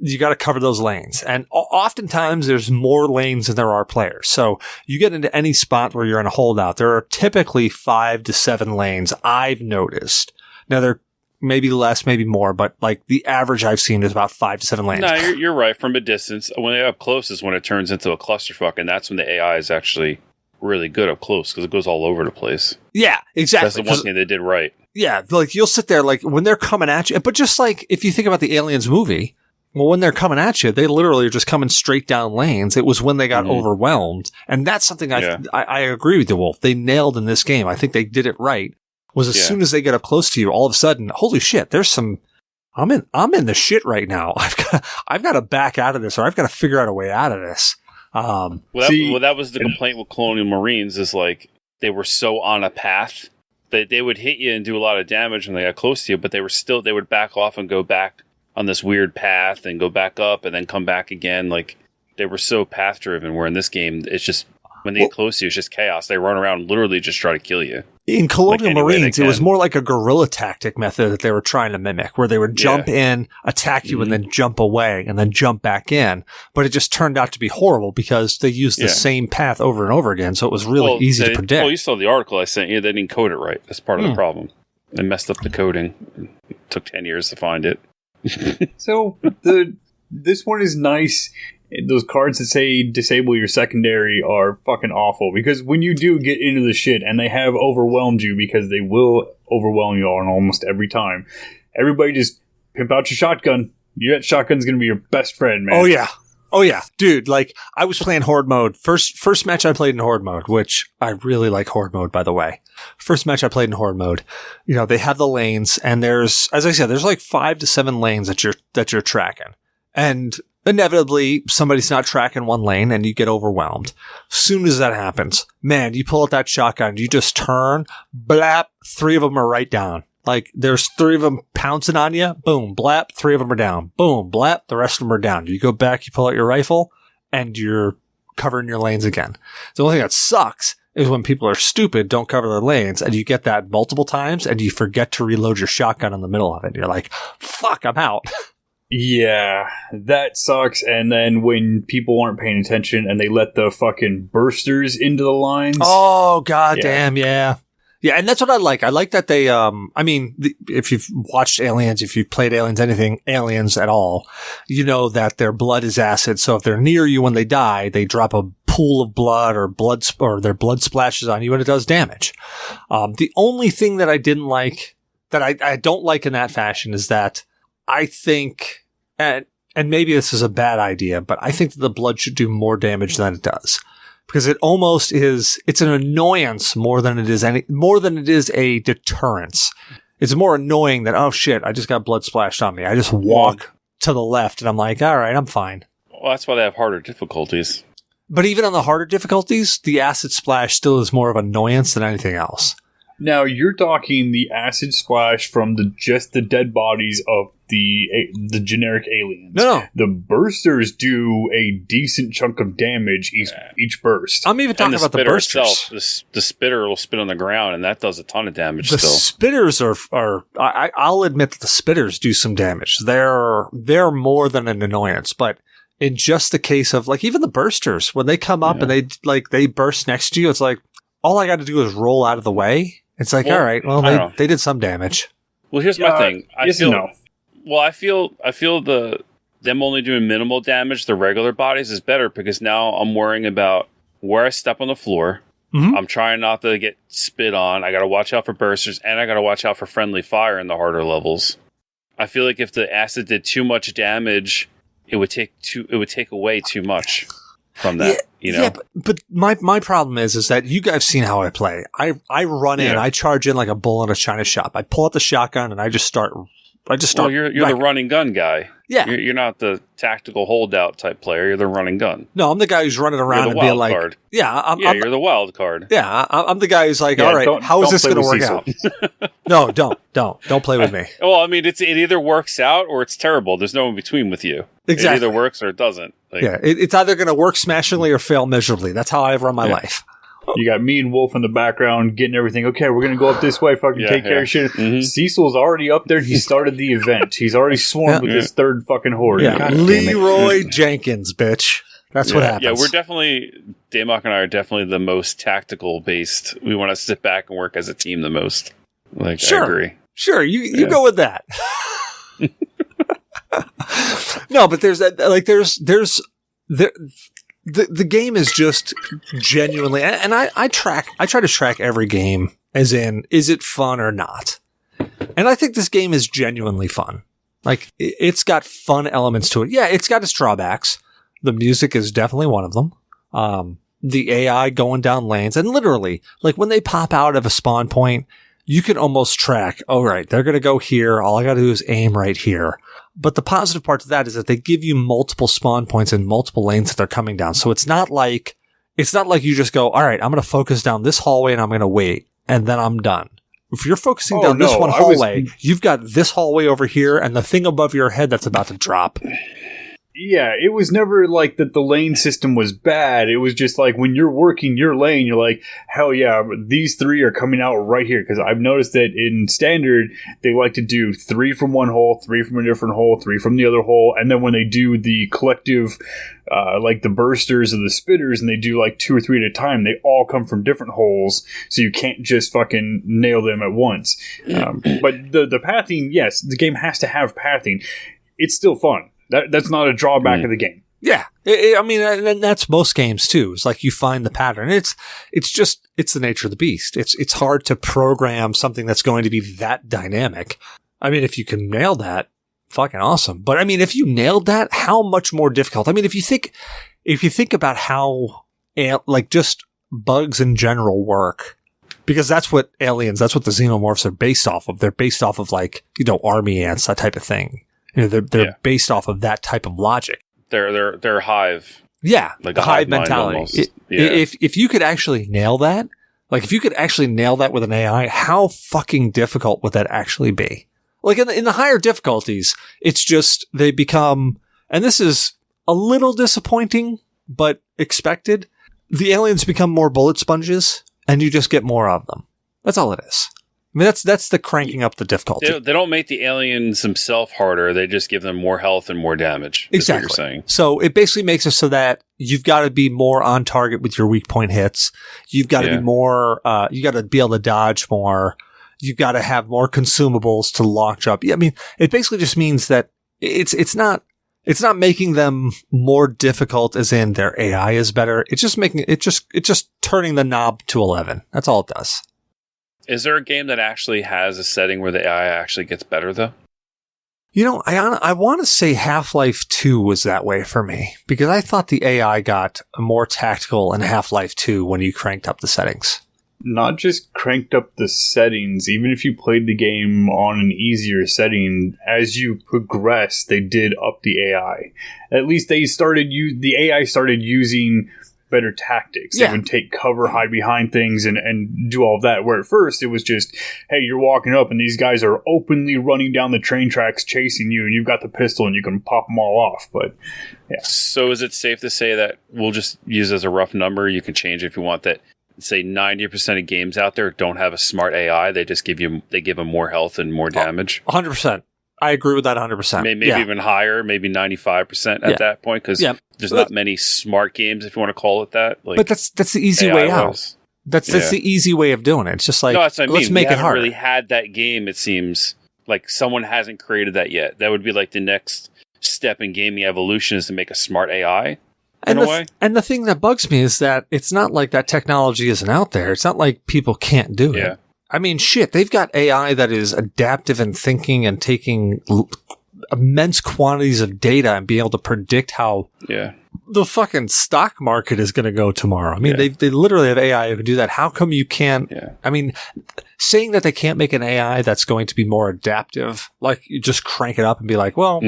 you got to cover those lanes. And oftentimes there's more lanes than there are players. So you get into any spot where you're in a holdout, there are typically 5 to 7 lanes, I've noticed. Now, there may be less, maybe more, but like the average I've seen is about 5 to 7 lanes. No, you're right. From a distance, when they're up close is when it turns into a clusterfuck, and that's when the AI is actually really good up close because it goes all over the place. Yeah, exactly. That's the one thing they did right. Yeah, like you'll sit there like when they're coming at you, but just like if you think about the Aliens movie, well, when they're coming at you, they literally are just coming straight down lanes. It was when they got overwhelmed. And that's something I agree with you, Wolf. They nailed in this game. I think they did it right. Was as soon as they get up close to you, all of a sudden, holy shit, there's some, I'm in the shit right now. I've got to back out of this or I've got to figure out a way out of this. That was the complaint with Colonial Marines is like they were so on a path that they would hit you and do a lot of damage when they got close to you, but they would back off and go back on this weird path and go back up and then come back again. Like they were so path driven, where in this game, it's just when they get close to you, it's just chaos. They run around and literally just try to kill you. In Colonial Marines, it was more like a guerrilla tactic method that they were trying to mimic, where they would jump in, attack you, and then jump away and then jump back in. But it just turned out to be horrible because they used the same path over and over again. So it was really easy to predict. Well, you saw the article I sent you. They didn't code it right. That's part of the problem. They messed up the coding. It took 10 years to find it. So this one is nice. Those cards that say disable your secondary are fucking awful, because when you do get into the shit and they have overwhelmed you, because they will overwhelm you on almost every time, everybody just pimp out your shotgun. That shotgun's gonna be your best friend, man. Oh yeah, dude. Like, I was playing Horde mode. First match I played in Horde mode, which I really like Horde mode, by the way. First match I played in Horde mode. You know, they have the lanes, and there's, as I said, there's like 5 to 7 lanes that you're tracking, and inevitably somebody's not tracking one lane, and you get overwhelmed. As soon as that happens, man, you pull out that shotgun, you just turn, blap, 3 of them are right down. Like, there's 3 of them pouncing on you. Boom, blap, 3 of them are down. Boom, blap, the rest of them are down. You go back, you pull out your rifle, and you're covering your lanes again. The only thing that sucks is when people are stupid, don't cover their lanes, and you get that multiple times, and you forget to reload your shotgun in the middle of it. You're like, fuck, I'm out. Yeah, that sucks. And then when people aren't paying attention and they let the fucking bursters into the lines. Oh, goddamn, yeah. Yeah, and that's what I like. I like that they, if you've watched Aliens, if you've played Aliens, anything Aliens at all, you know that their blood is acid. So if they're near you when they die, they drop a pool of blood or their blood splashes on you and it does damage. The only thing that I didn't like, that I don't like in that fashion, is that I think, and maybe this is a bad idea, but I think that the blood should do more damage than it does. Because it almost is, it's an annoyance more than it is a deterrence. It's more annoying that, oh shit, I just got blood splashed on me. I just walk to the left and I'm like, all right, I'm fine. Well, that's why they have harder difficulties. But even on the harder difficulties, the acid splash still is more of an annoyance than anything else. Now, you're talking the acid splash from just the dead bodies of the generic aliens. No. The bursters do a decent chunk of damage each burst. I'm even talking about the bursters. Itself, the spitter will spit on the ground, and that does a ton of damage the still. Spitters I'll admit that the spitters do some damage. They're more than an annoyance, but in just the case of, like, even the bursters, when they come up and they burst next to you, it's like, all I got to do is roll out of the way. It's like, all right, well, they did some damage. Well, here's my thing. I feel them only doing minimal damage, the regular bodies, is better, because now I'm worrying about where I step on the floor. Mm-hmm. I'm trying not to get spit on. I got to watch out for bursters, and I got to watch out for friendly fire in the harder levels. I feel like if the acid did too much damage, it would take away too much from that. Yeah, but my problem is that you guys seen how I play. I run in, I charge in like a bull in a china shop. I pull out the shotgun and I just start. Well, you're the running gun guy. Yeah, you're not the tactical holdout type player. You're the running gun. No, I'm the guy who's running around and being like, card. Yeah, you're the wild card. Yeah, I'm the guy who's like, all right, how is this going to work out? No, don't play with me. Well, I mean, it either works out or it's terrible. There's no in between with you. Exactly, it either works or it doesn't. Like, it's either going to work smashingly or fail miserably. That's how I run my life. You got me and Wolf in the background getting everything. Okay, we're going to go up this way. Fucking take care of shit. Mm-hmm. Cecil's already up there. He started the event. He's already swarmed with his third fucking horde. Yeah. Leroy Jenkins, bitch. That's what happens. Yeah, Damok and I are definitely the most tactical based. We want to sit back and work as a team the most. Like, sure. I agree. Sure, you go with that. No, but there's that. Like, the game is just genuinely, and I try to track every game, as in, is it fun or not? And I think this game is genuinely fun. Like, it's got fun elements to it. Yeah, it's got its drawbacks. The music is definitely one of them. The AI going down lanes, and literally, like, when they pop out of a spawn point, you can almost track, all right, they're going to go here. All I got to do is aim right here. But the positive part to that is that they give you multiple spawn points in multiple lanes that they're coming down. So it's not like you just go, all right, I'm going to focus down this hallway and I'm going to wait, and then I'm done. If you're focusing down this one hallway, you've got this hallway over here and the thing above your head that's about to drop. Yeah, it was never like that the lane system was bad. It was just like when you're working your lane, you're like, hell yeah, these 3 are coming out right here. Because I've noticed that in Standard, they like to do 3 from one hole, 3 from a different hole, 3 from the other hole. And then when they do the collective, like the bursters or the spitters, and they do like 2 or 3 at a time, they all come from different holes. So you can't just fucking nail them at once. But the pathing, yes, the game has to have pathing. It's still fun. That's not a drawback of the game. Yeah. I mean, and that's most games too. It's like you find the pattern. It's the nature of the beast. It's hard to program something that's going to be that dynamic. I mean, if you can nail that, fucking awesome. But I mean, if you nailed that, how much more difficult? I mean, if you think about how, like, just bugs in general work, because that's what the xenomorphs are based off of. They're based off of, like, army ants, that type of thing. They're based off of that type of logic. They're hive. Yeah, like the hive mentality. If you could actually nail that, like if you could actually nail that with an AI, how fucking difficult would that actually be? Like in the higher difficulties, it's just they become, and this is a little disappointing, but expected. The aliens become more bullet sponges, and you just get more of them. That's all it is. I mean, that's the cranking up the difficulty. They don't make the aliens themselves harder. They just give them more health and more damage. Exactly. What you're saying. So it basically makes it so that you've got to be more on target with your weak point hits. You've got to be more, you got to be able to dodge more. You've got to have more consumables to launch up. Yeah, I mean, it basically just means that it's not making them more difficult as in their AI is better. It's just turning the knob to 11. That's all it does. Is there a game that actually has a setting where the AI actually gets better, though? I want to say Half-Life 2 was that way for me, because I thought the AI got more tactical in Half-Life 2 when you cranked up the settings. Not just cranked up the settings, even if you played the game on an easier setting, as you progress, they did up the AI. At least the AI started using better tactics. They would take cover, hide behind things, and do all of that. Where at first it was just, hey, you're walking up and these guys are openly running down the train tracks chasing you, and you've got the pistol and you can pop them all off. But yeah. So is it safe to say that we'll just use as a rough number? You can change if you want that. Say 90% of games out there don't have a smart AI. They just give them more health and more damage. 100%. I agree with that 100%. Maybe even higher, maybe 95% at that point, because there's not many smart games, if you want to call it that. Like, but that's the easy way out. That's the easy way of doing it. It's just like, no, that's what I mean. Let's make it hard. Really had that game, it seems like someone hasn't created that yet. That would be like the next step in gaming evolution, is to make a smart AI. And the thing that bugs me is that it's not like that technology isn't out there. It's not like people can't do it. I mean, shit, they've got AI that is adaptive and thinking and taking immense quantities of data and being able to predict how the fucking stock market is going to go tomorrow. I mean, they literally have AI who can do that. How come you can't? I mean, saying that they can't make an AI that's going to be more adaptive, like you just crank it up and be like, well,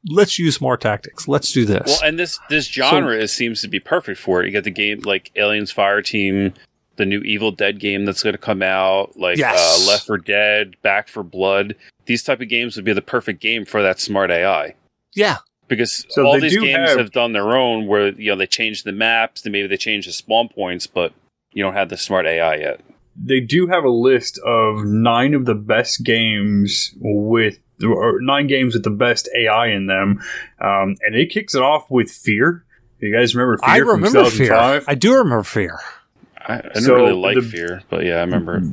let's use more tactics. Let's do this. Well, and this genre seems to be perfect for it. You got the game like Aliens Fireteam, the new Evil Dead game that's going to come out, like Left 4 Dead, Back 4 Blood. These type of games would be the perfect game for that smart AI. Yeah. Because all these games have done their own, where they change the maps, maybe they change the spawn points, but you don't have the smart AI yet. They do have a list of 9 of the best games or 9 games with the best AI in them, and it kicks it off with Fear. You guys remember Fear? I remember Fear. I do remember Fear. I didn't really like Fear, but yeah, I remember it.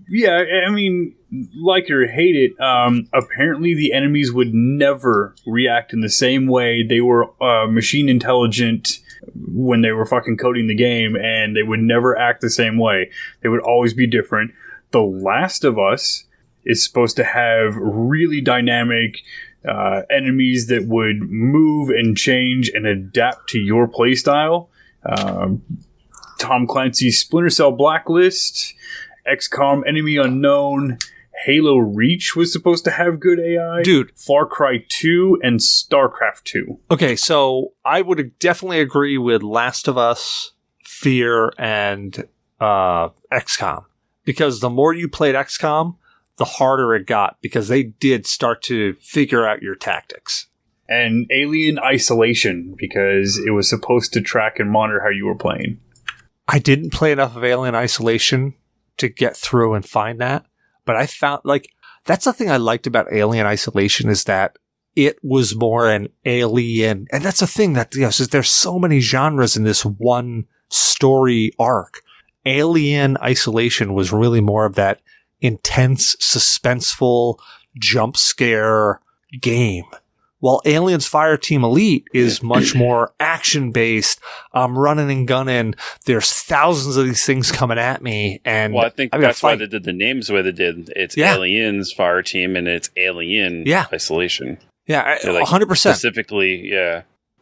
Yeah, I mean, like it or hate it, apparently the enemies would never react in the same way. They were machine intelligent when they were fucking coding the game, and they would never act the same way. They would always be different. The Last of Us is supposed to have really dynamic enemies that would move and change and adapt to your playstyle. Tom Clancy's Splinter Cell Blacklist, XCOM Enemy Unknown, Halo Reach was supposed to have good AI. Dude. Far Cry 2 and StarCraft 2. Okay, so I would definitely agree with Last of Us, Fear, and XCOM. Because the more you played XCOM, the harder it got, because they did start to figure out your tactics. and Alien Isolation, because it was supposed to track and monitor how you were playing. I didn't play enough of Alien Isolation to get through and find that, but I found, like, that's the thing I liked about Alien Isolation is that it was more an alien, and that's the thing that, you know, there's so many genres in this one story arc. Alien Isolation was really more of that intense, suspenseful, jump scare game. While Aliens Fireteam Elite is much more action-based, I'm running and gunning, there's thousands of these things coming at me, and well, I think that's why they did the names the way they did. It's Aliens Fireteam, and it's Alien Isolation. Yeah, so, like, 100%. Specifically,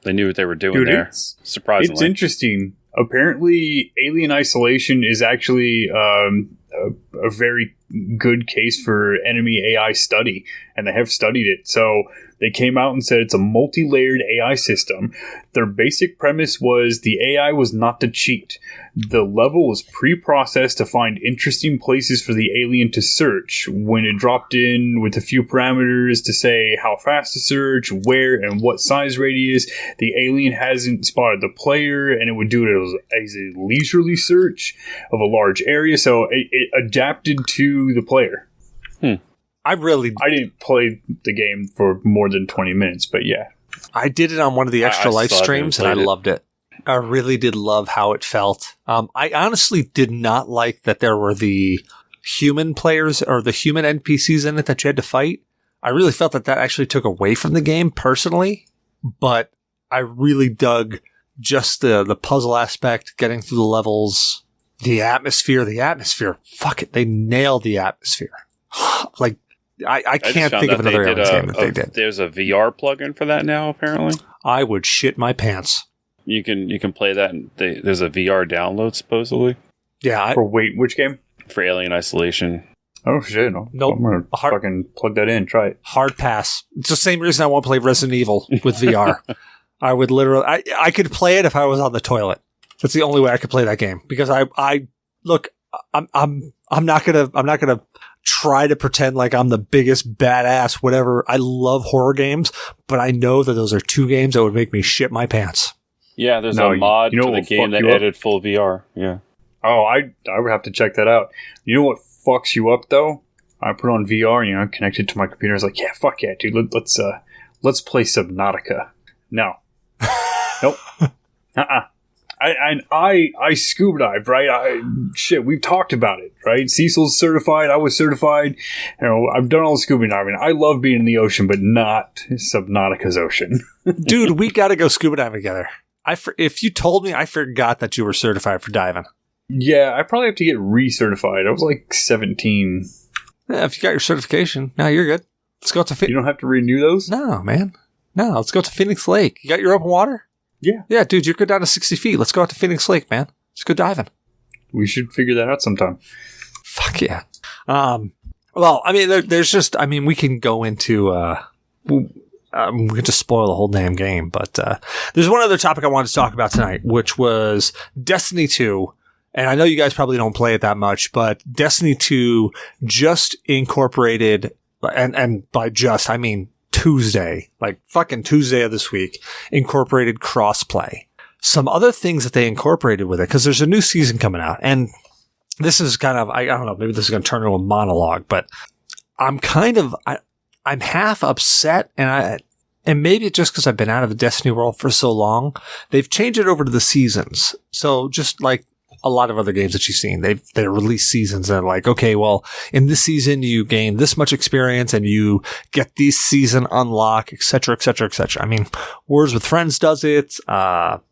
they knew what they were doing there, surprisingly. It's interesting. Apparently, Alien Isolation is actually a very good case for enemy AI study, and they have studied it. So they came out and said it's a multi-layered AI system. Their basic premise was the AI was not to cheat. The level was pre-processed to find interesting places for the alien to search. When it dropped in with a few parameters to say how fast to search, where, and what size radius, the alien hasn't spotted the player, and it would do it as a leisurely search of a large area. So it adapted to the player. I didn't play the game for more than 20 minutes, but yeah. I did it on one of the Extra Life streams, and I loved it. I really did love how it felt. I honestly did not like that there were the human players or the human NPCs in it that you had to fight. I really felt that actually took away from the game personally, but I really dug just the puzzle aspect, getting through the levels, the atmosphere. Fuck it, they nailed the atmosphere. Like, I can't think of another Aliens game that they did. There's a VR plugin for that now, apparently. I would shit my pants. You can play that. There's a VR download, supposedly. Yeah. Which game? For Alien Isolation. Oh, shit. Nope. I'm going to fucking plug that in. Try it. Hard pass. It's the same reason I want to play Resident Evil with VR. I would literally... I could play it if I was on the toilet. That's the only way I could play that game. Because look, I'm not gonna try to pretend like I'm the biggest badass, whatever. I love horror games, but I know that those are two games that would make me shit my pants. Yeah, there's a mod for the game that added full VR. Yeah. Oh, I would have to check that out. You know what fucks you up though? I put on VR and connect it to my computer. I was like, yeah, fuck yeah, dude. Let's play Subnautica. No. Nope. I scuba dive, right? We've talked about it, right? Cecil's certified. I was certified. I've done all the scuba diving. I love being in the ocean, but not Subnautica's ocean. Dude, we got to go scuba diving together. If you told me, I forgot that you were certified for diving. Yeah, I probably have to get recertified. I was like 17. Yeah, if you got your certification, no, you're good. Let's go to You don't have to renew those? No, man. No, let's go to Phoenix Lake. You got your open water? Yeah. Yeah, dude, you're good down to 60 feet. Let's go out to Phoenix Lake, man. Let's go diving. We should figure that out sometime. Fuck yeah. Well, I mean, we can go into, we could just spoil the whole damn game, but there's one other topic I wanted to talk about tonight, which was Destiny 2. And I know you guys probably don't play it that much, but Destiny 2 just incorporated, and by just, I mean Tuesday, like fucking Tuesday of this week, incorporated crossplay. Some other things that they incorporated with it, because there's a new season coming out, and this is kind of, I don't know, maybe this is going to turn into a monologue, but I'm half upset, and maybe it's just because I've been out of the Destiny world for so long. They've changed it over to the seasons. So just like a lot of other games that you've seen, they release seasons and like, okay, well, in this season you gain this much experience and you get this season unlock, etc., etc., etc. I mean, Wars with Friends does it. Warframe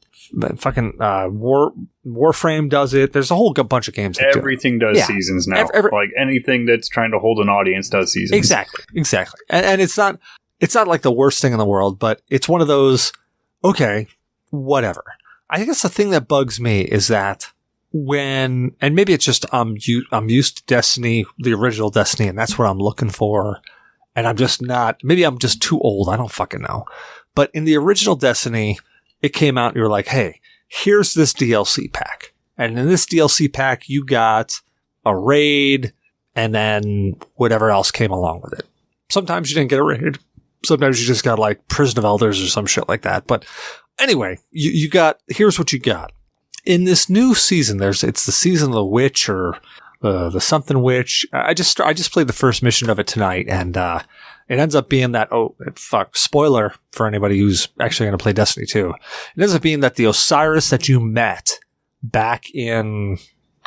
does it. There's a whole bunch of games that everything does seasons now. Like anything that's trying to hold an audience does seasons. Exactly. And it's not like the worst thing in the world, but it's one of those, okay, whatever. I guess the thing that bugs me is that and maybe it's just I'm used to Destiny, the original Destiny, and that's what I'm looking for, and I'm just not. Maybe I'm just too old. I don't fucking know. But in the original Destiny, it came out and you were like, hey, here's this DLC pack, and in this DLC pack you got a raid, and then whatever else came along with it. Sometimes you didn't get a raid. Sometimes you just got like Prison of Elders or some shit like that. But anyway, here's what you got. In this new season, it's the season of the witch or the something witch. I just played the first mission of it tonight, and it ends up being that, spoiler for anybody who's actually going to play Destiny 2. It ends up being that the Osiris that you met back in,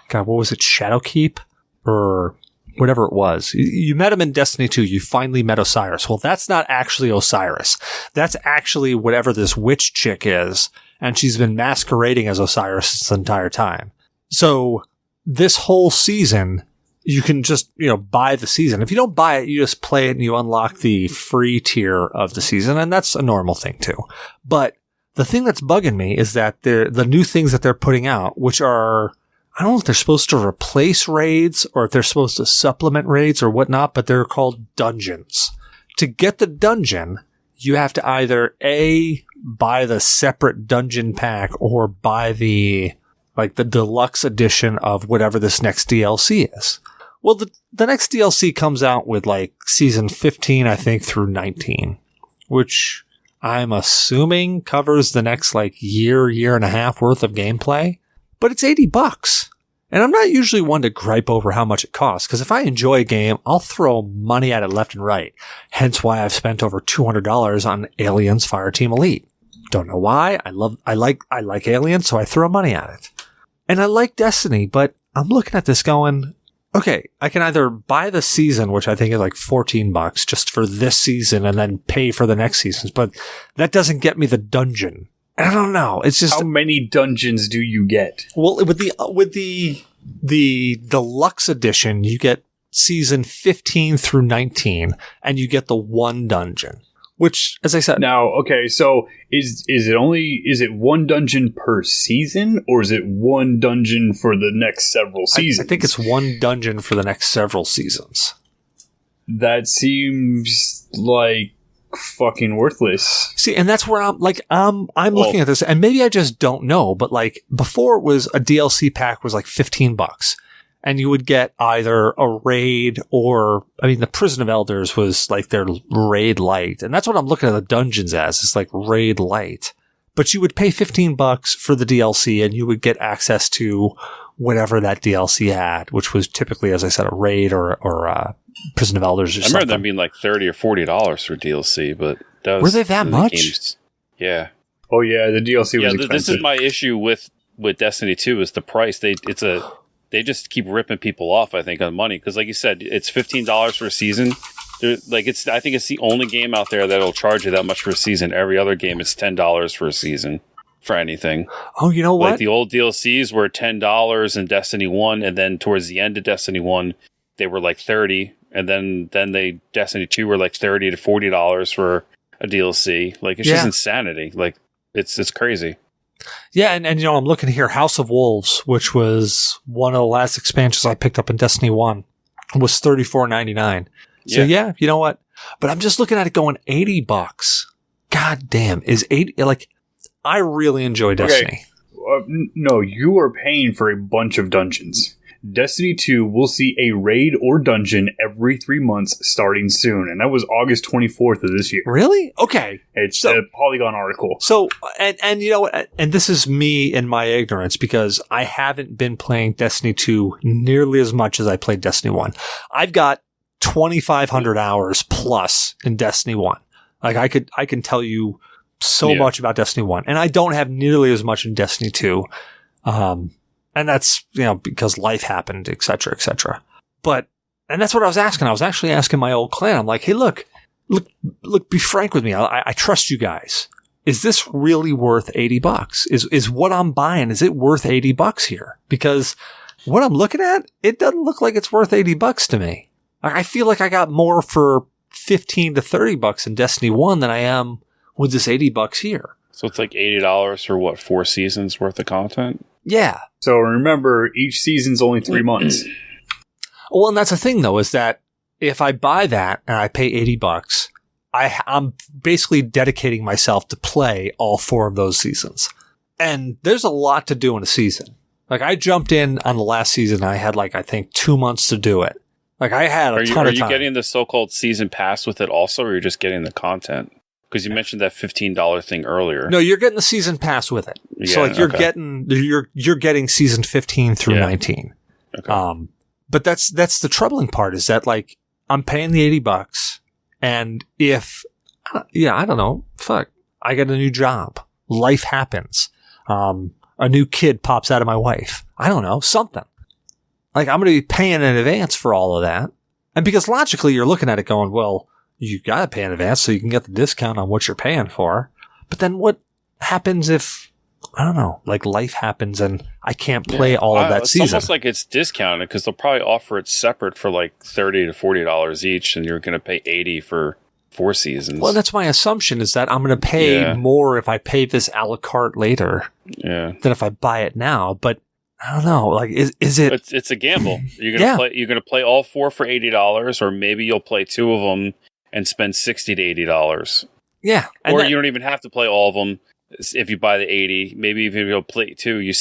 God, what was it, Shadowkeep? Or whatever it was. You met him in Destiny 2. You finally met Osiris. Well, that's not actually Osiris. That's actually whatever this witch chick is, and she's been masquerading as Osiris this entire time. So this whole season, you can just, buy the season. If you don't buy it, you just play it and you unlock the free tier of the season, and that's a normal thing too. But the thing that's bugging me is that the new things that they're putting out, which are, I don't know if they're supposed to replace raids or if they're supposed to supplement raids or whatnot, but they're called dungeons. To get the dungeon, you have to either buy the separate dungeon pack or buy the deluxe edition of whatever this next DLC is. Well, the next DLC comes out with season 15, I think, through 19, which I'm assuming covers the next year and a half worth of gameplay. But it's $80. And I'm not usually one to gripe over how much it costs, because if I enjoy a game, I'll throw money at it left and right. Hence why I've spent over $200 on Aliens Fireteam Elite. Don't know why. I like Aliens, so I throw money at it. And I like Destiny, but I'm looking at this going, okay, I can either buy the season, which I think is $14 just for this season, and then pay for the next seasons, but that doesn't get me the dungeon. I don't know. It's just, how many dungeons do you get? Well, with the deluxe edition, you get season 15 through 19, and you get the one dungeon. Which, as I said, now, okay, so is it one dungeon per season, or is it one dungeon for the next several seasons? I think it's one dungeon for the next several seasons. That seems like fucking worthless. See, and that's where I'm looking at this, and maybe I just don't know, but before it was a DLC pack was $15. And you would get either a raid or, the Prison of Elders was their raid light. And that's what I'm looking at the dungeons as. It's raid light. But you would pay $15 for the DLC and you would get access to whatever that DLC had, which was typically, as I said, a raid or Prison of Elders or something. I remember them being $30 or $40 for DLC, but were they that much? Games, yeah. Oh yeah, the DLC was expensive. This is my issue with Destiny 2 is the price. They just keep ripping people off, I think, on money. Because like you said, it's $15 for a season. I think it's the only game out there that'll charge you that much for a season. Every other game is $10 for a season for anything. Oh, you know what? The old DLCs were $10 in Destiny 1, and then towards the end of Destiny 1, they were $30, and then Destiny 2 were $30 to $40 for a DLC. It's just insanity. It's crazy. Yeah, and I'm looking here, House of Wolves, which was one of the last expansions I picked up in Destiny 1, was $34.99. So yeah, you know what? But I'm just looking at it going $80. God damn, is 80 I really enjoy Destiny. No, you are paying for a bunch of dungeons. Destiny 2 will see a raid or dungeon every 3 months starting soon, and that was August 24th of this year. Really? Okay. It's a Polygon article. So, and you know what, and this is me and my ignorance, because I haven't been playing Destiny 2 nearly as much as I played Destiny 1. I've got 2,500 hours plus in Destiny 1. I can tell you so much about Destiny 1, and I don't have nearly as much in Destiny 2. And that's, because life happened, et cetera, et cetera. And that's what I was asking. I was actually asking my old clan. I'm like, hey, look, be frank with me. I trust you guys. Is this really worth $80? Is what I'm buying, is it worth $80 here? Because what I'm looking at, it doesn't look like it's worth $80 to me. I feel like I got more for $15 to $30 in Destiny 1 than I am with this $80 here. So it's $80 for what, 4 seasons worth of content? Yeah. So remember, each season's only 3 months. Well, and that's the thing, though, is that if I buy that and I pay $80, I'm basically dedicating myself to play all 4 of those seasons. And there's a lot to do in a season. I jumped in on the last season. I had I think 2 months to do it. Like, I had a ton of time. Are you getting the so-called season pass with it also, or you're just getting the content? Because you mentioned that $15 thing earlier. No, you're getting the season pass with it. Yeah, so like you're getting season 15 through 19. Okay. But that's the troubling part, is that like I'm paying the $80, and if I don't know, fuck, I get a new job, life happens, a new kid pops out of my wife, I don't know, something. Like, I'm going to be paying in advance for all of that. And because logically you're looking at it going, well, you got to pay in advance so you can get the discount on what you're paying for. But then what happens if, I don't know, like life happens and I can't play all of that season? It's almost like it's discounted because they'll probably offer it separate for like $30 to $40 each, and you're going to pay $80 for 4 seasons. Well, that's my assumption, is that I'm going to pay more if I pay this a la carte later than if I buy it now. But I don't know. Like, is it? It's a gamble. You're gonna play. You're gonna play all 4 for $80, or maybe you'll play 2 of them and spend $60 to $80. Yeah, or you don't even have to play all of them if you buy the 80. Maybe if you play 2, you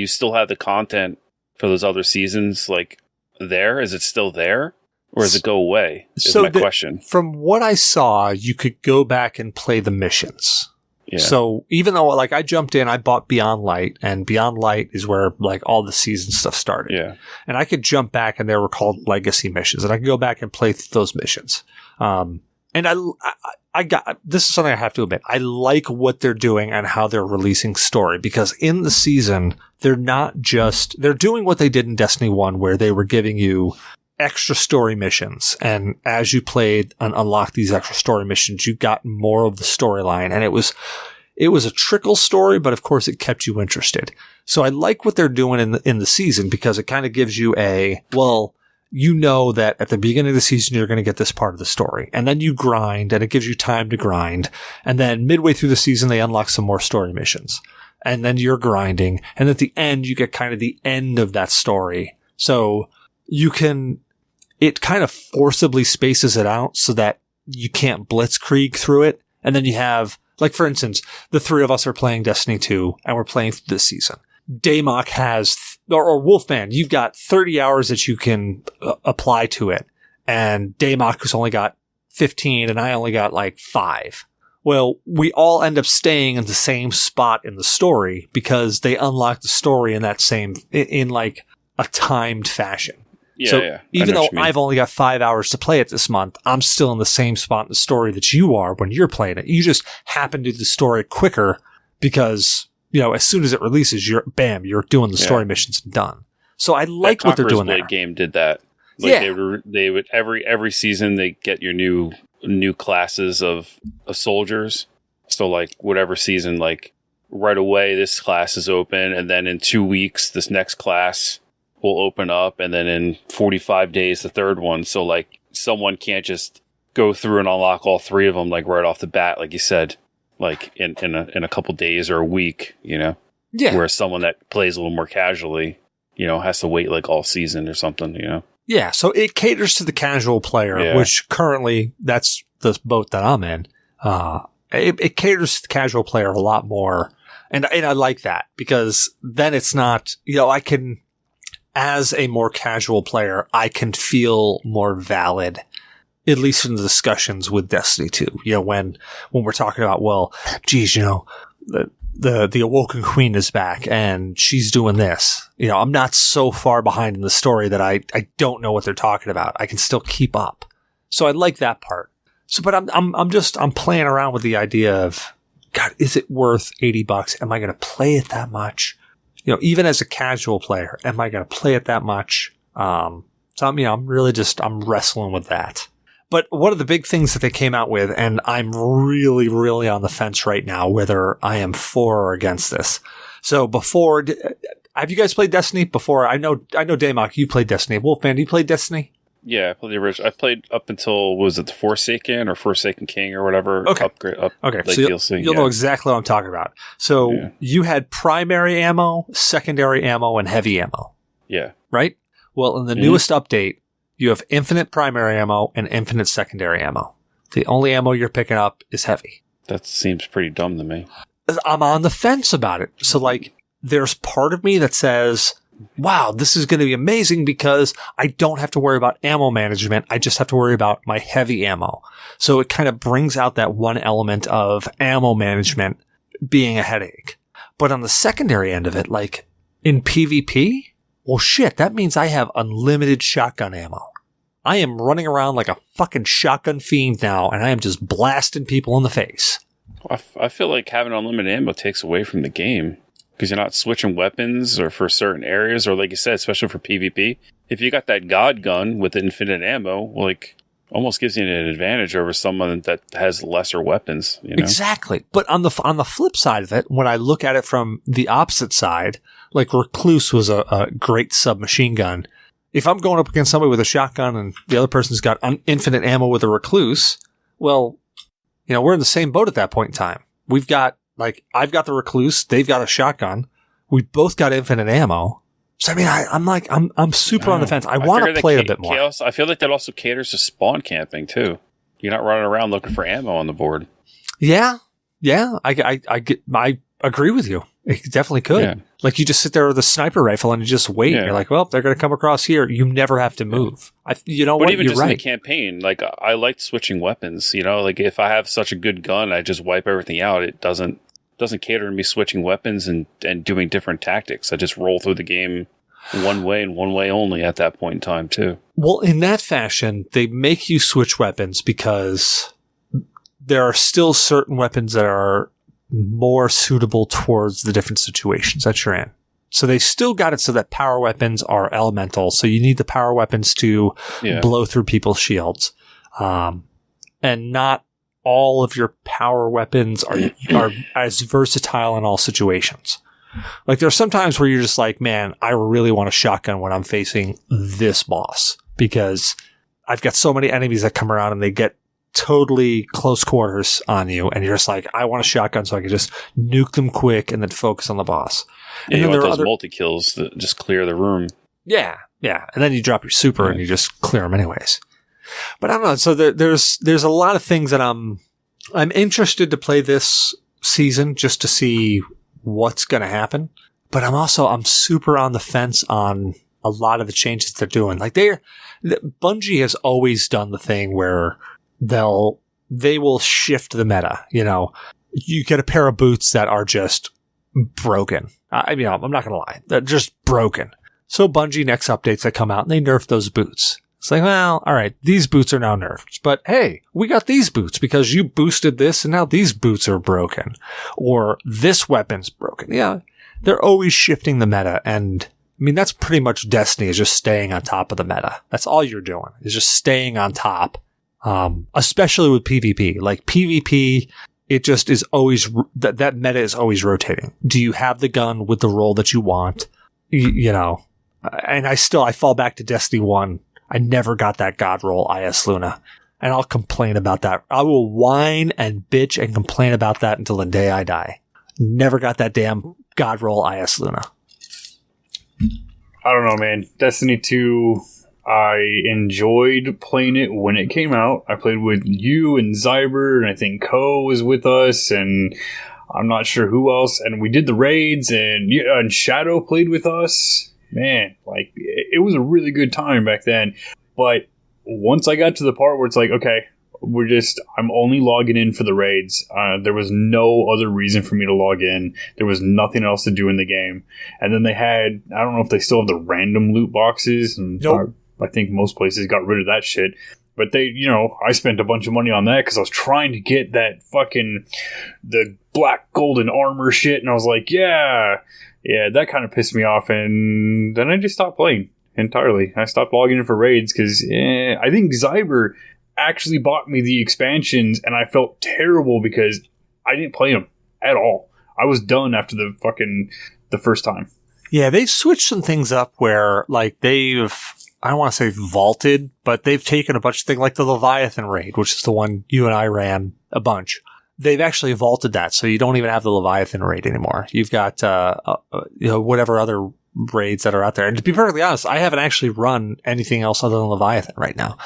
still have the content for those other seasons. Like, there, is it still there, or does it go away? Is my question. From what I saw, you could go back and play the missions. Yeah. So even though, like, I jumped in, I bought Beyond Light, and Beyond Light is where like all the season stuff started. Yeah. And I could jump back, and they were called legacy missions, and I could go back and play those missions. And I got, this is something I have to admit, I like what they're doing and how they're releasing story, because in the season, they're doing what they did in Destiny 1, where they were giving you extra story missions, and as you played and unlocked these extra story missions, you got more of the storyline, and it was a trickle story, but of course it kept you interested. So I like what they're doing in the season, because it kind of gives you you know that at the beginning of the season you're going to get this part of the story, and then you grind, and it gives you time to grind, and then midway through the season they unlock some more story missions, and then you're grinding, and at the end you get kind of the end of that story. So it kind of forcibly spaces it out so that you can't blitzkrieg through it. And then you have, like, for instance, the 3 of us are playing Destiny 2 and we're playing this season. Damok has, or Wolfman, you've got 30 hours that you can apply to it. And Damok has only got 15 and I only got like 5. Well, we all end up staying in the same spot in the story because they unlock the story in like a timed fashion. Yeah, so even though I've only got 5 hours to play it this month, I'm still in the same spot in the story that you are when you're playing it. You just happen to do the story quicker because, as soon as it releases, you're doing the story missions and done. So I like what they're doing there. That game did that. Like they would every season they get your new classes of soldiers. So like whatever season, like right away this class is open, and then in 2 weeks this next class will open up, and then in 45 days the third one. So like someone can't just go through and unlock all 3 of them like right off the bat, like you said, like in a couple days or a week, Yeah. Whereas someone that plays a little more casually, has to wait like all season or something, Yeah, so it caters to the casual player, which currently that's the boat that I'm in. It caters to the casual player a lot more, and I like that, because then it's not, I can, as a more casual player, I can feel more valid, at least in the discussions with Destiny 2. When we're talking about, well, geez, the Awoken Queen is back and she's doing this. I'm not so far behind in the story that I don't know what they're talking about. I can still keep up. So I like that part. So, but I'm playing around with the idea of, God, is it worth $80? Am I going to play it that much? Even as a casual player, am I going to play it that much? So I'm really I'm wrestling with that. But one of the big things that they came out with, and I'm really, really on the fence right now, whether I am for or against this. So before, have you guys played Destiny before? I know, Damok, you played Destiny. Wolfman, you played Destiny? Yeah, I played the original. I played up until, was it the Forsaken or Forsaken King or whatever? Okay. Okay, so you'll know exactly what I'm talking about. So you had primary ammo, secondary ammo, and heavy ammo. Yeah. Right? Well, in the newest update, you have infinite primary ammo and infinite secondary ammo. The only ammo you're picking up is heavy. That seems pretty dumb to me. I'm on the fence about it. So, like, there's part of me that says, wow, this is going to be amazing because I don't have to worry about ammo management. I just have to worry about my heavy ammo. So it kind of brings out that one element of ammo management being a headache. But on the secondary end of it, like in PvP, well, shit, that means I have unlimited shotgun ammo. I am running around like a fucking shotgun fiend now, and I am just blasting people in the face. I feel like having unlimited ammo takes away from the game because you're not switching weapons or for certain areas, or like you said, especially for PvP. If you got that God gun with infinite ammo, like almost gives you an advantage over someone that has lesser weapons. You know? Exactly. But on the flip side of it, when I look at it from the opposite side, like Recluse was a great submachine gun. If I'm going up against somebody with a shotgun and the other person's got infinite ammo with a Recluse, well, you know, we're in the same boat at that point in time. We've got, like, I've got the Recluse, they've got a shotgun, we both got infinite ammo. So I mean, I'm super on the fence. I want to play a bit more. Chaos, I feel like that also caters to spawn camping too. You're not running around looking for ammo on the board. Yeah, I agree with you. It definitely could. Yeah. Like, you just sit there with a sniper rifle and you just wait. Yeah. You're like, well, they're going to come across here. You never have to move. You know what? Even You're just right. in the campaign, like, I like switching weapons. You know, like if I have such a good gun, I just wipe everything out. It doesn't cater to me switching weapons and doing different tactics. I just roll through the game one way and one way only at that point in time too. Well, in that fashion, they make you switch weapons because there are still certain weapons that are more suitable towards the different situations that you're in. So they still got it so that power weapons are elemental. So you need the power weapons to blow through people's shields. And not all of your power weapons are as versatile in all situations. Like, there are some times where you're just like, man, I really want a shotgun when I'm facing this boss because I've got so many enemies that come around and they get totally close quarters on you, and you're just like, I want a shotgun so I can just nuke them quick and then focus on the boss. Yeah, and you want those multi-kills that just clear the room. Yeah. And then you drop your super and you just clear them anyways. But I don't know. So there's a lot of things that I'm interested to play this season just to see what's going to happen. But I'm super on the fence on a lot of the changes they're doing. Like, Bungie has always done the thing where they will shift the meta. You know, you get a pair of boots that are just broken. I mean, I'm not going to lie. They're just broken. So Bungie next updates that come out and they nerf those boots. It's like, well, all right, these boots are now nerfed, but hey, we got these boots because you boosted this and now these boots are broken, or this weapon's broken. Yeah. They're always shifting the meta. And I mean, that's pretty much Destiny, is just staying on top of the meta. That's all you're doing, is just staying on top. Especially with PvP. Like, PvP, it just is always, that meta is always rotating. Do you have the gun with the role that you want? You know, and I fall back to Destiny 1. I never got that God roll, IS Luna. And I'll complain about that. I will whine and bitch and complain about that until the day I die. Never got that damn God roll, IS Luna. I don't know, man. Destiny 2, I enjoyed playing it when it came out. I played with you and Zyber, and I think Ko was with us, and I'm not sure who else. And we did the raids, and Shadow played with us. Man, like, it was a really good time back then. But once I got to the part where it's like, okay, I'm only logging in for the raids. There was no other reason for me to log in. There was nothing else to do in the game. And then they had, I don't know if they still have the random loot boxes. And nope. I think most places got rid of that shit. But I spent a bunch of money on that because I was trying to get that the black golden armor shit. And I was like, yeah, that kind of pissed me off. And then I just stopped playing entirely. I stopped logging in for raids because I think Zyber actually bought me the expansions, and I felt terrible because I didn't play them at all. I was done after the first time. Yeah, they've switched some things up where, like, I don't want to say vaulted, but they've taken a bunch of things, like the Leviathan raid, which is the one you and I ran a bunch. They've actually vaulted that, so you don't even have the Leviathan raid anymore. You've got, whatever other raids that are out there. And to be perfectly honest, I haven't actually run anything else other than Leviathan right now.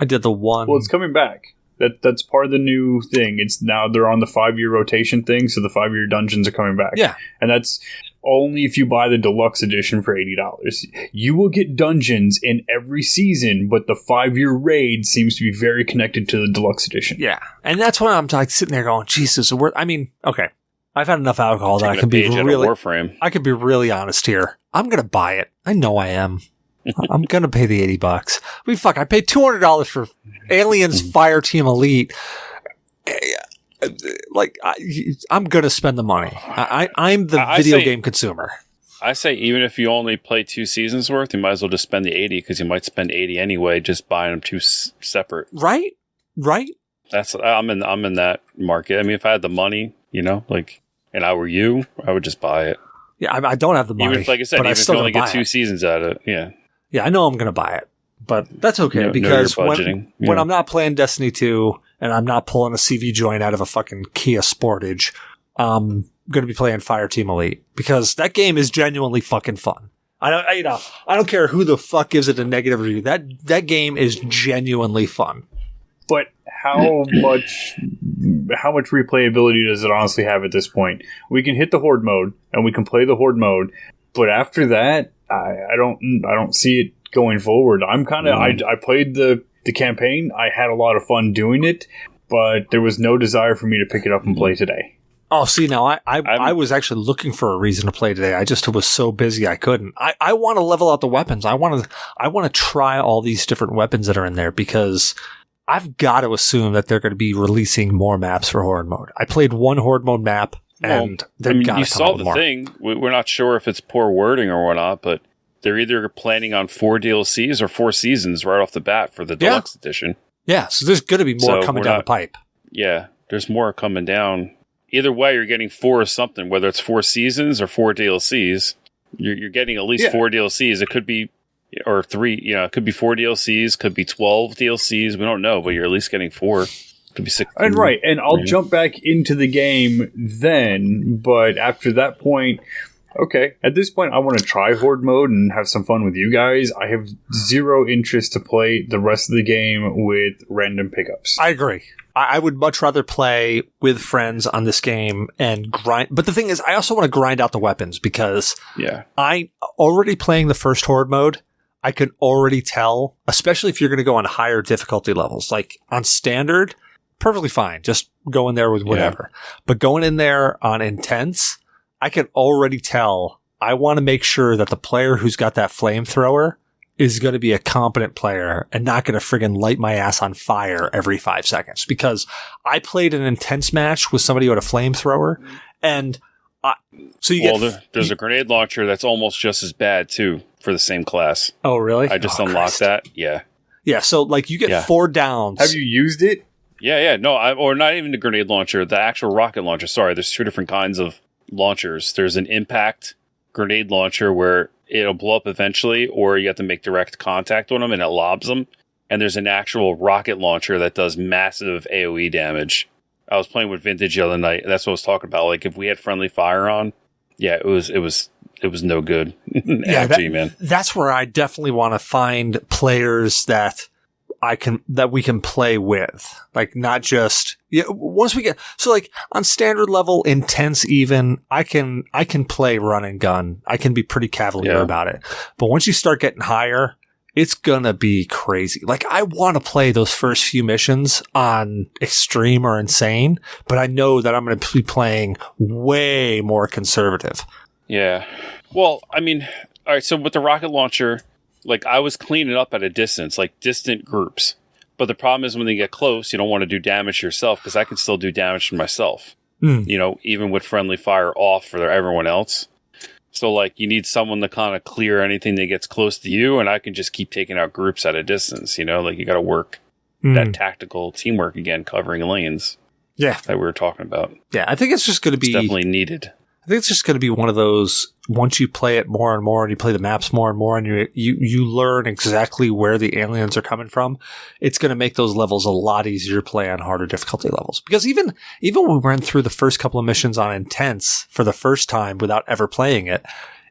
I did the one. Well, it's coming back. That's part of the new thing. It's now they're on the 5-year rotation thing, so the 5-year dungeons are coming back. Yeah, and that's only if you buy the deluxe edition for $80. You will get dungeons in every season, but the 5-year raid seems to be very connected to the deluxe edition. Yeah, and that's why I'm like sitting there going, Jesus, I mean, okay, I've had enough alcohol that I can be really honest here. I'm going to buy it. I know I am. I'm going to pay the $80. I mean, fuck, I paid $200 for Aliens Fireteam Elite. Like, I'm going to spend the money. I'm the video game consumer. I say even if you only play 2 seasons worth, you might as well just spend the 80 because you might spend 80 anyway, just buying them 2 separate. Right. I'm in that market. I mean, if I had the money, like, and I were you, I would just buy it. Yeah, I don't have the money. Even if, like I said, even if you only get 2 seasons out of it, yeah. Yeah, I know I'm going to buy it, but that's okay because when I'm not playing Destiny 2 and I'm not pulling a CV joint out of a fucking Kia Sportage, I'm going to be playing Fireteam Elite because that game is genuinely fucking fun. I don't care who the fuck gives it a negative review. That game is genuinely fun. But how much replayability does it honestly have at this point? We can hit the Horde mode and we can play the Horde mode, but after that, I don't see it going forward. I'm kind of I played the campaign. I had a lot of fun doing it, but there was no desire for me to pick it up and play today. Oh, see, now I was actually looking for a reason to play today. I just was so busy I couldn't. I want to level out the weapons. I want to try all these different weapons that are in there because I've got to assume that they're going to be releasing more maps for Horde mode. I played one Horde mode map. And you saw the thing. We're not sure if it's poor wording or whatnot, but they're either planning on 4 DLCs or 4 seasons right off the bat for the deluxe edition. Yeah, so there's going to be more coming down the pipe. Yeah, there's more coming down. Either way, you're getting 4 or something, whether it's 4 seasons or 4 DLCs. You're getting at least 4 DLCs. It could be, or 3, it could be 4 DLCs, could be 12 DLCs. We don't know, but you're at least getting 4. Could be 6. And right, and I'll jump back into the game then, but after that point, okay, at this point I want to try Horde mode and have some fun with you guys. I have zero interest to play the rest of the game with random pickups. I agree. I would much rather play with friends on this game and grind. But the thing is, I also want to grind out the weapons because I already playing the first Horde mode. I can already tell, especially if you're going to go on higher difficulty levels, like on standard. Perfectly fine. Just go in there with whatever. Yeah. But going in there on intense, I can already tell I want to make sure that the player who's got that flamethrower is going to be a competent player and not going to friggin' light my ass on fire every 5 seconds. Because I played an intense match with somebody who had a flamethrower and there's a grenade launcher that's almost just as bad too for the same class. Oh, really? I just unlocked that. Yeah. Yeah. So like you get 4 downs. Have you used it? Yeah. No, or not even the grenade launcher, the actual rocket launcher. Sorry, there's 2 different kinds of launchers. There's an impact grenade launcher where it'll blow up eventually, or you have to make direct contact on them and it lobs them. And there's an actual rocket launcher that does massive AoE damage. I was playing with Vintage the other night, and that's what I was talking about. Like if we had friendly fire on, it was no good. Man. That's where I definitely want to find players that we can play with, like not just once we get so like on standard level intense even I can play run and gun. I can be pretty cavalier about it, but once you start getting higher, it's gonna be crazy. Like I want to play those first few missions on extreme or insane, but I know that I'm going to be playing way more conservative. Yeah. Well, I mean, all right. So with the rocket launcher. Like, I was cleaning up at a distance, like distant groups. But the problem is when they get close, you don't want to do damage to yourself, because I can still do damage to myself. Even with friendly fire off for everyone else. So, like, you need someone to kind of clear anything that gets close to you, and I can just keep taking out groups at a distance, Like, you got to work that tactical teamwork again, covering lanes. Yeah. That we were talking about. Yeah, I think it's just going to be... It's definitely needed. I think it's just going to be one of those, once you play it more and more and you play the maps more and more and you learn exactly where the aliens are coming from, it's going to make those levels a lot easier to play on harder difficulty levels. Because even when we went through the first couple of missions on intense for the first time without ever playing it,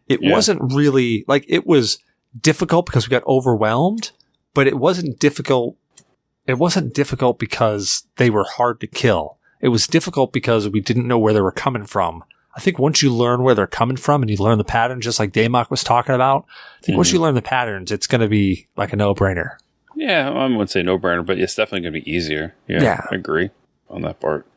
it wasn't really, like, it was difficult because we got overwhelmed, but it wasn't difficult. It wasn't difficult because they were hard to kill. It was difficult because we didn't know where they were coming from. I think once you learn where they're coming from and you learn the patterns, just like Damok was talking about, I think once you learn the patterns, it's going to be like a no-brainer. Yeah, I wouldn't say no-brainer, but it's definitely going to be easier. Yeah, I agree on that part.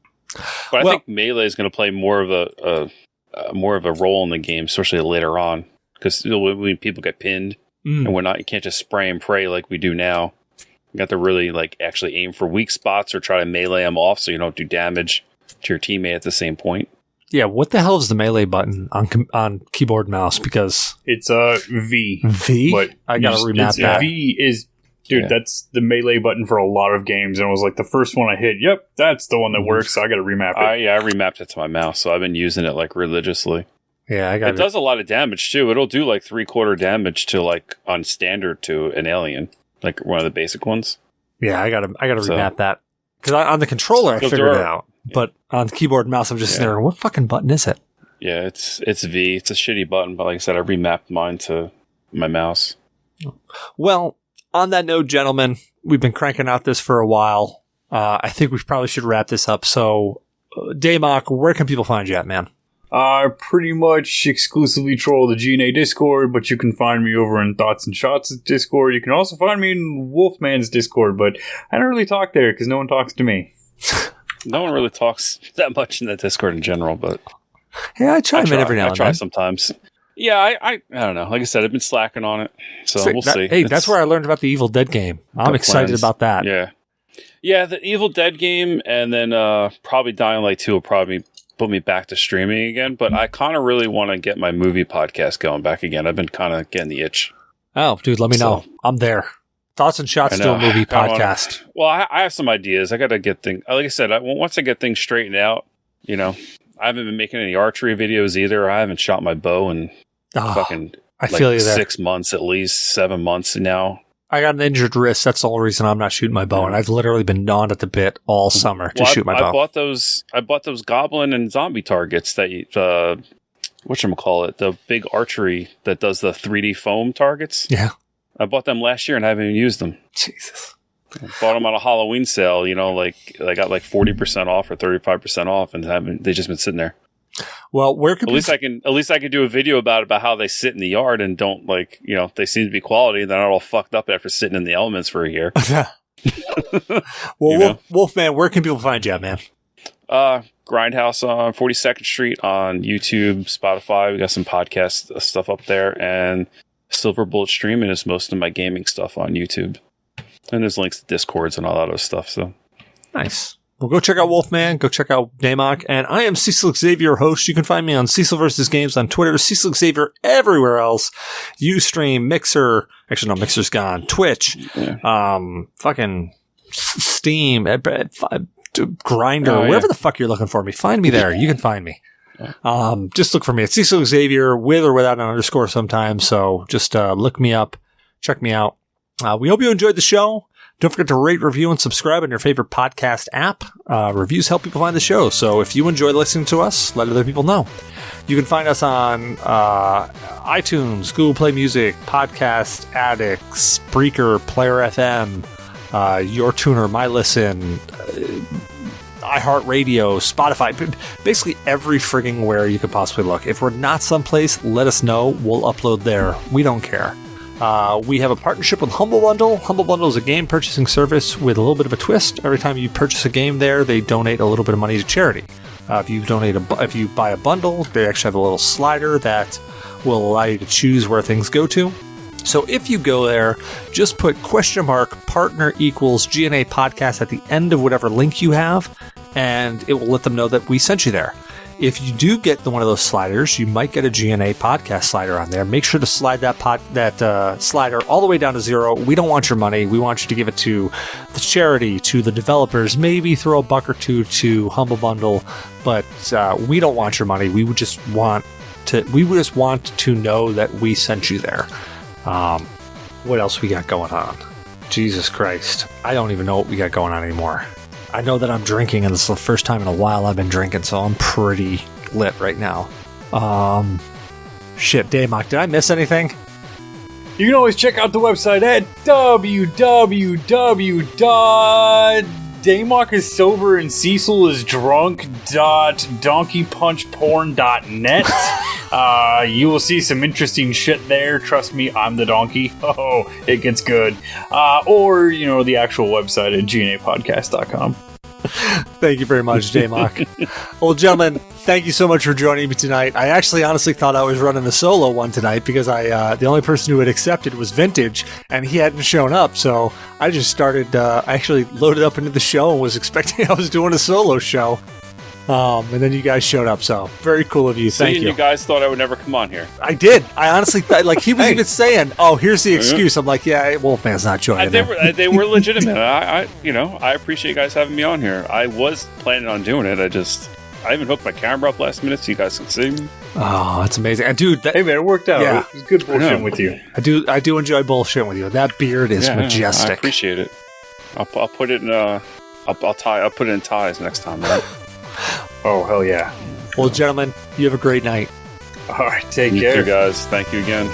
But I think Melee is going to play more of a role in the game, especially later on, because when people get pinned and whatnot, you can't just spray and pray like we do now. You got to really like actually aim for weak spots or try to melee them off so you don't do damage to your teammate at the same point. Yeah, what the hell is the melee button on keyboard and mouse? Because it's V. V? But I gotta remap that. V is, dude, that's the melee button for a lot of games, and it was like the first one I hit. Yep, that's the one that works. So I gotta remap it. I remapped it to my mouse, so I've been using it like religiously. Yeah, it does a lot of damage too. It'll do like 3/4 damage to like on standard to an alien, like one of the basic ones. Yeah, I gotta remap that because on the controller I figured it out. But on the keyboard and mouse, I'm just there. What fucking button is it? Yeah, it's V. It's a shitty button, but like I said, I remapped mine to my mouse. Well, on that note, gentlemen, we've been cranking out this for a while. I think we probably should wrap this up. So, Damok, where can people find you at, man? I pretty much exclusively troll the G.N.A. Discord, but you can find me over in Thoughts and Shots' Discord. You can also find me in Wolfman's Discord, but I don't really talk there because no one talks to me. No one really talks that much in that Discord in general, but yeah, I try every now and then. I try sometimes. Yeah, I don't know. Like I said, I've been slacking on it, so we'll see. Hey, that's where I learned about the Evil Dead game. I'm excited about that. Yeah, the Evil Dead game, and then probably Dying Light 2 will probably put me back to streaming again. But I kind of really want to get my movie podcast going back again. I've been kind of getting the itch. Oh, dude, let me know. I'm there. Thoughts and Shots still a movie podcast. I have some ideas. I got to get things. Like I said, once I get things straightened out, I haven't been making any archery videos either. I haven't shot my bow in fucking I feel you there. 6 months at least, 7 months now. I got an injured wrist. That's the only reason I'm not shooting my bow, and I've literally been gnawed at the bit all summer to shoot my bow. I bought those goblin and zombie targets that whatchamacallit, the big archery that does the 3D foam targets. Yeah. I bought them last year and I haven't even used them. Jesus. I bought them on a Halloween sale, like I got like 40% off or 35% off, and they just been sitting there. Well, where could at least I can do a video about how they sit in the yard and don't they seem to be quality and they're not all fucked up after sitting in the elements for a year. Well, Wolfman, where can people find you at, man? Grindhouse on 42nd Street on YouTube, Spotify. We got some podcast stuff up there, and Silver Bullet Streaming is most of my gaming stuff on YouTube. And there's links to Discords and all that other stuff. So nice. Well, go check out Wolfman. Go check out Damok. And I am Cecil Xavier, host. You can find me on Cecil vs. Games on Twitter. Cecil Xavier everywhere else. Ustream, Mixer. Actually, no, Mixer's gone. Twitch. Fucking Steam. Grinder. Wherever the fuck you're looking for me. Find me there. You can find me. Just look for me. It's Cecil Xavier with or without an underscore sometimes. So just look me up. Check me out. We hope you enjoyed the show. Don't forget to rate, review, and subscribe on your favorite podcast app. Reviews help people find the show. So if you enjoy listening to us, let other people know. You can find us on iTunes, Google Play Music, Podcast Addict, Spreaker, Player FM, Your Tuner, My Listen, iHeartRadio, Spotify, basically every frigging where you could possibly look. If we're not someplace, let us know. We'll upload there. We don't care. We have a partnership with Humble Bundle. Humble Bundle is a game purchasing service with a little bit of a twist. Every time you purchase a game there, they donate a little bit of money to charity. If you buy a bundle, they actually have a little slider that will allow you to choose where things go to. So if you go there, just put !partner equals G.N.A. podcast at the end of whatever link you have, and it will let them know that we sent you there. If you do get one of those sliders, you might get a G.N.A. podcast slider on there. Make sure to slide that slider all the way down to 0. We don't want your money. We want you to give it to the charity, to the developers, maybe throw a buck or two to Humble Bundle, but we don't want your money. We would just want to know that we sent you there. What else we got going on? Jesus Christ. I don't even know what we got going on anymore. I know that I'm drinking, and this is the first time in a while I've been drinking, so I'm pretty lit right now. Shit, Damok, did I miss anything? You can always check out the website at www.damok Damok is sober and Cecil is drunk. donkeypunchporn.net. You will see some interesting shit there. Trust me, I'm the donkey. Oh, it gets good. Or, the actual website at GNApodcast.com. Thank you very much, Damok. Well, gentlemen, thank you so much for joining me tonight. I actually honestly thought I was running a solo one tonight because the only person who had accepted was Vintage, and he hadn't shown up, so I just started, I actually loaded up into the show and was expecting I was doing a solo show. And then you guys showed up, so very cool of you. Thank you. You guys thought I would never come on here. I did. I honestly thought, like, he was even saying, "Oh, here's the excuse." I'm like, "Yeah, Wolfman's not joining." They were legitimate. I appreciate you guys having me on here. I was planning on doing it. I even hooked my camera up last minute so you guys can see me. Oh, that's amazing, and dude. Hey man, it worked out. Yeah. It was good bullshitting with you. I do enjoy bullshitting with you. That beard is majestic. I appreciate it. I'll put it in. I'll put it in ties next time. Right? Oh, hell yeah. Well, gentlemen, you have a great night. All right, take care. You too, guys. Thank you again.